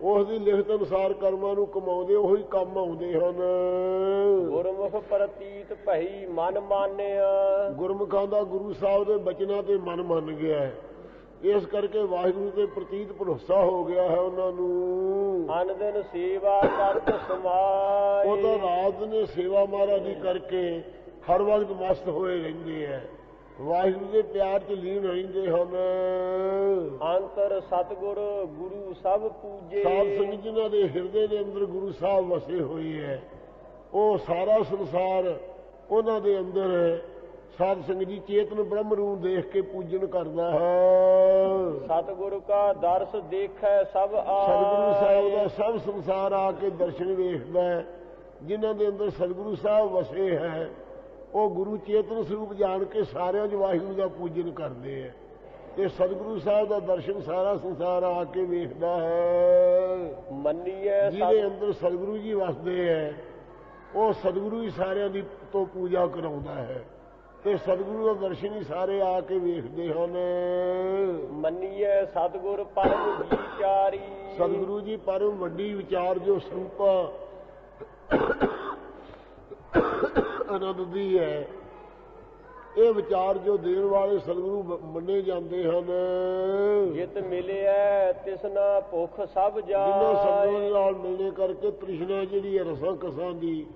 ਉਸ ਦੀ ਲਿਖਤ ਅਨੁਸਾਰ ਕਰਮਾਂ ਨੂੰ ਕਮਾਉਂਦੇ ਉਹੀ ਕੰਮ ਆਉਂਦੇ ਹਨ। ਗੁਰਮੁਖ ਪ੍ਰਤੀਤ ਭਈ ਮਨ ਮਾਨਿਆ, ਗੁਰਮੁਖਾਂ ਦਾ ਗੁਰੂ ਸਾਹਿਬ ਦੇ ਬਚਨਾਂ ਤੇ ਮਨ ਮੰਨ ਗਿਆ ਹੈ, ਇਸ ਕਰਕੇ ਵਾਹਿਗੁਰੂ ਦੇ ਪ੍ਰਤੀਤ ਭਰੋਸਾ ਹੋ ਗਿਆ ਹੈ ਉਹਨਾਂ ਨੂੰ। ਅਨ ਦਿਨ ਸੇਵਾ ਕਰਤ ਸਮਾਏ, ਉਹ ਤਾਂ ਰਾਤ ਨੇ ਸੇਵਾ ਮਹਾਰਾਜ ਦੀ ਕਰਕੇ ਹਰ ਵਕਤ ਮਸਤ ਹੋਏ ਰਹਿੰਦੇ ਹੈ, ਵਾਹਿਗੁਰੂ ਦੇ ਪਿਆਰ 'ਚ ਲੀਨ ਰਹਿੰਦੇ ਹਨ। ਅੰਤਰ ਸਤਿਗੁਰ ਗੁਰੂ ਸਭ ਪੂਜੇ, ਸਾਧ ਸੰਗਤ ਜਿਨ੍ਹਾਂ ਦੇ ਹਿਰਦੇ ਦੇ ਅੰਦਰ ਗੁਰੂ ਸਾਹਿਬ ਵਸੇ ਹੋਏ ਹੈ, ਉਹ ਸਾਰਾ ਸੰਸਾਰ ਉਹਨਾਂ ਦੇ ਅੰਦਰ ਹੈ। ਸਾਧ ਸੰਗਤ ਜੀ ਚੇਤਨ ਬ੍ਰਹਮ ਨੂੰ ਦੇਖ ਕੇ ਪੂਜਨ ਕਰਦਾ ਹੈ। ਸਤਿਗੁਰੂ ਕਾ ਦਰਸ ਦੇਖੈ ਸਭ ਆਏ, ਸਤਿਗੁਰੂ ਸਾਹਿਬ ਦਾ ਸਭ ਸੰਸਾਰ ਆ ਕੇ ਦਰਸ਼ਨ ਵੇਖਦਾ ਹੈ। ਜਿਨ੍ਹਾਂ ਦੇ ਅੰਦਰ ਸਤਿਗੁਰੂ ਸਾਹਿਬ ਵਸੇ ਹੈ ਉਹ ਗੁਰੂ ਚੇਤਨ ਸਰੂਪ ਜਾਣ ਕੇ ਸਾਰਿਆਂ 'ਚ ਵਾਹਿਗੁਰੂ ਦਾ ਪੂਜਨ ਕਰਦੇ ਹੈ, ਤੇ ਸਤਿਗੁਰੂ ਸਾਹਿਬ ਦਾ ਦਰਸ਼ਨ ਸਾਰਾ ਸੰਸਾਰ ਆ ਕੇ ਵੇਖਦਾ ਹੈ। ਮੰਨੀਏ ਜਿਹਦੇ ਅੰਦਰ ਸਤਿਗੁਰੂ ਜੀ ਵਸਦੇ ਹੈ ਉਹ ਸਤਿਗੁਰੂ ਹੀ ਸਾਰਿਆਂ ਦੀ ਤੋਂ ਪੂਜਾ ਕਰਾਉਂਦਾ ਹੈ, ਤੇ ਸਤਿਗੁਰੂ ਦਾ ਦਰਸ਼ਨ ਹੀ ਸਾਰੇ ਆ ਕੇ ਵੇਖਦੇ ਹਨ। ਮੰਨੀਏ ਸਤਿਗੁਰ ਪਰਮ ਵਿਚਾਰੀ, ਸਤਿਗੁਰੂ ਜੀ ਪਰਮ ਵੱਡੀ ਵਿਚਾਰ ਜੋ ਸਰੂਪ ਆਨੰਦ ਦੀ ਹੈ, ਇਹ ਵਿਚਾਰ ਜੋ ਦੇਣ ਵਾਲੇ ਸਤਿਗੁਰੂ ਮੰਨੇ ਜਾਂਦੇ ਹਨ। ਜਿਤ ਮਿਲਿਆ ਤਿਸਨਾ ਭੁੱਖ ਸਭ ਜਿਨ੍ਹਾਂ ਜਾਏ, ਸਤਿਗੁਰੂ ਨਾਲ ਮਿਲਣੇ ਕਰਕੇ ਤ੍ਰਿਸ਼ਨਾ ਜਿਹੜੀ ਹੈ ਰਸਾਂ ਕਸਾਂ ਦੀ,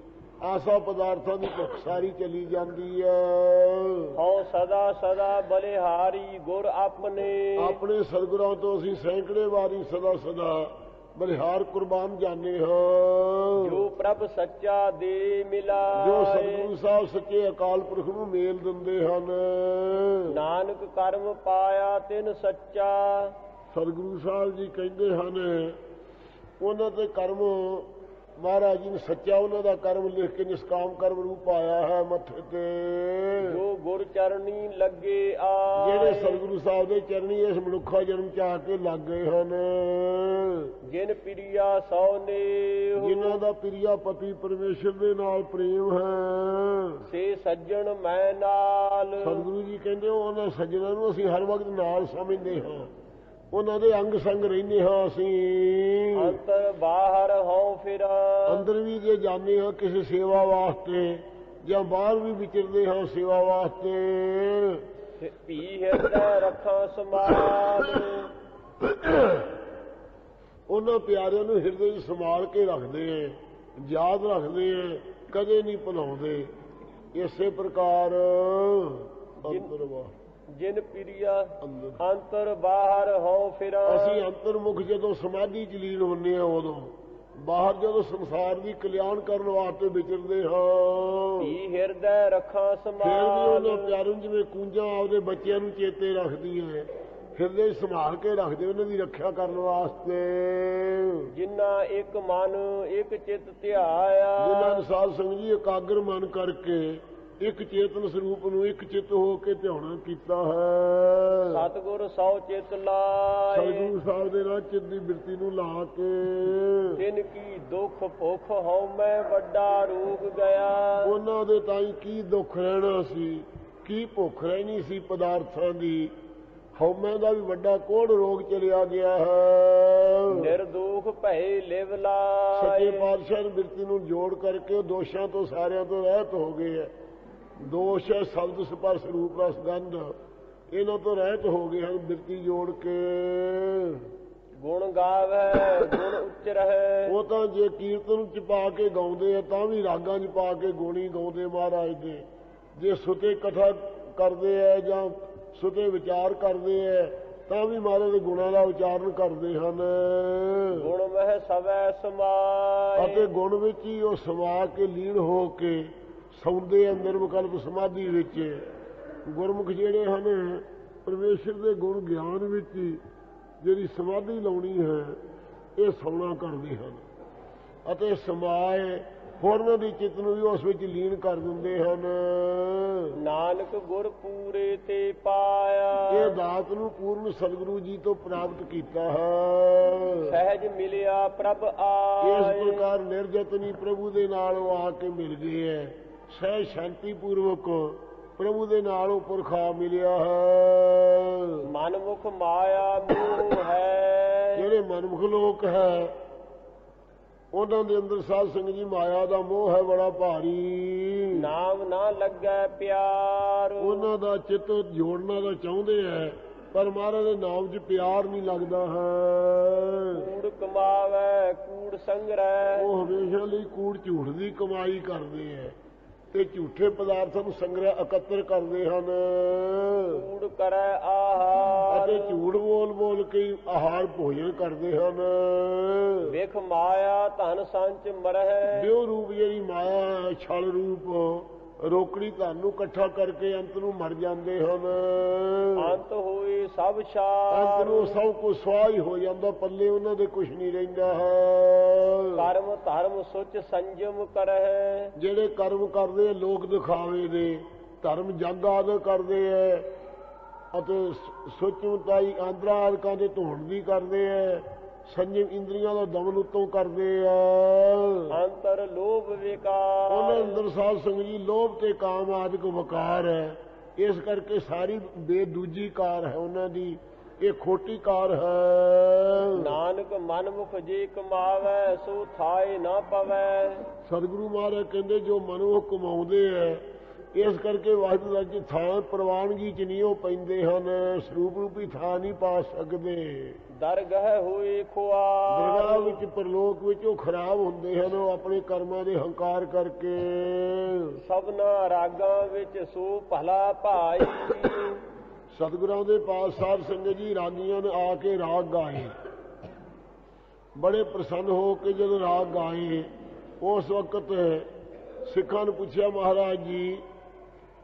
ਆਸਾ ਪਦਾਰਥਾਂ ਦੀ ਭੁੱਖ ਸਾਰੀ ਚਲੀ ਜਾਂਦੀ ਹੈ। ਹਉ ਸਦਾ ਸਦਾ ਬਲਿਹਾਰੀ ਗੁਰ ਆਪਣੇ, ਆਪਣੇ ਸਤਿਗੁਰਾਂ ਤੋਂ ਅਸੀਂ ਸੈਂਕੜੇ ਵਾਰੀ ਸਦਾ ਸਦਾ ਬਲਿਹਾਰ ਕੁਰਬਾਨ ਜਾਂਦੇ ਹਾਂ। ਜੋ ਪ੍ਰਭ ਸੱਚਾ ਦੇ ਮਿਲਾਏ, ਜੋ ਸਤਿਗੁਰੂ ਸਾਹਿਬ ਸੱਚੇ ਅਕਾਲ ਪੁਰਖ ਨੂੰ ਮੇਲ ਦਿੰਦੇ ਹਨ। ਨਾਨਕ ਕਰਮ ਪਾਇਆ ਤਿਨ ਸੱਚਾ, ਸਤਿਗੁਰੂ ਸਾਹਿਬ ਜੀ ਕਹਿੰਦੇ ਹਨ ਉਹਨਾਂ ਤੇ ਕਰਮ ਮਹਾਰਾਜ ਜੀ ਨੇ ਸੱਚਾ ਉਹਨਾਂ ਦਾ ਕਰਮ ਲਿਖ ਕੇ ਨਿਸ਼ਕਾਮ ਕਰਮ ਰੂਪ ਆਇਆ ਹੈ ਮੱਥੇ ਤੇ। ਜੋ ਗੁਰ ਚਰਨੀ ਲੱਗੇ ਆਏ, ਜਿਹੜੇ ਸਤਿਗੁਰੂ ਸਾਹਿਬ ਦੇ ਚਰਨੀ ਇਸ ਮਨੁੱਖਾ ਜਨਮ ਚ ਆ ਕੇ ਲੱਗ ਗਏ ਹਨ। ਜਿਨ ਪ੍ਰਿਆ ਸੋ ਨੇਹ, ਜਿਨ੍ਹਾਂ ਦਾ ਪ੍ਰਿਆ ਪਤੀ ਪਰਮੇਸ਼ਰ ਦੇ ਨਾਲ ਪ੍ਰੇਮ ਹੈ, ਸੇ ਸੱਜਣ ਮੈਂ ਨਾਲ। ਸਤਿਗੁਰੂ ਜੀ ਕਹਿੰਦੇ ਉਹਨਾਂ ਸੱਜਣਾਂ ਨੂੰ ਅਸੀਂ ਹਰ ਵਕਤ ਨਾਲ ਸਮਝਦੇ ਹਾਂ, ਉਹਨਾਂ ਦੇ ਅੰਗ ਸੰਗ ਰਹਿੰਦੇ ਹਾਂ ਅਸੀਂ। ਅੰਤਰ ਬਾਹਰ ਹਉ ਫਿਰ, ਅੰਦਰ ਵੀ ਜੇ ਜਾਂਦੇ ਹਾਂ ਕਿਸੇ ਸੇਵਾ ਵਾਸਤੇ ਜਾਂ ਬਾਹਰ ਵੀ ਵਿਚਰਦੇ ਹਾਂ ਸੇਵਾ ਵਾਸਤੇ। ਭੀ ਹਿਰਦੈ ਰੱਖਾਂ ਸਮਾਲ, ਉਹਨਾਂ ਪਿਆਰਿਆਂ ਨੂੰ ਹਿਰਦੇ 'ਚ ਸੰਭਾਲ ਕੇ ਰੱਖਦੇ ਹੈ, ਯਾਦ ਰੱਖਦੇ ਹੈ, ਕਦੇ ਨਹੀਂ ਭੁਲਾਉਂਦੇ। ਇਸੇ ਪ੍ਰਕਾਰ ਜਿਨ ਪ੍ਰਿਆ ਅੰਤਰ ਬਾਹਰ ਹਉ ਫਿਰ, ਅਸੀਂ ਅੰਤਰਮੁਖ ਜਦੋਂ ਸਮਾਧੀ 'ਚ ਲੀਨ ਹੁੰਦੇ ਹਾਂ ਉਦੋਂ, ਬਾਹਰ ਜਦੋਂ ਸੰਸਾਰ ਦੀ ਕਲਿਆਣ ਕਰਨ ਵਾਸਤੇ ਵਿਚਰਦੇ ਹਾਂ। ਭੀ ਹਿਰਦੈ ਰੱਖਾਂ ਫਿਰ ਵੀ ਸਮਾਲ, ਉਹਨਾਂ ਪਿਆਰਿਆਂ ਨੂੰ ਜਿਵੇਂ ਕੂੰਜਾਂ ਆਪਦੇ ਬੱਚਿਆਂ ਨੂੰ ਚੇਤੇ ਰੱਖਦੀਆਂ ਹਿਰਦੇ 'ਚ ਸੰਭਾਲ ਕੇ ਰੱਖਦੇ ਉਹਨਾਂ ਦੀ ਰੱਖਿਆ ਕਰਨ ਵਾਸਤੇ। ਜਿਨ੍ਹਾਂ ਇੱਕ ਮਨ ਇੱਕ ਚਿੱਤ ਧਿਆਇਆ, ਜਿਨ੍ਹਾਂ ਨੇ ਸਾਧ ਸੰਗਤ ਜੀ ਇਕਾਗਰ ਮਨ ਕਰਕੇ ਇੱਕ ਚੇਤਨ ਸਰੂਪ ਨੂੰ ਇੱਕ ਚਿੱਤ ਹੋ ਕੇ ਧਿਆਉਣਾ ਕੀਤਾ ਹੈ। ਸਤਿਗੁਰ ਸੌ ਚਿਤ ਲਾਏ, ਸਤਿਗੁਰੂ ਸਾਹਿਬ ਦੇ ਨਾਲ ਚਿੱਤ ਦੀ ਬਿਰਤੀ ਨੂੰ ਲਾ ਕੇ ਤਿਨ ਕੀ ਦੁੱਖ ਭੁੱਖ ਹਉ ਮੈਂ ਵੱਡਾ ਰੋਗ ਗਿਆ। ਉਹਨਾਂ ਦੇ ਤਾਈਂ ਕੀ ਦੁੱਖ ਰਹਿਣਾ ਸੀ, ਕੀ ਭੁੱਖ ਰਹਿਣੀ ਸੀ ਪਦਾਰਥਾਂ ਦੀ, ਹਉਮੈ ਦਾ ਵੀ ਵੱਡਾ ਕੋੜ ਰੋਗ ਚਲਿਆ ਗਿਆ ਹੈ। ਨਿਰਦੋਖ ਭਏ ਲਿਵ ਲਾਏ, ਸੱਚੇ ਪਾਤਸ਼ਾਹ ਨੇ ਬਿਰਤੀ ਨੂੰ ਜੋੜ ਕਰਕੇ ਉਹ ਦੋਸ਼ਾਂ ਤੋਂ ਸਾਰਿਆਂ ਤੋਂ ਰਹਿਤ ਹੋ ਗਏ ਹੈ। ਦੋਸ਼ ਹੈ ਸ਼ਬਦ ਸਪਰਸ਼ ਰੂਪ ਰਸ ਗੰਧ, ਇਹਨਾਂ ਤੋਂ ਰਹਿਤ ਹੋ ਗਏ ਹਨ ਬਿਰਤੀ ਜੋੜ ਕੇ। ਗੁਣ ਗਾਵੈ ਗੁਣ ਉਚਰਹਿ, ਉਹ ਤਾਂ ਜੇ ਕੀਰਤਨ ਚ ਪਾ ਕੇ ਗਾਉਂਦੇ ਆ ਤਾਂ ਵੀ ਰਾਗਾਂ ਚ ਪਾ ਕੇ ਗੁਣੀ ਗਾਉਂਦੇ ਮਹਾਰਾਜ ਦੇ। ਜੇ ਸੁਤੇ ਕਥਾ ਕਰਦੇ ਆ ਜਾਂ ਸੁਤੇ ਵਿਚਾਰ ਕਰਦੇ ਆ ਤਾਂ ਵੀ ਮਹਾਰਾਜ ਦੇ ਗੁਣਾਂ ਦਾ ਉਚਾਰਨ ਕਰਦੇ ਹਨ। ਗੁਣ ਮਹਿ ਸਵੈ ਸਮਾਏ, ਅਤੇ ਗੁਣ ਵਿੱਚ ਹੀ ਉਹ ਸਮਾ ਕੇ ਲੀਨ ਹੋ ਕੇ ਸੌਂਦੇ ਅੰਦਰ ਵਿਕਲਪ ਸਮਾਧੀ ਵਿੱਚ। ਗੁਰਮੁਖ ਜਿਹੜੇ ਹਨ ਪਰਮੇਸ਼ਰ ਦੇ ਗੁਣ ਗਿਆਨ ਵਿੱਚ ਹੀ ਜਿਹੜੀ ਸਮਾਧੀ ਲਾਉਣੀ ਹੈ ਇਹ ਸੌਣਾ ਕਰਦੇ ਹਨ ਅਤੇ ਸਮਾਏ ਹੋਰਨਾਂ ਦੀ ਚਿੱਤ ਨੂੰ ਵੀ ਉਸ ਵਿੱਚ ਲੀਨ ਕਰ ਦਿੰਦੇ ਹਨ। ਨਾਨਕ ਗੁਰ ਪੂਰੇ ਤੇ ਪਾਇਆ, ਇਹ ਦਾਤ ਨੂੰ ਪੂਰਨ ਸਤਿਗੁਰੂ ਜੀ ਤੋਂ ਪ੍ਰਾਪਤ ਕੀਤਾ ਹੈ। ਸਹਿਜ ਮਿਲਿਆ ਪ੍ਰਭ ਇਸ ਆਏ, ਪ੍ਰਕਾਰ ਨਿਰਜਤਨੀ ਪ੍ਰਭੂ ਦੇ ਨਾਲ ਉਹ ਆ ਕੇ ਮਿਲ ਗਏ ਹੈ। ਸਹਿਜ ਸ਼ਾਂਤੀ ਪੂਰਵਕ ਪ੍ਰਭੂ ਦੇ ਨਾਲ ਉਹ ਪੁਰਖਾ ਮਿਲਿਆ ਹੈ। ਮਨਮੁਖ ਮਾਇਆ ਮੋਹ ਹੈ, ਜਿਹੜੇ ਮਨਮੁਖ ਲੋਕ ਹੈ ਉਹਨਾਂ ਦੇ ਅੰਦਰ ਸਾਧ ਸੰਗਤ ਜੀ ਮਾਇਆ ਦਾ ਮੋਹ ਹੈ ਬੜਾ ਭਾਰੀ। ਨਾਮ ਨਾ ਲੱਗੈ ਪਿਆਰ, ਉਹਨਾਂ ਦਾ ਚਿੱਤ ਜੋੜਨਾ ਦਾ ਚਾਹੁੰਦੇ ਹੈ ਪਰ ਮਹਾਰਾਜ ਦੇ ਨਾਮ 'ਚ ਪਿਆਰ ਨਹੀਂ ਲੱਗਦਾ ਹੈ। ਕੂੜ ਕਮਾਵੈ ਕੂੜ ਸੰਗ੍ਰਹਿ, ਉਹ ਹਮੇਸ਼ਾ ਲਈ ਕੂੜ ਝੂਠ ਦੀ ਕਮਾਈ ਕਰਦੇ ਹੈ ਤੇ ਝੂਠੇ ਪਦਾਰਥਾਂ ਨੂੰ ਸੰਗ੍ਰਹਿ ਇਕੱਤਰ ਕਰਦੇ ਹਨ ਕੂੜ ਕਰੈ ਆਹਾਰ, ਅਤੇ ਝੂਠ ਬੋਲ ਬੋਲ ਕੇ ਆਹਾਰ ਭੋਜਨ ਕਰਦੇ ਹਨ। ਵੇਖ ਮਾਇਆ ਧਨ ਸੰਚ ਮਰਹਿ, ਦਿਓ ਰੂਪ ਜਿਹੜੀ ਮਾਇਆ ਹੈ ਛਲ ਰੂਪ ਰੋਕੜੀ ਧਨ ਨੂੰ ਇਕੱਠਾ ਕਰਕੇ ਅੰਤ ਨੂੰ ਮਰ ਜਾਂਦੇ ਹਨ। ਅੰਤ ਹੋਏ ਸਭ ਅੰਤ ਛਾਰ, ਨੂੰ ਸਭ ਕੁਝ ਸਵਾਹ ਹੀ ਹੋ ਜਾਂਦਾ, ਪੱਲੇ ਉਹਨਾਂ ਦੇ ਕੁਝ ਨਹੀਂ ਰਹਿੰਦਾ ਹੈ। ਕਰਮ ਧਰਮ ਸੁਚ ਸੰਜਮ ਕਰਹਿ, ਜਿਹੜੇ ਕਰਮ ਕਰਦੇ ਆ ਲੋਕ ਦਿਖਾਵੇ ਦੇ, ਧਰਮ ਜਗ ਆਦਿ ਕਰਦੇ ਆ ਅਤੇ ਸੁਚਮਤਾਈ ਆਂਦਰਾ ਆਦਿਕਾਂ ਦੇ ਧੋਣ ਦੀ ਕਰਦੇ ਆ, ਸੰਜਮ ਇੰਦਰੀਆਂ ਦਾ ਦਮਨ ਉੱਤੋਂ ਕਰਦੇ ਆ। ਅੰਤਰ ਲੋਭ ਵਿਕਾਰ, ਉਹਨਾਂ ਅੰਦਰ ਸਾਧ ਸੰਗਤ ਜੀ ਲੋਭ ਤੇ ਕਾਮ ਆਦਿਕ ਵਕਾਰ ਹੈ। ਇਸ ਕਰਕੇ ਸਾਰੀ ਬੇਦੂਜੀ ਕਾਰ ਹੈ ਉਹਨਾਂ ਦੀ, ਇਹ ਖੋਟੀ ਕਾਰ ਹੈ। ਨਾਨਕ ਮਨਮੁਖ ਜੇ ਕਮਾਵੈ ਸੋ ਥਾਏ ਨਾ ਪਵੈ, ਸਤਿਗੁਰੂ ਮਹਾਰਾਜ ਕਹਿੰਦੇ ਜੋ ਮਨੁੱਖ ਕਮਾਉਂਦੇ ਹੈ ਇਸ ਕਰਕੇ ਵਾਹਿਗੁਰੂ ਜੀ ਥਾਂ ਪ੍ਰਵਾਨਗੀ ਚ ਨਹੀਂ ਉਹ ਪੈਂਦੇ ਹਨ, ਸਰੂਪ ਰੂਪੀ ਥਾਂ ਨਹੀਂ ਪਾ ਸਕਦੇ। ਦਰਗਹ ਹੋਏ ਖੁਆਰ, ਦਰਗਾਹ ਵਿੱਚ ਪਰਲੋਕ ਵਿੱਚ ਉਹ ਖਰਾਬ ਹੁੰਦੇ ਹਨ ਉਹ ਆਪਣੇ ਕਰਮਾਂ ਦੇ ਹੰਕਾਰ ਕਰਕੇ। ਸਭਨਾ ਰਾਗਾਂ ਵਿੱਚ ਸੋ ਭਲਾ ਭਾਈ, ਸਤਿਗੁਰਾਂ ਦੇ ਪਾਸ ਸਾਧ ਸੰਗਤ ਜੀ ਰਾਗੀਆਂ ਨੇ ਆ ਕੇ ਰਾਗ ਗਾਏ, ਬੜੇ ਪ੍ਰਸੰਨ ਹੋ ਕੇ ਜਦੋਂ ਰਾਗ ਗਾਏ ਉਸ ਵਕਤ ਸਿੱਖਾਂ ਨੂੰ ਪੁੱਛਿਆ ਮਹਾਰਾਜ ਜੀ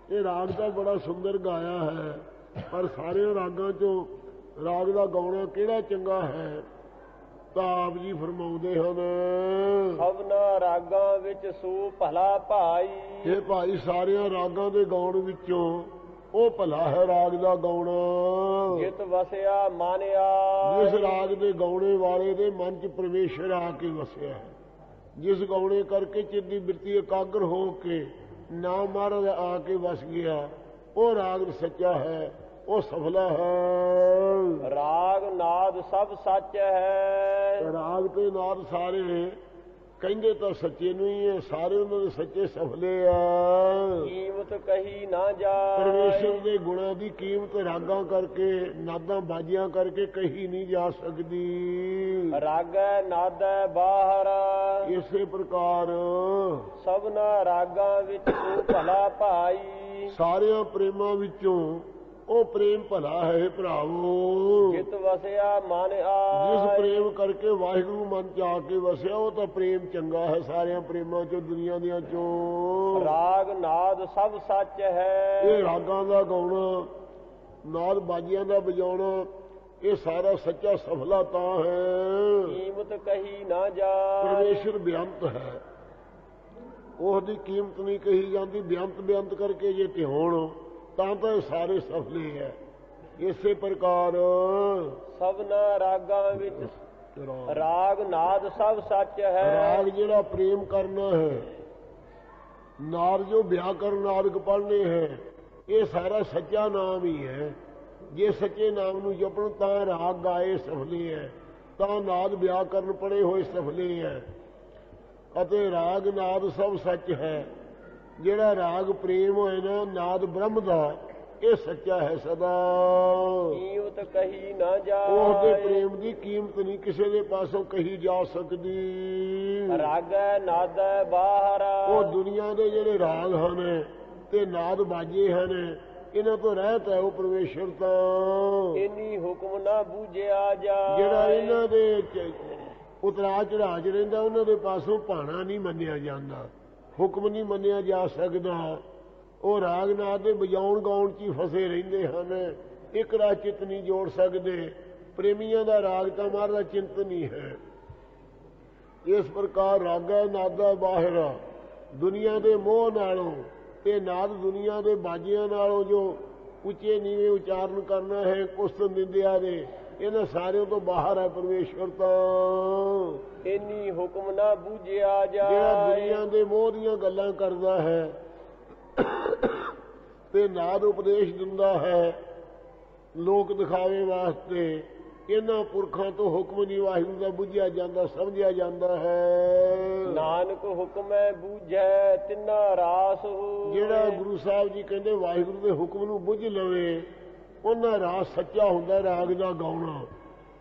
ਇਹ ਰਾਗ ਤਾਂ ਬੜਾ ਸੁੰਦਰ ਗਾਇਆ ਹੈ ਪਰ ਸਾਰੇ ਰਾਗਾਂ ਚੋਂ ਰਾਗ ਦਾ ਗਾਉਣਾ ਕਿਹੜਾ ਚੰਗਾ ਹੈ? ਤਾਂ ਆਪ ਜੀ ਫਰਮਾਉਂਦੇ ਹਨ, ਸਭਨਾ ਰਾਗਾਂ ਵਿੱਚ ਸੂ ਭਲਾ ਭਾਈ। ਇਹ ਭਾਈ ਸਾਰਿਆਂ ਰਾਗਾਂ ਦੇ ਗਾਉਣ ਵਿੱਚੋਂ ਉਹ ਭਲਾ ਹੈ ਰਾਗ ਦਾ ਗਾਉਣਾ ਜਿਤ ਵਸਿਆ ਮਾਨਿਆ। ਜਿਸ ਰਾਗ ਦੇ ਗਾਉਣੇ ਵਾਲੇ ਦੇ ਮਨ 'ਚ ਪਰਮੇਸ਼ਰ ਆ ਕੇ ਵਸਿਆ ਹੈ, ਜਿਸ ਗਾਉਣੇ ਕਰਕੇ ਚਿੱਤ ਦੀ ਬਿਰਤੀ ਇਕਾਗਰ ਹੋ ਕੇ ਨਾਮ ਮਹਾਰਾਜ ਆ ਕੇ ਵਸ ਗਿਆ, ਉਹ ਰਾਗ ਸੱਚਾ ਹੈ, ਉਹ ਸਫਲਾ ਹੈ। ਰਾਗ ਨਾਦ ਸਭ ਸੱਚ ਹੈ। ਰਾਗ ਤੇ ਨਾਦ ਸਾਰੇ ਕਹਿੰਦੇ ਤਾਂ ਸੱਚੇ ਨੂੰ ਹੀ ਹੈ, ਸਾਰੇ ਉਹਨਾਂ ਦੇ ਸੱਚੇ ਸਫਲੇ ਆ। ਕੀਮਤ ਕਹੀ ਨਾ ਜਾਏ। ਪਰਮੇਸ਼ਰ ਦੇ ਗੁਣਾਂ ਦੀ ਕੀਮਤ ਰਾਗਾਂ ਕਰਕੇ, ਨਾਦਾਂ ਬਾਜੀਆਂ ਕਰਕੇ ਕਹੀ ਨਹੀਂ ਜਾ ਸਕਦੀ। ਰਾਗੈ ਨਾਦੈ ਬਾਹਰ। ਇਸੇ ਪ੍ਰਕਾਰ ਸਭਨਾ ਰਾਗਾਂ ਵਿੱਚ ਤੂੰ ਭਲਾ ਭਾਈ। ਸਾਰਿਆਂ ਪ੍ਰੇਮਾਂ ਵਿੱਚੋਂ ਉਹ ਪ੍ਰੇਮ ਭਲਾ ਹੈ ਭਰਾਵੋ। ਜਿਤ ਵਸਿਆ ਮਨ ਜਿਸ ਆਏ। ਪ੍ਰੇਮ ਕਰਕੇ ਵਾਹਿਗੁਰੂ ਮਨ ਚ ਆ ਕੇ ਵਸਿਆ, ਉਹ ਤਾਂ ਪ੍ਰੇਮ ਚੰਗਾ ਹੈ ਸਾਰਿਆਂ ਪ੍ਰੇਮਾਂ ਚੋਂ, ਦੁਨੀਆ ਦੀਆਂ ਚੋਂ। ਰਾਗ ਨਾਦ ਸਭ ਸੱਚ ਹੈ। ਇਹ ਰਾਗਾਂ ਦਾ ਗਾਉਣਾ, ਨਾਦ ਬਾਜੀਆਂ ਦਾ ਵਜਾਉਣਾ, ਇਹ ਸਾਰਾ ਸੱਚਾ ਸਫਲਾ ਤਾਂ ਹੈ। ਕੀਮਤ ਕਹੀ ਨਾ ਜਾਏ। ਪਰਮੇਸ਼ਰ ਬੇਅੰਤ ਹੈ, ਉਹਦੀ ਕੀਮਤ ਨਹੀਂ ਕਹੀ ਜਾਂਦੀ। ਬੇਅੰਤ ਕਰਕੇ ਜੇ ਧਿਆਉਣ ਤਾਂ ਇਹ ਸਾਰੇ ਸਫਲੇ ਹੈ। ਇਸੇ ਪ੍ਰਕਾਰ ਸਭਨਾ ਰਾਗਾਂ ਵਿੱਚ ਰਾਗ ਨਾਦ ਸਭ ਸੱਚ ਹੈ। ਰਾਗ ਜਿਹੜਾ ਪ੍ਰੇਮ ਕਰਨਾ ਹੈ, ਨਾਦ ਜੋ ਵਿਆਕਰਨ ਨਾਦਕ ਪੜ੍ਹਨੇ ਹੈ, ਇਹ ਸਾਰਾ ਸੱਚਾ ਨਾਮ ਹੀ ਹੈ। ਜੇ ਸੱਚੇ ਨਾਮ ਨੂੰ ਜਪਣ ਤਾਂ ਰਾਗ ਗਾਏ ਸਫਲੇ ਹੈ, ਤਾਂ ਨਾਦ ਵਿਆਕਰਨ ਪੜ੍ਹੇ ਹੋਏ ਸਫਲੇ ਹੈ। ਅਤੇ ਰਾਗ ਨਾਦ ਸਭ ਸੱਚ ਹੈ। ਜਿਹੜਾ ਰਾਗ ਪ੍ਰੇਮ ਹੋਏ ਨਾ, ਨਾਦ ਬ੍ਰਹਮ ਦਾ, ਇਹ ਸੱਚਾ ਹੈ ਸਦਾ। ਕੀਮਤ ਕਹੀ ਨਾ ਜਾਏ। ਉਹਦੇ ਪ੍ਰੇਮ ਦੀ ਕੀਮਤ ਨਹੀਂ ਕਿਸੇ ਦੇ ਪਾਸੋਂ ਕਹੀ ਜਾ ਸਕਦੀ। ਰਾਗੈ ਨਾਦੈ ਬਾਹਰ। ਉਹ ਦੁਨੀਆ ਦੇ ਜਿਹੜੇ ਰਾਗ ਹਨ ਤੇ ਨਾਦ ਬਾਜੇ ਹਨ, ਇਹਨਾਂ ਤੋਂ ਰਹਿਤ ਹੈ ਉਹ ਪਰਮੇਸ਼ਰ ਤਾਂ। ਇਨੀ ਹੁਕਮ ਨਾ ਬੂਝਿਆ ਜਾਏ। ਜਿਹੜਾ ਇਹਨਾਂ ਦੇ ਉਤਰਾ ਚੜ੍ਹਾ ਚ ਰਹਿੰਦਾ, ਉਹਨਾਂ ਦੇ ਪਾਸੋਂ ਭਾਣਾ ਨਹੀਂ ਮੰਨਿਆ ਜਾਂਦਾ, ਹੁਕਮ ਨਹੀਂ ਮੰਨਿਆ ਜਾ ਸਕਦਾ। ਉਹ ਰਾਗ ਨਾਦ ਦੇ ਵਜਾਉਣ ਗਾਉਣ 'ਚ ਹੀ ਫਸੇ ਰਹਿੰਦੇ ਹਨ, ਇੱਕ ਰਾਹ ਚਿੱਤ ਨਹੀਂ ਜੋੜ ਸਕਦੇ। ਪ੍ਰੇਮੀਆਂ ਦਾ ਰਾਗ ਤਾਂ ਮਹਾਰਾਜ ਚਿੰਤਨ ਹੀ ਹੈ। ਇਸ ਪ੍ਰਕਾਰ ਰਾਗਾ ਨਾਦਾ ਬਾਹਰ, ਦੁਨੀਆ ਦੇ ਮੋਹ ਨਾਲੋਂ ਤੇ ਨਾਦ ਦੁਨੀਆ ਦੇ ਬਾਜੀਆਂ ਨਾਲੋਂ ਜੋ ਉੱਚੇ ਨੀਵੇਂ ਉਚਾਰਨ ਕਰਨਾ ਹੈ, ਕੁਸਤ ਨਿੰਦਿਆ ਦੇ, ਇਹਨਾਂ ਸਾਰਿਆਂ ਤੋਂ ਬਾਹਰ ਹੈ ਪਰਮੇਸ਼ਵਰ ਤਾਂ। ਇਨੀ ਹੁਕਮ ਨਾ ਬੂਝਿਆ ਜਾਏ। ਜਿਹੜਾ ਦੁਨੀਆ ਦੇ ਮੋਹ ਦੀਆਂ ਗੱਲਾਂ ਕਰਦਾ ਹੈ ਤੇ ਨਾਦ ਉਪਦੇਸ਼ ਦਿੰਦਾ ਹੈ ਲੋਕ ਦਿਖਾਵੇ ਵਾਸਤੇ, ਇਹਨਾਂ ਪੁਰਖਾਂ ਤੋਂ ਹੁਕਮ ਨਹੀਂ ਵਾਹਿਗੁਰੂ ਦਾ ਬੁੱਝਿਆ ਜਾਂਦਾ, ਸਮਝਿਆ ਜਾਂਦਾ ਹੈ। ਨਾਨਕ ਹੁਕਮੈ ਬੂਝੈ ਤਿੰਨਾ ਰਾਸ ਹੋ। ਜਿਹੜਾ ਗੁਰੂ ਸਾਹਿਬ ਜੀ ਕਹਿੰਦੇ ਵਾਹਿਗੁਰੂ ਦੇ ਹੁਕਮ ਨੂੰ ਬੁੱਝ ਲਵੇ, ਉਹਨਾਂ ਰਾਸ ਸੱਚਾ ਹੁੰਦਾ। ਰਾਗ ਦਾ ਗਾਉਣਾ,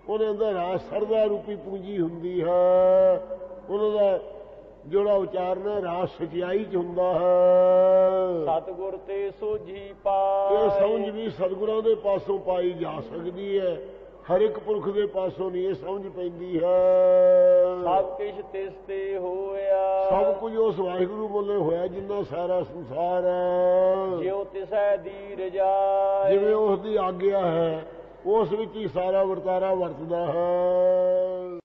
ਉਹਦੇ ਅੰਦਰ ਰਾਸ ਸਰਦਾ ਰੂਪੀ ਪੂੰਜੀ ਹੁੰਦੀ ਹੈ। ਉਹਨਾਂ ਦਾ ਜਿਹੜਾ ਉਚਾਰਨ ਹੈ ਰਾਸ ਸਚਾਈ 'ਚ ਹੁੰਦਾ ਹੈ। ਸਤਿਗੁਰ ਤੇ ਸੋਝੀ ਪਾਈ। ਇਹ ਸਮਝ ਵੀ ਸਤਿਗੁਰਾਂ ਦੇ ਪਾਸੋਂ ਪਾਈ ਜਾ ਸਕਦੀ ਹੈ, ਹਰ ਇੱਕ ਪੁਰਖ ਦੇ ਪਾਸੋਂ ਨਹੀਂ ਇਹ ਸਮਝ ਪੈਂਦੀ ਹੈ। ਸਭ ਕੁਛ ਤਿਸ ਤੇ ਹੋਇਆ। ਸਭ ਕੁਝ ਉਸ ਵਾਹਿਗੁਰੂ ਵੱਲੋਂ ਹੋਇਆ ਜਿੰਨਾ ਸਾਰਾ ਸੰਸਾਰ ਹੈ। ਜਿਉ ਤਿਸੈ ਦੀ ਰਜਾਈ। ਜਿਵੇਂ ਉਸ ਦੀ ਆਗਿਆ ਹੈ, ਉਸ ਵਿੱਚ ਹੀ ਸਾਰਾ ਵਰਤਾਰਾ ਵਰਤਦਾ ਹੈ।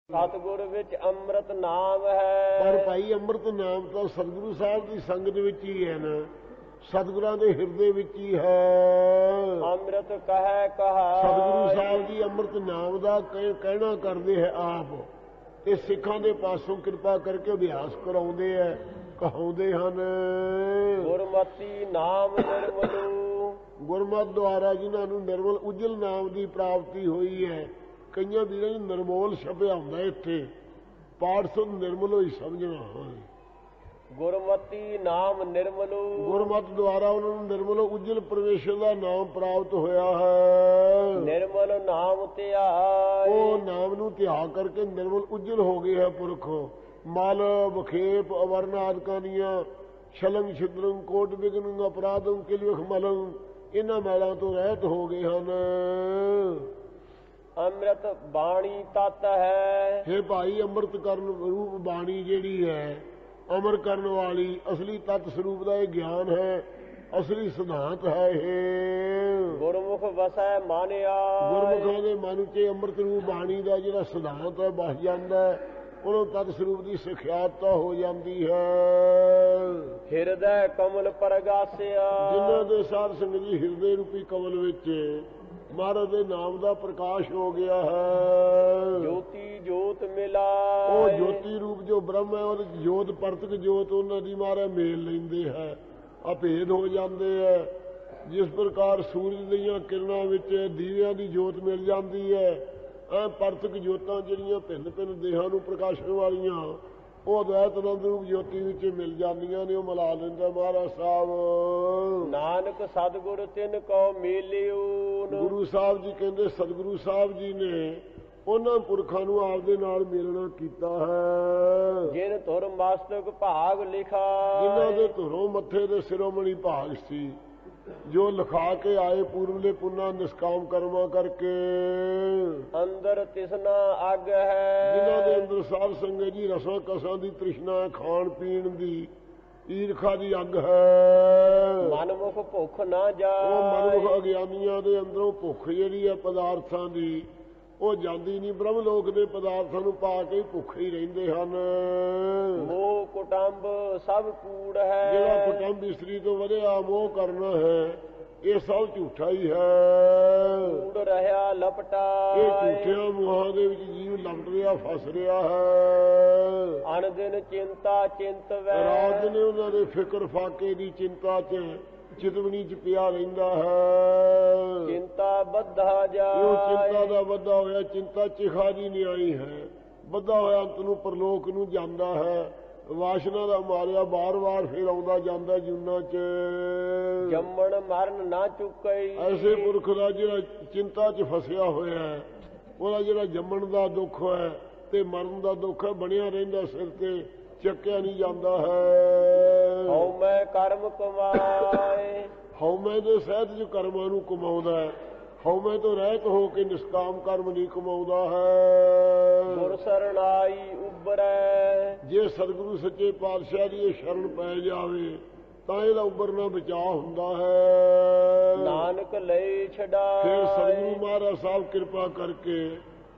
ਸਤਿਗੁਰ ਵਿੱਚ ਅੰਮ੍ਰਿਤ ਨਾਮ ਹੈ। ਪਰ ਭਾਈ ਅੰਮ੍ਰਿਤ ਨਾਮ ਤਾਂ ਸਤਿਗੁਰੂ ਸਾਹਿਬ ਦੀ ਸੰਗਤ ਵਿੱਚ ਹੀ ਹੈ ਨਾ, ਸਤਿਗੁਰਾਂ ਦੇ ਹਿਰਦੇ ਵਿੱਚ ਹੀ ਹੈ। ਅੰਮ੍ਰਿਤ ਕਹੈ ਕਹਾ। ਸਤਿਗੁਰੂ ਸਾਹਿਬ ਜੀ ਅੰਮ੍ਰਿਤ ਨਾਮ ਦਾ ਕਹਿਣਾ ਕਰਦੇ ਹੈ ਆਪ, ਤੇ ਸਿੱਖਾਂ ਦੇ ਪਾਸੋਂ ਕਿਰਪਾ ਕਰਕੇ ਅਭਿਆਸ ਕਰਾਉਂਦੇ ਹੈ, ਕਹਾਉਂਦੇ ਹਨ। ਗੁਰਮਤਿ ਨਾਮ ਨਿਰਮਲੂ। ਗੁਰਮਤਿ ਦੁਆਰਾ ਜਿਨ੍ਹਾਂ ਨੂੰ ਨਿਰਮਲ ਉਜਲ ਨਾਮ ਦੀ ਪ੍ਰਾਪਤੀ ਹੋਈ ਹੈ, ਕਈਆਂ ਵੀਰਾਂ ਨੂੰ ਨਿਰਮੋਲ ਛਪਿਆ ਹੁੰਦਾ ਇੱਥੇ, ਪਾਠ ਸੁਣ ਨਿਰਮਲ ਹੋਈ ਸਮਝਣਾ ਹੋਏ। ਗੁਰਮਤਿ ਨਾਮ ਨਿਰਮਲੂ। ਗੁਰਮਤਿ ਦੁਆਰਾ ਉਹਨਾਂ ਨੂੰ ਨਿਰਮਲ ਉਜਲ ਪਰਮੇਸ਼ਰ ਦਾ ਨਾਮ ਪ੍ਰਾਪਤ ਹੋਇਆ ਹੈ। ਨਿਰਮਲ ਨਾਮ ਧਿਆਇ। ਉਹ ਨਾਮ ਨੂੰ ਧਿਆ ਕਰਕੇ ਨਿਰਮਲ ਉਜਲ ਹੋ ਗਏ ਹੈ ਪੁਰਖ। ਮਲ ਬਖੇਪ ਅਵਰਨ ਆਦਿਕਾਂ ਦੀਆਂ ਛਲੰਗ ਛਿਦਰੰ ਕੋਟ ਵਿਗਨ ਅਪਰਾਧੰ ਕਿਲਵਖ ਮਲੰ, ਇਹਨਾਂ ਮੈਲਾਂ ਤੋਂ ਰਹਿਤ ਹੋ ਗਏ ਹਨ। ਅੰਮ੍ਰਿਤ ਬਾਣੀ ਤਤ ਹੈ। ਹੇ ਭਾਈ ਅੰਮ੍ਰਿਤ ਕਰਨ ਰੂਪ ਬਾਣੀ ਜਿਹੜੀ ਹੈ, ਅਮਰ ਕਰਨ ਵਾਲੀ ਅਸਲੀ ਤਤ ਸਰੂਪ ਦਾ ਇਹ ਗਿਆਨ ਹੈ। ਅਸਲੀ ਸਿਧਾਂਤ ਹੈ ਇਹ। ਗੁਰਮੁਖ ਵਸੈ ਮਨ ਆਏ, ਗੁਰਮੁਖਾਂ ਦੇ ਮਨ 'ਚ ਅੰਮ੍ਰਿਤ ਰੂਪ ਬਾਣੀ ਦਾ ਜਿਹੜਾ ਸਿਧਾਂਤ ਹੈ ਵਸ ਜਾਂਦਾ ਹੈ, ਉਹਨੂੰ ਤਤ ਸਰੂਪ ਦੀ ਸਿਖਿਆਤਤਾ ਹੋ ਜਾਂਦੀ ਹੈ। ਹਿਰਦੈ ਕਮਲ ਪ੍ਰਗਾਸਿਆ, ਜਿਨ੍ਹਾਂ ਦੇ ਸਾਧ ਸੰਗਤ ਜੀ ਹਿਰਦੇ ਰੂਪੀ ਕਮਲ ਵਿੱਚ ਮਹਾਰਾਜ ਦੇ ਨਾਮ ਦਾ ਪ੍ਰਕਾਸ਼ ਹੋ ਗਿਆ ਹੈ। ਜੋਤੀ ਜੋਤ ਮਿਲਾਏ, ਉਹ ਜੋਤੀ ਰੂਪ ਜੋ ਬ੍ਰਹਮ ਹੈ ਉਹਦੇ ਜੋਤ ਪਰਤਕ ਜੋਤ ਉਹਨਾਂ ਦੀ ਮਹਾਰਾਜ ਮੇਲ ਲੈਂਦੇ ਹੈ, ਅਭੇਦ ਹੋ ਜਾਂਦੇ ਹੈ। ਜਿਸ ਪ੍ਰਕਾਰ ਸੂਰਜ ਦੀਆਂ ਕਿਰਨਾਂ ਵਿੱਚ ਦੀਵਿਆਂ ਦੀ ਜੋਤ ਮਿਲ ਜਾਂਦੀ ਹੈ, ਪਰਤਕ ਜੋਤਾਂ ਜਿਹੜੀਆਂ ਭਿੰਨ ਭਿੰਨ ਦੇਹਾਂ ਨੂੰ ਪ੍ਰਕਾਸ਼ਣ ਵਾਲੀਆਂ ਉਹ ਅਦਵੈਤ ਆਨੰਦ ਰੂਪ ਜੋਤੀ ਵਿੱਚ ਮਿਲ ਜਾਂਦੀਆਂ ਨੇ, ਉਹ ਮਿਲਾ ਲੈਂਦਾ ਮਹਾਰਾਜ ਸਾਹਿਬ। ਨਾਨਕ ਸਤਿਗੁਰ ਤਿਨ ਕੋ ਮਿਲਿਓ, ਗੁਰੂ ਸਾਹਿਬ ਜੀ ਕਹਿੰਦੇ ਸਤਿਗੁਰੂ ਸਾਹਿਬ ਜੀ ਨੇ ਉਹਨਾਂ ਪੁਰਖਾਂ ਨੂੰ ਆਪਦੇ ਨਾਲ ਮਿਲਣਾ ਕੀਤਾ ਹੈ ਜਿਨ ਧੁਰ ਮਸਤਕ ਭਾਗ ਲਿਖਾ, ਜਿਨ੍ਹਾਂ ਦੇ ਧੁਰੋਂ ਮੱਥੇ ਦੇ ਸਿਰੋਮਣੀ ਭਾਗ ਸੀ, ਜੋ ਲਿਖਾ ਕੇ ਆਏ ਪੂਰਵਲੇ ਪੁੰਨਾ ਨਿਸ਼ਕਾਮ ਕਰਮਾਂ ਕਰਕੇ। ਅੰਦਰ ਤਿਸਨਾ ਅੱਗ ਹੈ, ਜਿਨ੍ਹਾਂ ਦੇ ਅੰਦਰ ਸਾਧ ਸੰਗਤ ਜੀ ਰਸਾਂ ਕਸਾਂ ਦੀ ਤ੍ਰਿਸ਼ਨਾ, ਖਾਣ ਪੀਣ ਦੀ ਈਰਖਾ ਦੀ ਅੱਗ ਹੈ। ਮਨਮੁਖ ਭੁੱਖ ਨਾ ਜਾਏ, ਉਹ ਮਨਮੁਖ ਅਗਿਆਨੀਆਂ ਦੇ ਅੰਦਰੋਂ ਭੁੱਖ ਜਿਹੜੀ ਹੈ ਪਦਾਰਥਾਂ ਦੀ ਉਹ ਜਾਂਦੀ ਨਹੀਂ, ਬ੍ਰਹਮ ਲੋਕ ਦੇ ਪਦਾਰਥਾਂ ਨੂੰ ਪਾ ਕੇ ਭੁੱਖੇ ਹੀ ਰਹਿੰਦੇ ਹਨ। ਮੋਹ ਕੁਟੰਬ ਸਭ ਕੂੜ ਹੈ, ਜਿਹੜਾ ਕੁਟੰਬ ਇਸਤਰੀ ਤੋਂ ਵਧਿਆ ਮੋਹ ਕਰਨਾ ਹੈ ਇਹ ਸਭ ਝੂਠਾ ਹੀ ਹੈ। ਕੂੜ ਰਹਾ ਲਪਟਾ, ਇਹ ਝੂਠਿਆਂ ਮੋਹਾਂ ਦੇ ਵਿੱਚ ਜੀਵ ਲਪਟ ਰਿਹਾ, ਫਸ ਰਿਹਾ ਹੈ। ਅਨ ਦਿਨ ਚਿੰਤਾ ਚਿੰਤ ਵੈ, ਰਾਤ ਨੇ ਉਹਨਾਂ ਦੇ ਫਿਕਰ ਫਾਕੇ ਦੀ ਚਿੰਤਾ 'ਚ ਚਿਤਵਨੀ 'ਚ ਪਿਆ ਰਹਿੰਦਾ ਹੈ। ਚਿੰਤਾ ਬੱਧਾ ਜਾਏ, ਉਹ ਚਿੰਤਾ ਦਾ ਵੱਧਾ ਹੋਇਆ, ਚਿੰਤਾ ਚਿਖਾ ਦੀ ਨਿਆਈ ਹੈ, ਵੱਧਾ ਹੋਇਆ ਅੰਤ ਨੂੰ ਪਰਲੋਕ ਨੂੰ ਜਾਂਦਾ ਹੈ। ਵਾਸ਼ਨਾ ਦਾ ਮਾਰਿਆ ਬਾਰ-ਬਾਰ ਫਿਰ ਆਉਂਦਾ ਜਾਂਦਾ ਜੂਨਾਂ 'ਚ। ਜੰਮਣ ਮਰਨ ਨਾ ਚੁੱਕਈ, ਐਸੇ ਪੁਰਖ ਦਾ ਜਿਹੜਾ ਚਿੰਤਾ 'ਚ ਫਸਿਆ ਹੋਇਆ ਹੈ, ਉਹਦਾ ਜਿਹੜਾ ਜੰਮਣ ਦਾ ਦੁੱਖ ਹੈ ਤੇ ਮਰਨ ਦਾ ਦੁੱਖ ਹੈ ਬਣਿਆ ਰਹਿੰਦਾ, ਸਿਰ ਤੇ ਚੱਕਿਆ ਨਹੀਂ ਜਾਂਦਾ ਹੈ। ਹਉ ਮੈਂ ਕਰਮ ਕਮਾਏ, ਹਉਮੈ ਦੇ ਸਹਿਤ ਜੋ ਕਰਮਾਂ ਨੂੰ ਕਮਾਉਂਦਾ ਹੈ, ਹਉਮੈ ਤੋਂ ਰਹਿਤ ਹੋ ਕੇ ਨਿਸ਼ਕਾਮ ਕਰਮ ਨਹੀਂ ਕਮਾਉਂਦਾ ਹੈ। ਗੁਰ ਸਰਣਾਈ ਉਬਰੈ, ਜੇ ਸਤਿਗੁਰੂ ਸੱਚੇ ਪਾਤਸ਼ਾਹ ਦੀ ਇਹ ਸ਼ਰਨ ਪੈ ਜਾਵੇ ਤਾਂ ਇਹਦਾ ਉੱਭਰਨਾ ਬਚਾਅ ਹੁੰਦਾ ਹੈ। ਨਾਨਕ ਲਈ ਛਡਾਏ, ਫਿਰ ਸਤਿਗੁਰੂ ਮਹਾਰਾਜ ਸਾਹਿਬ ਕਿਰਪਾ ਕਰਕੇ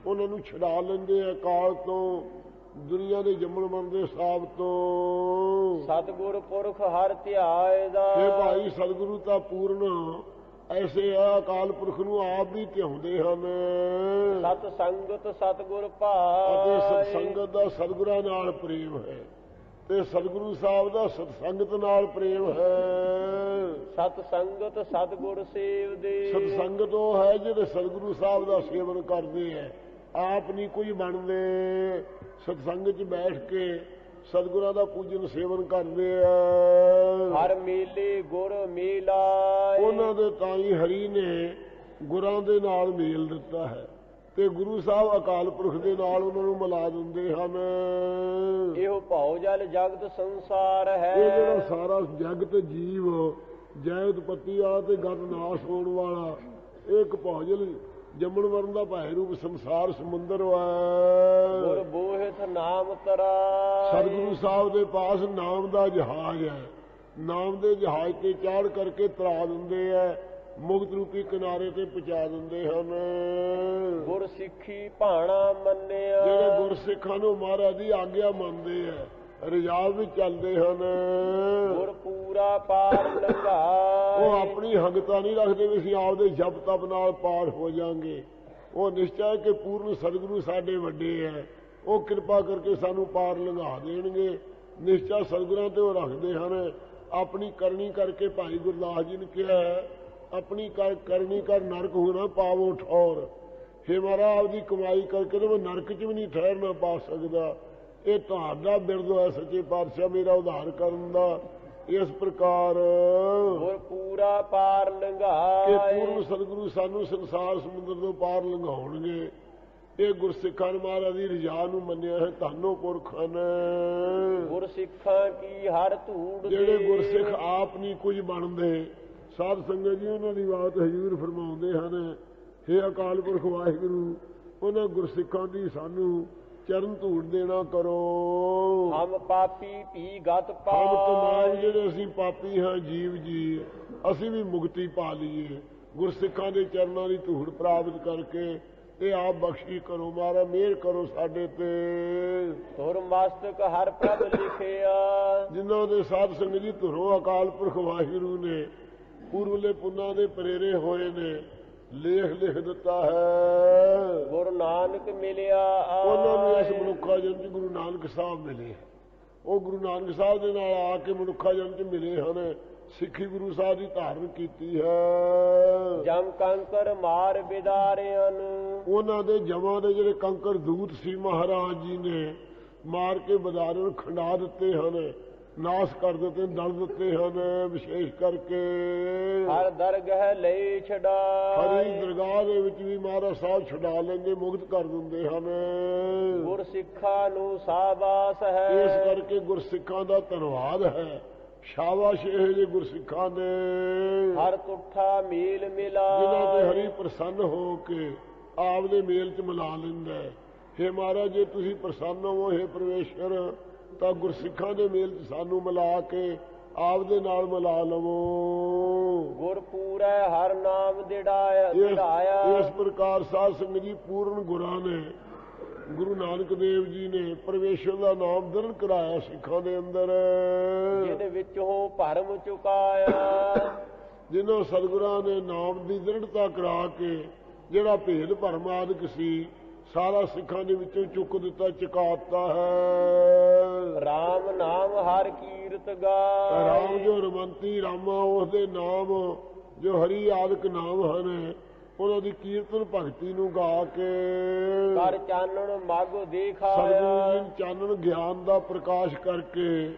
ਉਹਨਾਂ ਨੂੰ ਛਡਾ ਲੈਂਦੇ ਆ ਕਾਲ ਤੋਂ, ਦੁਨੀਆ ਦੇ ਜੰਮਣ ਮਰਨ ਦੇ ਹਿਸਾਬ ਤੋਂ। ਸਤਿਗੁਰ ਪੁਰਖ ਹਰ ਧਿਆਏ ਦਾ, ਇਹ ਭਾਈ ਸਤਿਗੁਰੂ ਤਾਂ ਪੂਰਨ ਐਸੇ ਆ, ਅਕਾਲ ਪੁਰਖ ਨੂੰ ਆਪ ਵੀ ਧਿਆਉਂਦੇ ਹਨ। ਸਤ ਸੰਗਤ ਸਤਿਗੁਰ ਅਤੇ ਭਾਏ, ਸਤਸੰਗਤ ਦਾ ਸਤਿਗੁਰਾਂ ਨਾਲ ਪ੍ਰੇਮ ਹੈ ਤੇ ਸਤਿਗੁਰੂ ਸਾਹਿਬ ਦਾ ਸਤਸੰਗਤ ਨਾਲ ਪ੍ਰੇਮ ਹੈ। ਸਤ ਸੰਗਤ ਸਤਿਗੁਰ ਸੇਵ ਦੇ, ਸਤਸੰਗਤ ਉਹ ਹੈ ਜਿਹੜੇ ਸਤਿਗੁਰੂ ਸਾਹਿਬ ਦਾ ਸੇਵਨ ਕਰਦੇ ਹੈ, ਆਪ ਨਹੀਂ ਕੋਈ ਬਣਦੇ। ਸਤਸੰਗ 'ਚ ਬੈਠ ਕੇ ਸਤਿਗੁਰਾਂ ਦਾ ਪੂਜਨ ਸੇਵਨ ਕਰਦੇ ਆ। ਹਰ ਮੇਲੇ ਗੁਰ ਮੇਲਾਏ, ਉਹਨਾਂ ਦੇ ਤਾਂ ਹੀ ਹਰੀ ਨੇ ਗੁਰਾਂ ਦੇ ਨਾਲ ਮੇਲ ਦਿੱਤਾ ਹੈ ਤੇ ਗੁਰੂ ਸਾਹਿਬ ਅਕਾਲ ਪੁਰਖ ਦੇ ਨਾਲ ਉਹਨਾਂ ਨੂੰ ਮਿਲਾ ਦਿੰਦੇ ਹਨ। ਇਹੋ ਭਉ ਜਲ ਜਗਤ ਸੰਸਾਰ ਹੈ, ਇਹ ਜਿਹੜਾ ਸਾਰਾ ਜਗਤ ਜੀਵ ਜੈ ਉਤਪਤੀ ਵਾਲਾ ਤੇ ਗਤ ਨਾਸ਼ ਹੋਣ ਵਾਲਾ ਇਹ ਇੱਕ ਭੌਜਲ ਜੰਮਣ ਮਰਨ ਦਾ ਭਾਏ ਰੂਪ ਸੰਸਾਰ ਸਮੁੰਦਰ ਵਾ। ਗੁਰ ਬੋਹਿਤ ਨਾਮ ਤਰਾਏ, ਸਤਿਗੁਰੂ ਸਾਹਿਬ ਦੇ ਪਾਸ ਨਾਮ ਦਾ ਜਹਾਜ਼ ਹੈ, ਨਾਮ ਦੇ ਜਹਾਜ਼ ਤੇ ਚਾੜ ਕਰਕੇ ਤਰਾ ਦਿੰਦੇ ਆ, ਮੁਕਤ ਰੂਪੀ ਕਿਨਾਰੇ ਤੇ ਪਹੁੰਚਾ ਦਿੰਦੇ ਹਨ। ਗੁਰ ਸਿੱਖੀ ਭਾਣਾ ਮੰਨਿਆ, ਜਿਹੜੇ ਗੁਰਸਿੱਖਾਂ ਨੂੰ ਮਹਾਰਾਜ ਦੀ ਆਗਿਆ ਮੰਨਦੇ ਆ, ਰਿਜਾਬ ਵੀ ਚੱਲਦੇ ਹਨ। ਗੁਰ ਪੂਰਾ ਪਾਰ ਲੰਘਾਏ, ਉਹ ਆਪਣੀ ਹੰਗਤਾ ਨਹੀਂ ਰੱਖਦੇ ਵੀ ਅਸੀਂ ਆਪਦੇ ਜਪ ਤਪ ਨਾਲ ਪਾਰ ਹੋ ਜਾਾਂਗੇ। ਉਹ ਨਿਸ਼ਚੈ ਕਿ ਪੂਰਨ ਸਤਿਗੁਰੂ ਸਾਡੇ ਵੱਡੇ ਹੈ, ਉਹ ਕਿਰਪਾ ਕਰਕੇ ਸਾਨੂੰ ਪਾਰ ਲੰਘਾ ਦੇਣਗੇ। ਨਿਸ਼ਚੈ ਸਤਿਗੁਰਾਂ ਤੇ ਉਹ ਰੱਖਦੇ ਹਨ। ਆਪਣੀ ਕਰਨੀ ਕਰਕੇ ਭਾਈ ਗੁਰਦਾਸ ਜੀ ਨੇ ਕਿਹਾ, ਆਪਣੀ ਕਰਨੀ ਕਰ ਨਰਕ ਹੋਣਾ ਪਾਵੋ ਠੌਰ। ਹੇ ਮਹਾਰਾਜ ਆਪਦੀ ਕਮਾਈ ਕਰਕੇ ਤੇ ਮੈਂ ਨਰਕ 'ਚ ਵੀ ਨਹੀਂ ਠਹਿਰਨਾ ਪਾ ਸਕਦਾ। ਇਹ ਤੁਹਾਡਾ ਬਿਰਦ ਹੈ ਸੱਚੇ ਪਾਤਸ਼ਾਹ ਮੇਰਾ ਉਧਾਰ ਕਰਨ ਦਾ। ਇਸ ਪ੍ਰਕਾਰ ਗੁਰ ਪੂਰਾ ਪਾਰ ਲੰਘਾਏ, ਇਹ ਪੂਰਨ ਸਤਿਗੁਰੂ ਸਾਨੂੰ ਸੰਸਾਰ ਸਮੁੰਦਰ ਤੋਂ ਪਾਰ ਲੰਘਾਉਣਗੇ। ਇਹ ਗੁਰਸਿੱਖਾਂ ਮਹਾਰਾਜ ਦੀ ਰਜਾ ਨੂੰ ਮੰਨਿਆ ਹੈ, ਧੰਨੋ ਪੁਰਖ ਹਨ। ਗੁਰਸਿੱਖਾਂ ਕੀ ਹਰ ਧੂੜ ਜਿਹੜੇ ਦੇ, ਗੁਰਸਿੱਖ ਆਪ ਨਹੀਂ ਕੁਝ ਬਣਦੇ, ਸਾਧ ਸੰਗਤ ਜੀ ਉਹਨਾਂ ਦੀ ਬਾਤ ਹਜ਼ੂਰ ਫਰਮਾਉਂਦੇ ਹਨ। ਹੇ ਅਕਾਲ ਪੁਰਖ ਵਾਹਿਗੁਰੂ, ਉਹਨਾਂ ਗੁਰਸਿੱਖਾਂ ਦੀ ਸਾਨੂੰ ਚਰਨ ਧੂੜ ਦੇਣਾ ਕਰੋ। ਹਮ ਪਾਪੀ ਭੀ ਗਤ ਹਮ ਪਾਏ ਤਮਾਮ ਜਿਹੜੇ ਅਸੀਂ ਪਾਪੀ ਹਾਂ ਜੀਵ ਜੀ, ਅਸੀਂ ਵੀ ਮੁਕਤੀ ਪਾ ਲਈਏ ਗੁਰਸਿੱਖਾਂ ਦੇ ਚਰਨਾਂ ਦੀ ਧੂੜ ਪ੍ਰਾਪਤ ਕਰਕੇ। ਇਹ ਆਪ ਬਖਸ਼ੀ ਕਰੋ, ਮਹਾਰਾਜ ਮਿਹਰ ਕਰੋ ਸਾਡੇ ਤੇ। ਧੁਰ ਮਸਤਕ ਹਰ ਪ੍ਰਭ ਲਿਖਿਆ ਜਿਨ੍ਹਾਂ ਦੇ ਸਾਧ ਸੰਗਤ ਜੀ ਧੁਰੋਂ ਅਕਾਲ ਪੁਰਖ ਵਾਹਿਗੁਰੂ ਨੇ ਪੂਰਵਲੇ ਪੁੰਨਾਂ ਦੇ ਪ੍ਰੇਰੇ ਹੋਏ ਨੇ ਲੇਖ ਲਿਖ ਦਿੱਤਾ ਹੈ। ਗੁਰੂ ਨਾਨਕ ਮਿਲਿਆ ਉਹਨਾਂ ਨੂੰ ਇਸ ਆਏ। ਮਨੁੱਖਾ ਜਨਮ 'ਚ ਗੁਰੂ ਨਾਨਕ ਸਾਹਿਬ ਮਿਲੇ। ਉਹ ਗੁਰੂ ਨਾਨਕ ਸਾਹਿਬ ਦੇ ਨਾਲ ਆ ਕੇ ਮਨੁੱਖਾ ਜਨਮ 'ਚ ਮਿਲੇ ਹਨ। ਸਿੱਖੀ ਗੁਰੂ ਸਾਹਿਬ ਦੀ ਧਾਰਨ ਕੀਤੀ ਹੈ। ਜਮ ਕੰਕਰ ਮਾਰ ਬਿਦਾਰਿਆਨ ਉਹਨਾਂ ਦੇ ਜਮਾਂ ਦੇ ਜਿਹੜੇ ਕੰਕਰ ਦੂਤ ਸੀ ਮਹਾਰਾਜ ਜੀ ਨੇ ਮਾਰ ਕੇ ਬਦਾਰਨ ਖੰਡਾ ਦਿੱਤੇ ਹਨ, ਨਾਸ ਕਰ ਦਿੱਤੇ, ਦਲ ਦਿੱਤੇ ਹਨ। ਵਿਸ਼ੇਸ਼ ਕਰਕੇ ਹਰ ਦਰਗਹ ਲਈ ਛਡਾਏ ਹਰੀ ਦਰਗਾਹ ਦੇ ਵਿੱਚ ਵੀ ਮਹਾਰਾਜ ਸਾਹਿਬ ਛੁਡਾ ਲੈਂਦੇ, ਮੁਕਤ ਕਰ ਦਿੰਦੇ ਹਨ। ਗੁਰ ਸਿੱਖਾਂ ਨੂੰ ਸਾਬਾਸ ਹੈ। ਇਸ ਕਰਕੇ ਗੁਰਸਿੱਖਾਂ ਦਾ ਧੰਨਵਾਦ ਹੈ। ਸ਼ਾਬਾਸ਼ ਇਹ ਜੇ ਗੁਰਸਿੱਖਾਂ ਦੇ ਹਰ ਤੁਠਾ ਮੀਲ ਮਿਲਾਏ ਜਿਨ੍ਹਾਂ ਤੇ ਹਰੀ ਪ੍ਰਸੰਨ ਹੋ ਕੇ ਆਪ ਦੇ ਮੇਲ 'ਚ ਮਿਲਾ ਲੈਂਦਾ ਹੈ। ਹੇ ਮਹਾਰਾਜ ਜੇ ਤੁਸੀਂ ਪ੍ਰਸੰਨ ਹੋ ਹੇ ਪਰਮੇਸ਼ਰ ਤਾਂ ਗੁਰਸਿੱਖਾਂ ਦੇ ਮੇਲ 'ਚ ਸਾਨੂੰ ਮਿਲਾ ਕੇ ਆਪ ਦੇ ਨਾਲ ਮਿਲਾ ਲਵੋ। ਗੁਰ ਪੂਰੈ ਹਰ ਨਾਮ ਦਿੜਾਇਆ ਇਸ ਪ੍ਰਕਾਰ ਸਾਧ ਸੰਗਤ ਜੀ ਪੂਰਨ ਗੁਰਾਂ ਨੇ ਗੁਰੂ ਨਾਨਕ ਦੇਵ ਜੀ ਨੇ ਪਰਮੇਸ਼ਰ ਦਾ ਨਾਮ ਦ੍ਰਿੜ ਕਰਾਇਆ ਸਿੱਖਾਂ ਦੇ ਅੰਦਰ। ਜਿਹਦੇ ਵਿੱਚ ਹੋ ਭਰਮ ਚੁਕਾਇਆ ਜਿਨ੍ਹਾਂ ਸਤਿਗੁਰਾਂ ਨੇ ਨਾਮ ਦੀ ਦ੍ਰਿੜਤਾ ਕਰਾ ਕੇ ਜਿਹੜਾ ਭੇਦ ਭਰਮ ਆਦਿਕ ਸੀ ਸਾਰਾ ਸਿੱਖਾਂ ਦੇ ਵਿੱਚੋਂ ਚੁੱਕ ਦਿੱਤਾ, ਚੁਕਾਤਾ ਹੈ। ਰਾਮ ਨਾਮ ਹਰ ਕੀਰਤ ਗਾਏ ਰਾਮ ਜੋ ਰਮੰਤੀ ਰਾਮਾ ਉਸਦੇ ਨਾਮ ਜੋ ਹਰੀ ਆਦਿਕ ਨਾਮ ਹਨ ਉਹਨਾਂ ਦੀ ਕੀਰਤਨ ਭਗਤੀ ਨੂੰ ਗਾ ਕੇ ਕਰ ਚਾਨਣ ਮਗ ਸਤਿਗੁਰੂ ਦੇਖਾਇਆ ਜੀ ਚਾਨਣ ਗਿਆਨ ਦਾ ਪ੍ਰਕਾਸ਼ ਕਰਕੇ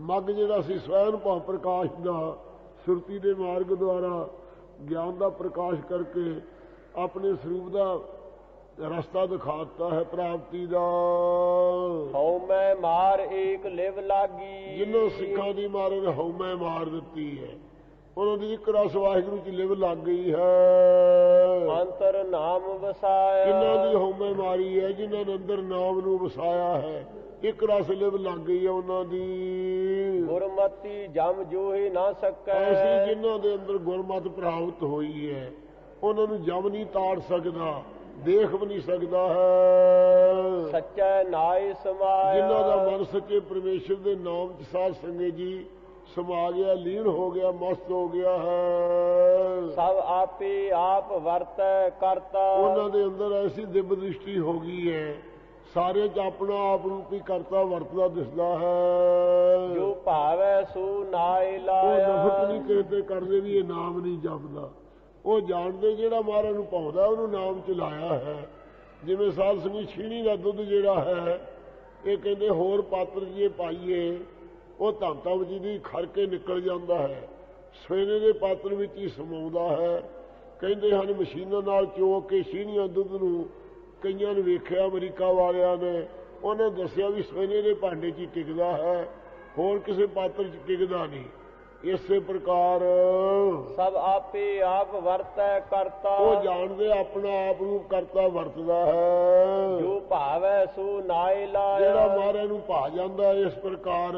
ਮੱਗ ਜਿਹੜਾ ਸੀ ਸਵੈਨ ਭਾਵ ਪ੍ਰਕਾਸ਼ ਦਾ ਸੁਰਤੀ ਦੇ ਮਾਰਗ ਦੁਆਰਾ ਗਿਆਨ ਦਾ ਪ੍ਰਕਾਸ਼ ਕਰਕੇ ਆਪਣੇ ਸਰੂਪ ਦਾ ਰਸਤਾ ਦਿਖਾਤਾ ਹੈ ਪ੍ਰਾਪਤੀ ਦਾ। ਹਉ ਮੈਂ ਮਾਰ ਏਕ ਲਿਵ ਲਾਗੀ ਜਿਨ੍ਹਾਂ ਸਿੱਖਾਂ ਦੀ ਮਾਰੇ ਨੇ ਹਉਮੈ ਮਾਰ ਦਿੱਤੀ ਹੈ ਉਹਨਾਂ ਦੀ ਇੱਕ ਰਸ ਵਾਹਿਗੁਰੂ 'ਚ ਲਿਵ ਲੱਗ ਗਈ ਹੈ। ਅੰਤਰ ਨਾਮ ਵਸਾਇਆ ਜਿਨ੍ਹਾਂ ਦੀ ਹਉਮੈ ਮਾਰੀ ਹੈ ਜਿਨ੍ਹਾਂ ਨੇ ਅੰਦਰ ਨਾਮ ਨੂੰ ਵਸਾਇਆ ਹੈ ਇੱਕ ਰਸ ਲਿਵ ਲੱਗ ਗਈ ਹੈ ਉਹਨਾਂ ਦੀ। ਗੁਰਮਤੀ ਜਮ ਜੋਹੀ ਨਾ ਸਕੈ ਐਸੀ ਜਿਨ੍ਹਾਂ ਦੇ ਅੰਦਰ ਗੁਰਮਤਿ ਪ੍ਰਾਪਤ ਹੋਈ ਹੈ ਉਹਨਾਂ ਨੂੰ ਜਮ ਨਹੀਂ ਤਾੜ ਸਕਦਾ, ਦੇਖ ਵੀ ਨਹੀਂ ਸਕਦਾ ਹੈ। ਸੱਚੈ ਨਾਇ ਸਮਾਇਆ ਜਿਨ੍ਹਾਂ ਦਾ ਮਨ ਸੱਚੇ ਪਰਮੇਸ਼ਰ ਦੇ ਨਾਮ 'ਚ ਸਾਧ ਸੰਗਤ ਜੀ ਸਮਾ ਗਿਆ, ਲੀਨ ਹੋ ਗਿਆ, ਮਸਤ ਹੋ ਗਿਆ ਹੈ। ਸਭ ਆਪੇ ਆਪ ਵਰਤੈ ਕਰਤਾ ਉਹਨਾਂ ਦੇ ਅੰਦਰ ਐਸੀ ਦਿਵ ਦ੍ਰਿਸ਼ਟੀ ਹੋ ਗਈ ਹੈ ਸਾਰੇ 'ਚ ਆਪਣਾ ਆਪ ਰੂਪੀ ਕਰਤਾ ਵਰਤਦਾ ਦਿਸਦਾ ਹੈ। ਜੋ ਭਾਵੈ ਸੋ ਨਾਇ ਉਹ ਲਾਇਆ ਨਫ਼ਰਤ ਨਹੀਂ ਕਰਦੇ ਕਰਦੇ ਵੀ ਇਹ ਨਾਮ ਨਹੀਂ ਜਪਦਾ। ਉਹ ਜਾਣਦੇ ਜਿਹੜਾ ਮਹਾਰਾਜ ਨੂੰ ਭਾਉਂਦਾ ਉਹਨੂੰ ਨਾਮ 'ਚ ਲਾਇਆ ਹੈ। ਜਿਵੇਂ ਸਾਧ ਸੰਗਤ ਛੀਣੀ ਦਾ ਦੁੱਧ ਜਿਹੜਾ ਹੈ ਇਹ ਕਹਿੰਦੇ ਹੋਰ ਪਾਤਰ ਜੇ ਪਾਈਏ ਉਹ ਧਾਂਤਾ ਵਿੱਚ ਦੀ ਖੜ ਕੇ ਨਿਕਲ ਜਾਂਦਾ ਹੈ, ਸਵੇਨੇ ਦੇ ਪਾਤਰ ਵਿੱਚ ਹੀ ਸਮਾਉਂਦਾ ਹੈ। ਕਹਿੰਦੇ ਹਨ ਮਸ਼ੀਨਾਂ ਨਾਲ ਚੋਕ ਕੇ ਛੀਣੀਆਂ ਦੁੱਧ ਨੂੰ ਕਈਆਂ ਨੇ ਵੇਖਿਆ ਅਮਰੀਕਾ ਵਾਲਿਆਂ ਨੇ, ਉਹਨੇ ਦੱਸਿਆ ਵੀ ਸਵੇਨੇ ਦੇ ਭਾਂਡੇ 'ਚ ਹੀ ਟਿਕਦਾ ਹੈ, ਹੋਰ ਕਿਸੇ ਪਾਤਰ 'ਚ ਟਿਕਦਾ ਨਹੀਂ। ਇਸੇ ਪ੍ਰਕਾਰ ਸਭ ਆਪੇ ਆਪ ਵਰਤੈ ਕਰਤਾ ਉਹ ਜਾਣਦੇ ਆਪਣਾ ਆਪ ਨੂੰ ਕਰਤਾ ਵਰਤਦਾ ਹੈ। ਜੋ ਭਾਵੈ ਸੋ ਨਾਇ ਲਾਇਆ ਜਿਹੜਾ ਮਹਾਰਾਜ ਨੂੰ ਭਾ ਜਾਂਦਾ ਇਸ ਪ੍ਰਕਾਰ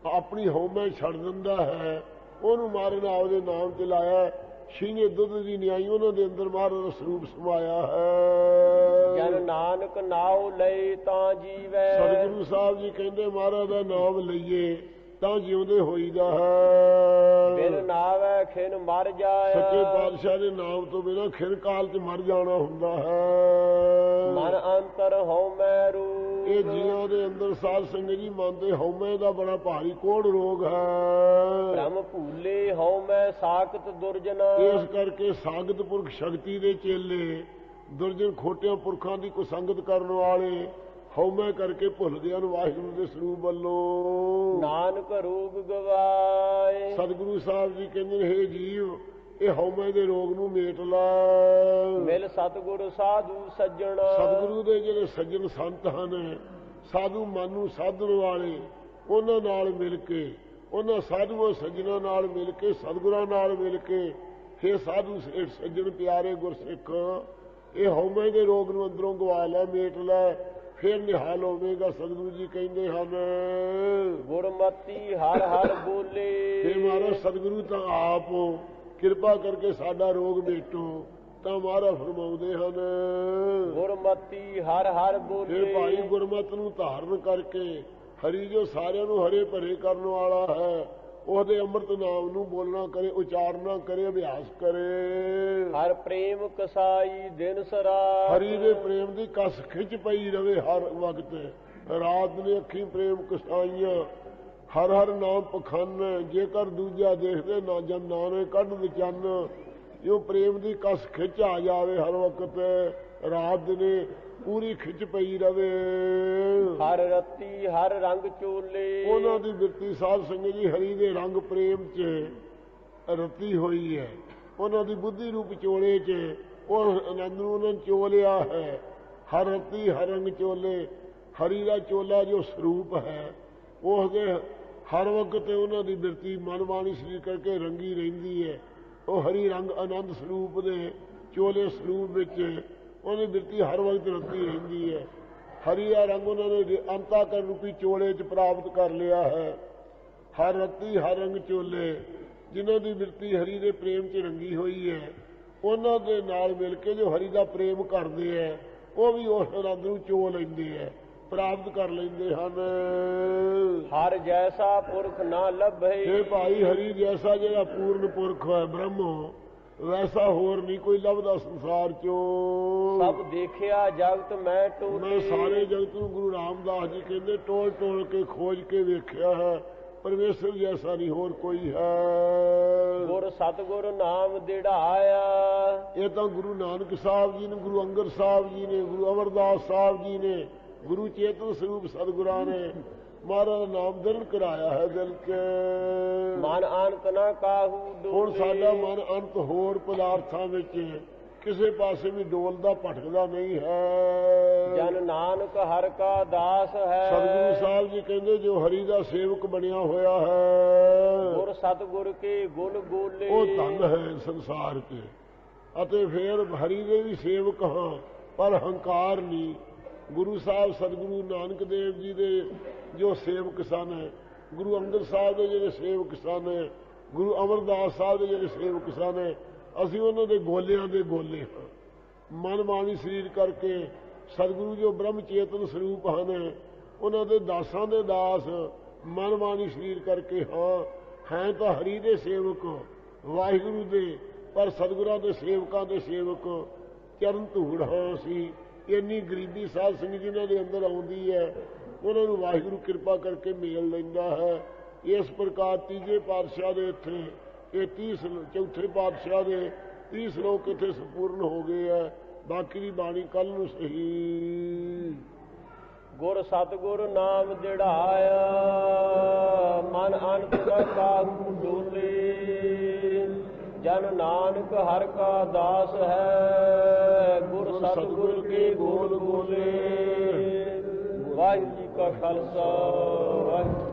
ਆਪਣੀ ਹਉਮੈ ਛੱਡ ਦਿੰਦਾ ਹੈ ਉਹਨੂੰ ਮਹਾਰਾਜ ਨੇ ਆਪਦੇ ਨਾਮ 'ਚ ਲਾਇਆ। ਛੀਨੇ ਦੁੱਧ ਦੀ ਨਿਆਈ ਉਹਨਾਂ ਦੇ ਅੰਦਰ ਮਹਾਰਾਜ ਦਾ ਸਰੂਪ ਸਮਾਇਆ ਹੈ। ਜਨ ਨਾਨਕ ਨਾਉ ਲਈ ਤਾਂ ਜੀਵੈ ਸਤਿਗੁਰੂ ਸਾਹਿਬ ਜੀ ਕਹਿੰਦੇ ਮਹਾਰਾਜ ਦਾ ਨਾਮ ਲਈਏ ਤਾਂ ਜਿਉਂਦੇ ਹੋਈਦਾ ਹੈ। ਬਿਨ ਨਾਵੈ ਖਿਨ ਮਰ ਜਾਏ ਸੱਚੇ ਪਾਤਸ਼ਾਹ ਦੇ ਨਾਮ ਤੋਂ ਬਿਨਾਂ ਖਿਰ ਕਾਲ 'ਚ ਮਰ ਜਾਣਾ ਹੁੰਦਾ ਹੈ। ਮਨ ਅੰਤਰ ਹਉਮੈ ਰੂ ਇਹ ਜੀਵਾਂ ਦੇ ਅੰਦਰ ਸਾਧ ਸੰਗਤ ਜੀ ਮਨ ਦੇ ਹਉਮੈ ਦਾ ਬੜਾ ਭਾਰੀ ਕੋੜ ਰੋਗ ਹੈ। ਭ੍ਰਮ ਭੂਲੇ ਹਉਮੈ ਸਾਖਤ ਦੁਰਜਨ ਇਸ ਕਰਕੇ ਸਾਗਤ ਪੁਰਖ ਸ਼ਕਤੀ ਦੇ ਚੇਲੇ ਦੁਰਜਨ ਖੋਟਿਆਂ ਪੁਰਖਾਂ ਦੀ ਕੁਸੰਗਤ ਕਰਨ ਵਾਲੇ ਹਉਮੈ ਕਰਕੇ ਭੁੱਲਦੇ ਹਨ ਵਾਹਿਗੁਰੂ ਦੇ ਸਰੂਪ ਵੱਲੋਂ। ਨਾਨਕ ਰੋਗ ਗਵਾਏ ਸਤਿਗੁਰੂ ਸਾਹਿਬ ਜੀ ਕਹਿੰਦੇ ਨੇ ਹੇ ਜੀਵ ਇਹ ਹਉਮੈ ਦੇ ਰੋਗ ਨੂੰ ਮੇਟ ਲਾ। ਮਿਲ ਸਤਿਗੁਰ ਸਾਧੂ ਸੱਜਣ ਸਤਿਗੁਰੂ ਦੇ ਜਿਹੜੇ ਸੱਜਣ ਸੰਤ ਹਨ ਸਾਧੂ ਮਨ ਨੂੰ ਸਾਧਨ ਵਾਲੇ ਉਹਨਾਂ ਨਾਲ ਮਿਲ ਕੇ ਉਹਨਾਂ ਸਾਧੂਆਂ ਸੱਜਣਾਂ ਨਾਲ ਮਿਲ ਕੇ ਸਤਿਗੁਰਾਂ ਨਾਲ ਮਿਲ ਕੇ ਹੇ ਸਾਧੂ ਸੱਜਣ ਪਿਆਰੇ ਗੁਰਸਿੱਖ ਇਹ ਹਉਮੈ ਦੇ ਰੋਗ ਨੂੰ ਅੰਦਰੋਂ ਗਵਾ ਲੈ, ਮੇਟ ਲੈ, ਫਿਰ ਨਿਹਾਲ ਹੋਵੇਗਾ। ਸਤਿਗੁਰੂ ਜੀ ਕਹਿੰਦੇ ਹਨ ਗੁਰਮਤੀ ਹਰ ਹਰ ਬੋਲੇ। हे ਮਹਾਰਾਜ ਸਤਿਗੁਰੂ ਤਾਂ ਆਪ ਕਿਰਪਾ ਕਰਕੇ ਸਾਡਾ ਰੋਗ ਮੇਟੋ, ਤਾਂ ਮਹਾਰਾਜ ਫਰਮਾਉਂਦੇ ਹਨ ਗੁਰਮਤੀ ਹਰ ਹਰ ਬੋਲੇ। हे ਭਾਈ ਗੁਰਮਤਿ ਨੂੰ ਧਾਰਨ ਕਰਕੇ ਹਰੀ ਜੋ ਸਾਰਿਆਂ ਨੂੰ ਹਰੇ ਭਰੇ ਕਰਨ ਵਾਲਾ ਹੈ, ਉਹਦੇ ਅੰਮ੍ਰਿਤ ਨਾਮ ਨੂੰ ਬੋਲਣਾ ਕਰੇ, ਉਚਾਰਨਾ ਕਰੇ, ਅਭਿਆਸ ਕਰੇ। ਹਰ ਪ੍ਰੇਮ ਕਸਾਈ ਦਿਨ ਸਰਾ। ਹਰੀ ਦੇ ਪ੍ਰੇਮ ਦੀ ਕਸ ਖਿੱਚ ਪਈ ਰਵੇ ਹਰ ਵਕਤ। ਰਾਤ ਨੇ ਅੱਖੀਂ ਪ੍ਰੇਮ ਕਸਾਈਆਂ, ਹਰ ਹਰ ਨਾਮ ਪਖੰਨ, ਜੇਕਰ ਦੂਜਾ ਦੇਖਦੇ ਨਾ ਜਨ ਨਾਨੇ ਕੱਢ ਵਿਚੰਨ। ਜੋ ਪ੍ਰੇਮ ਦੀ ਕਸ ਖਿੱਚ ਆ ਜਾਵੇ ਹਰ ਵਕਤ, ਰਾਤ ਨੇ ਪੂਰੀ ਖਿੱਚ ਪਈ ਰਵੇ। ਹਰ ਰਤੀ ਹਰ ਰੰਗ ਚੋਲੇ। ਉਹਨਾਂ ਦੀ ਬਿਰਤੀ ਸਾਧ ਸੰਗਤ ਜੀ ਹਰੀ ਦੇ ਰੰਗ ਪ੍ਰੇਮ 'ਚ ਰਤੀ ਹੋਈ ਹੈ। ਉਹਨਾਂ ਦੀ ਬੁੱਧੀ ਰੂਪ ਚੋਲੇ 'ਚ ਉਹ ਆਨੰਦ ਨੂੰ ਉਹਨਾਂ ਚੋਲਿਆ ਹੈ। ਹਰ ਰਤੀ ਹਰ ਰੰਗ ਚੋਲੇ। ਹਰੀ ਦਾ ਚੋਲਾ ਜੋ ਸਰੂਪ ਹੈ, ਉਹਦੇ ਹਰ ਵਕਤ ਉਹਨਾਂ ਦੀ ਬਿਰਤੀ ਮਨ ਬਾਣੀ ਸਰੀਰ ਕਰਕੇ ਰੰਗੀ ਰਹਿੰਦੀ ਹੈ। ਉਹ ਹਰੀ ਰੰਗ ਆਨੰਦ ਸਰੂਪ ਦੇ ਚੋਲੇ ਸਰੂਪ ਵਿੱਚ ਉਹਦੀ ਬਿਰਤੀ ਹਰ ਵਕਤ ਰਤੀ ਰਹਿੰਦੀ ਹੈ। ਹਰੀ ਦਾ ਰੰਗ ਉਹਨਾਂ ਨੇ ਅੰਤਾਕਰਨ ਰੂਪੀ ਚੋਲੇ 'ਚ ਪ੍ਰਾਪਤ ਕਰ ਲਿਆ ਹੈ। ਹਰ ਰਤੀ ਹਰ ਰੰਗ ਚੋਲੇ, ਜਿਨ੍ਹਾਂ ਦੀ ਬਿਰਤੀ ਹਰੀ ਦੇ ਪ੍ਰੇਮ 'ਚ ਰੰਗੀ ਹੋਈ ਹੈ, ਉਹਨਾਂ ਦੇ ਨਾਲ ਮਿਲ ਕੇ ਜੋ ਹਰੀ ਦਾ ਪ੍ਰੇਮ ਕਰਦੇ ਹੈ, ਉਹ ਵੀ ਉਸ ਆਨੰਦ ਨੂੰ ਚੋ ਲੈਂਦੇ ਹੈ, ਪ੍ਰਾਪਤ ਕਰ ਲੈਂਦੇ ਹਨ। ਹਰ ਜੈਸਾ ਪੁਰਖ ਨਾ ਲੱਭੇ। ਇਹ ਭਾਈ ਹਰੀ ਜੈਸਾ ਜਿਹੜਾ ਪੂਰਨ ਪੁਰਖ ਹੈ ਬ੍ਰਹਮ, ਵੈਸਾ ਹੋਰ ਨਹੀਂ ਕੋਈ ਲੱਭਦਾ ਸੰਸਾਰ ਚੋਂ। ਸਭ ਦੇਖਿਆ ਜਗਤ ਮੈਂ ਟੋਲੇ। ਮੈਂ ਸਾਰੇ ਜਗਤ ਨੂੰ ਗੁਰੂ ਰਾਮਦਾਸ ਜੀ ਕਹਿੰਦੇ ਟੋਲ ਟੋਲ ਕੇ ਖੋਜ ਕੇ ਵੇਖਿਆ ਹੈ, ਪਰਮੇਸ਼ਰ ਜੈਸਾ ਨਹੀਂ ਹੋਰ ਕੋਈ ਹੈ। ਗੁਰ ਸਤਿਗੁਰ ਨਾਮ ਦਿੜਾਇਆ। ਇਹ ਤਾਂ ਗੁਰੂ ਨਾਨਕ ਸਾਹਿਬ ਜੀ ਨੇ, ਗੁਰੂ ਅੰਗਦ ਸਾਹਿਬ ਜੀ ਨੇ, ਗੁਰੂ ਅਮਰਦਾਸ ਸਾਹਿਬ ਜੀ ਨੇ, ਗੁਰੂ ਚੇਤਨ ਸਰੂਪ ਸਤਿਗੁਰਾਂ ਨੇ ਮਹਾਰਾਜ ਦਾ ਨਾਮ ਦਰਣ ਕਰਾਇਆ ਹੈ ਦਿਲ 'ਚ। ਮਨ ਅੰਤ ਨਾ ਕਾਹੂ ਡੋਲੇ। ਹੁਣ ਸਾਡਾ ਮਨ ਅੰਤ ਹੋਰ ਪਦਾਰਥਾਂ ਵਿੱਚ ਕਿਸੇ ਪਾਸੇ ਵੀ ਡੋਲਦਾ ਭਟਕਦਾ ਨਹੀਂ ਹੈ। ਜਨ ਨਾਨਕ ਹਰ ਕਾ ਦਾਸ ਹੈ। ਸਤਿਗੁਰੂ ਸਾਹਿਬ ਜੀ ਕਹਿੰਦੇ ਜੋ ਹਰੀ ਦਾ ਸੇਵਕ ਬਣਿਆ ਹੋਇਆ ਹੈ, ਗੁਰ ਸਤਿਗੁਰ ਕੇ ਗੁਣ ਗੋਲੇ। ਉਹ ਧਨ ਹੈ ਸੰਸਾਰ 'ਚ। ਅਤੇ ਫਿਰ ਹਰੀ ਦੇ ਵੀ ਸੇਵਕ ਹਾਂ, ਪਰ ਹੰਕਾਰ ਨਹੀਂ। ਗੁਰੂ ਸਾਹਿਬ ਸਤਿਗੁਰੂ ਨਾਨਕ ਦੇਵ ਜੀ ਦੇ ਜੋ ਸੇਵਕ ਸਨ, ਗੁਰੂ ਅੰਗਦ ਸਾਹਿਬ ਦੇ ਜਿਹੜੇ ਸੇਵਕ ਸਨ, ਗੁਰੂ ਅਮਰਦਾਸ ਸਾਹਿਬ ਦੇ ਜਿਹੜੇ ਸੇਵਕ ਸਨ, ਅਸੀਂ ਉਹਨਾਂ ਦੇ ਗੋਲਿਆਂ ਦੇ ਗੋਲੇ ਹਾਂ। ਮਨ ਬਾਣੀ ਸਰੀਰ ਕਰਕੇ ਸਤਿਗੁਰੂ ਜੋ ਬ੍ਰਹਮ ਚੇਤਨ ਸਰੂਪ ਹਨ, ਉਹਨਾਂ ਦੇ ਦਾਸਾਂ ਦੇ ਦਾਸ ਮਨ ਬਾਣੀ ਸਰੀਰ ਕਰਕੇ ਹਾਂ। ਹੈ ਤਾਂ ਹਰੀ ਦੇ ਸੇਵਕ ਵਾਹਿਗੁਰੂ ਦੇ, ਪਰ ਸਤਿਗੁਰਾਂ ਦੇ ਸੇਵਕਾਂ ਦੇ ਸੇਵਕ ਚਰਨ ਧੂੜ ਹਾਂ ਅਸੀਂ। ਇੰਨੀ ਗਰੀਬੀ ਸਾਧ ਸੰਗਤ ਜਿਨ੍ਹਾਂ ਦੇ ਅੰਦਰ ਆਉਂਦੀ ਹੈ, ਉਹਨਾਂ ਨੂੰ ਵਾਹਿਗੁਰੂ ਕਿਰਪਾ ਕਰਕੇ ਮੇਲ ਲੈਂਦਾ ਹੈ। ਇਸ ਪ੍ਰਕਾਰ ਤੀਜੇ ਪਾਤਸ਼ਾਹ ਦੇ ਇੱਥੇ ਇਹ 30 ਚੌਥੇ ਪਾਤਸ਼ਾਹ ਦੇ 30 ਸ਼ਲੋਕ ਇੱਥੇ ਸੰਪੂਰਨ ਹੋ ਗਏ ਹੈ। ਬਾਕੀ ਦੀ ਬਾਣੀ ਕੱਲ ਨੂੰ ਸਹੀ। ਗੁਰ ਸਤਿਗੁਰ ਨਾਮ ਦਿੜਾਇਆ। ਮਨ ਅੰਤ ਨਾ ਕਾਹੂ ਡੋਲੇ। ਜਨ ਨਾਨਕ ਹਰ ਕਾ ਦਾਸ ਹੈ। ਗੁਰ ਸਤਿਗੁਰ ਕੇ ਗੁਣ ਗੋਲੇ। ਵਾਹਿਗੁਰੂ ਜੀ ਕਾ ਖਾਲਸਾ, ਵਾਹਿਗੁਰੂ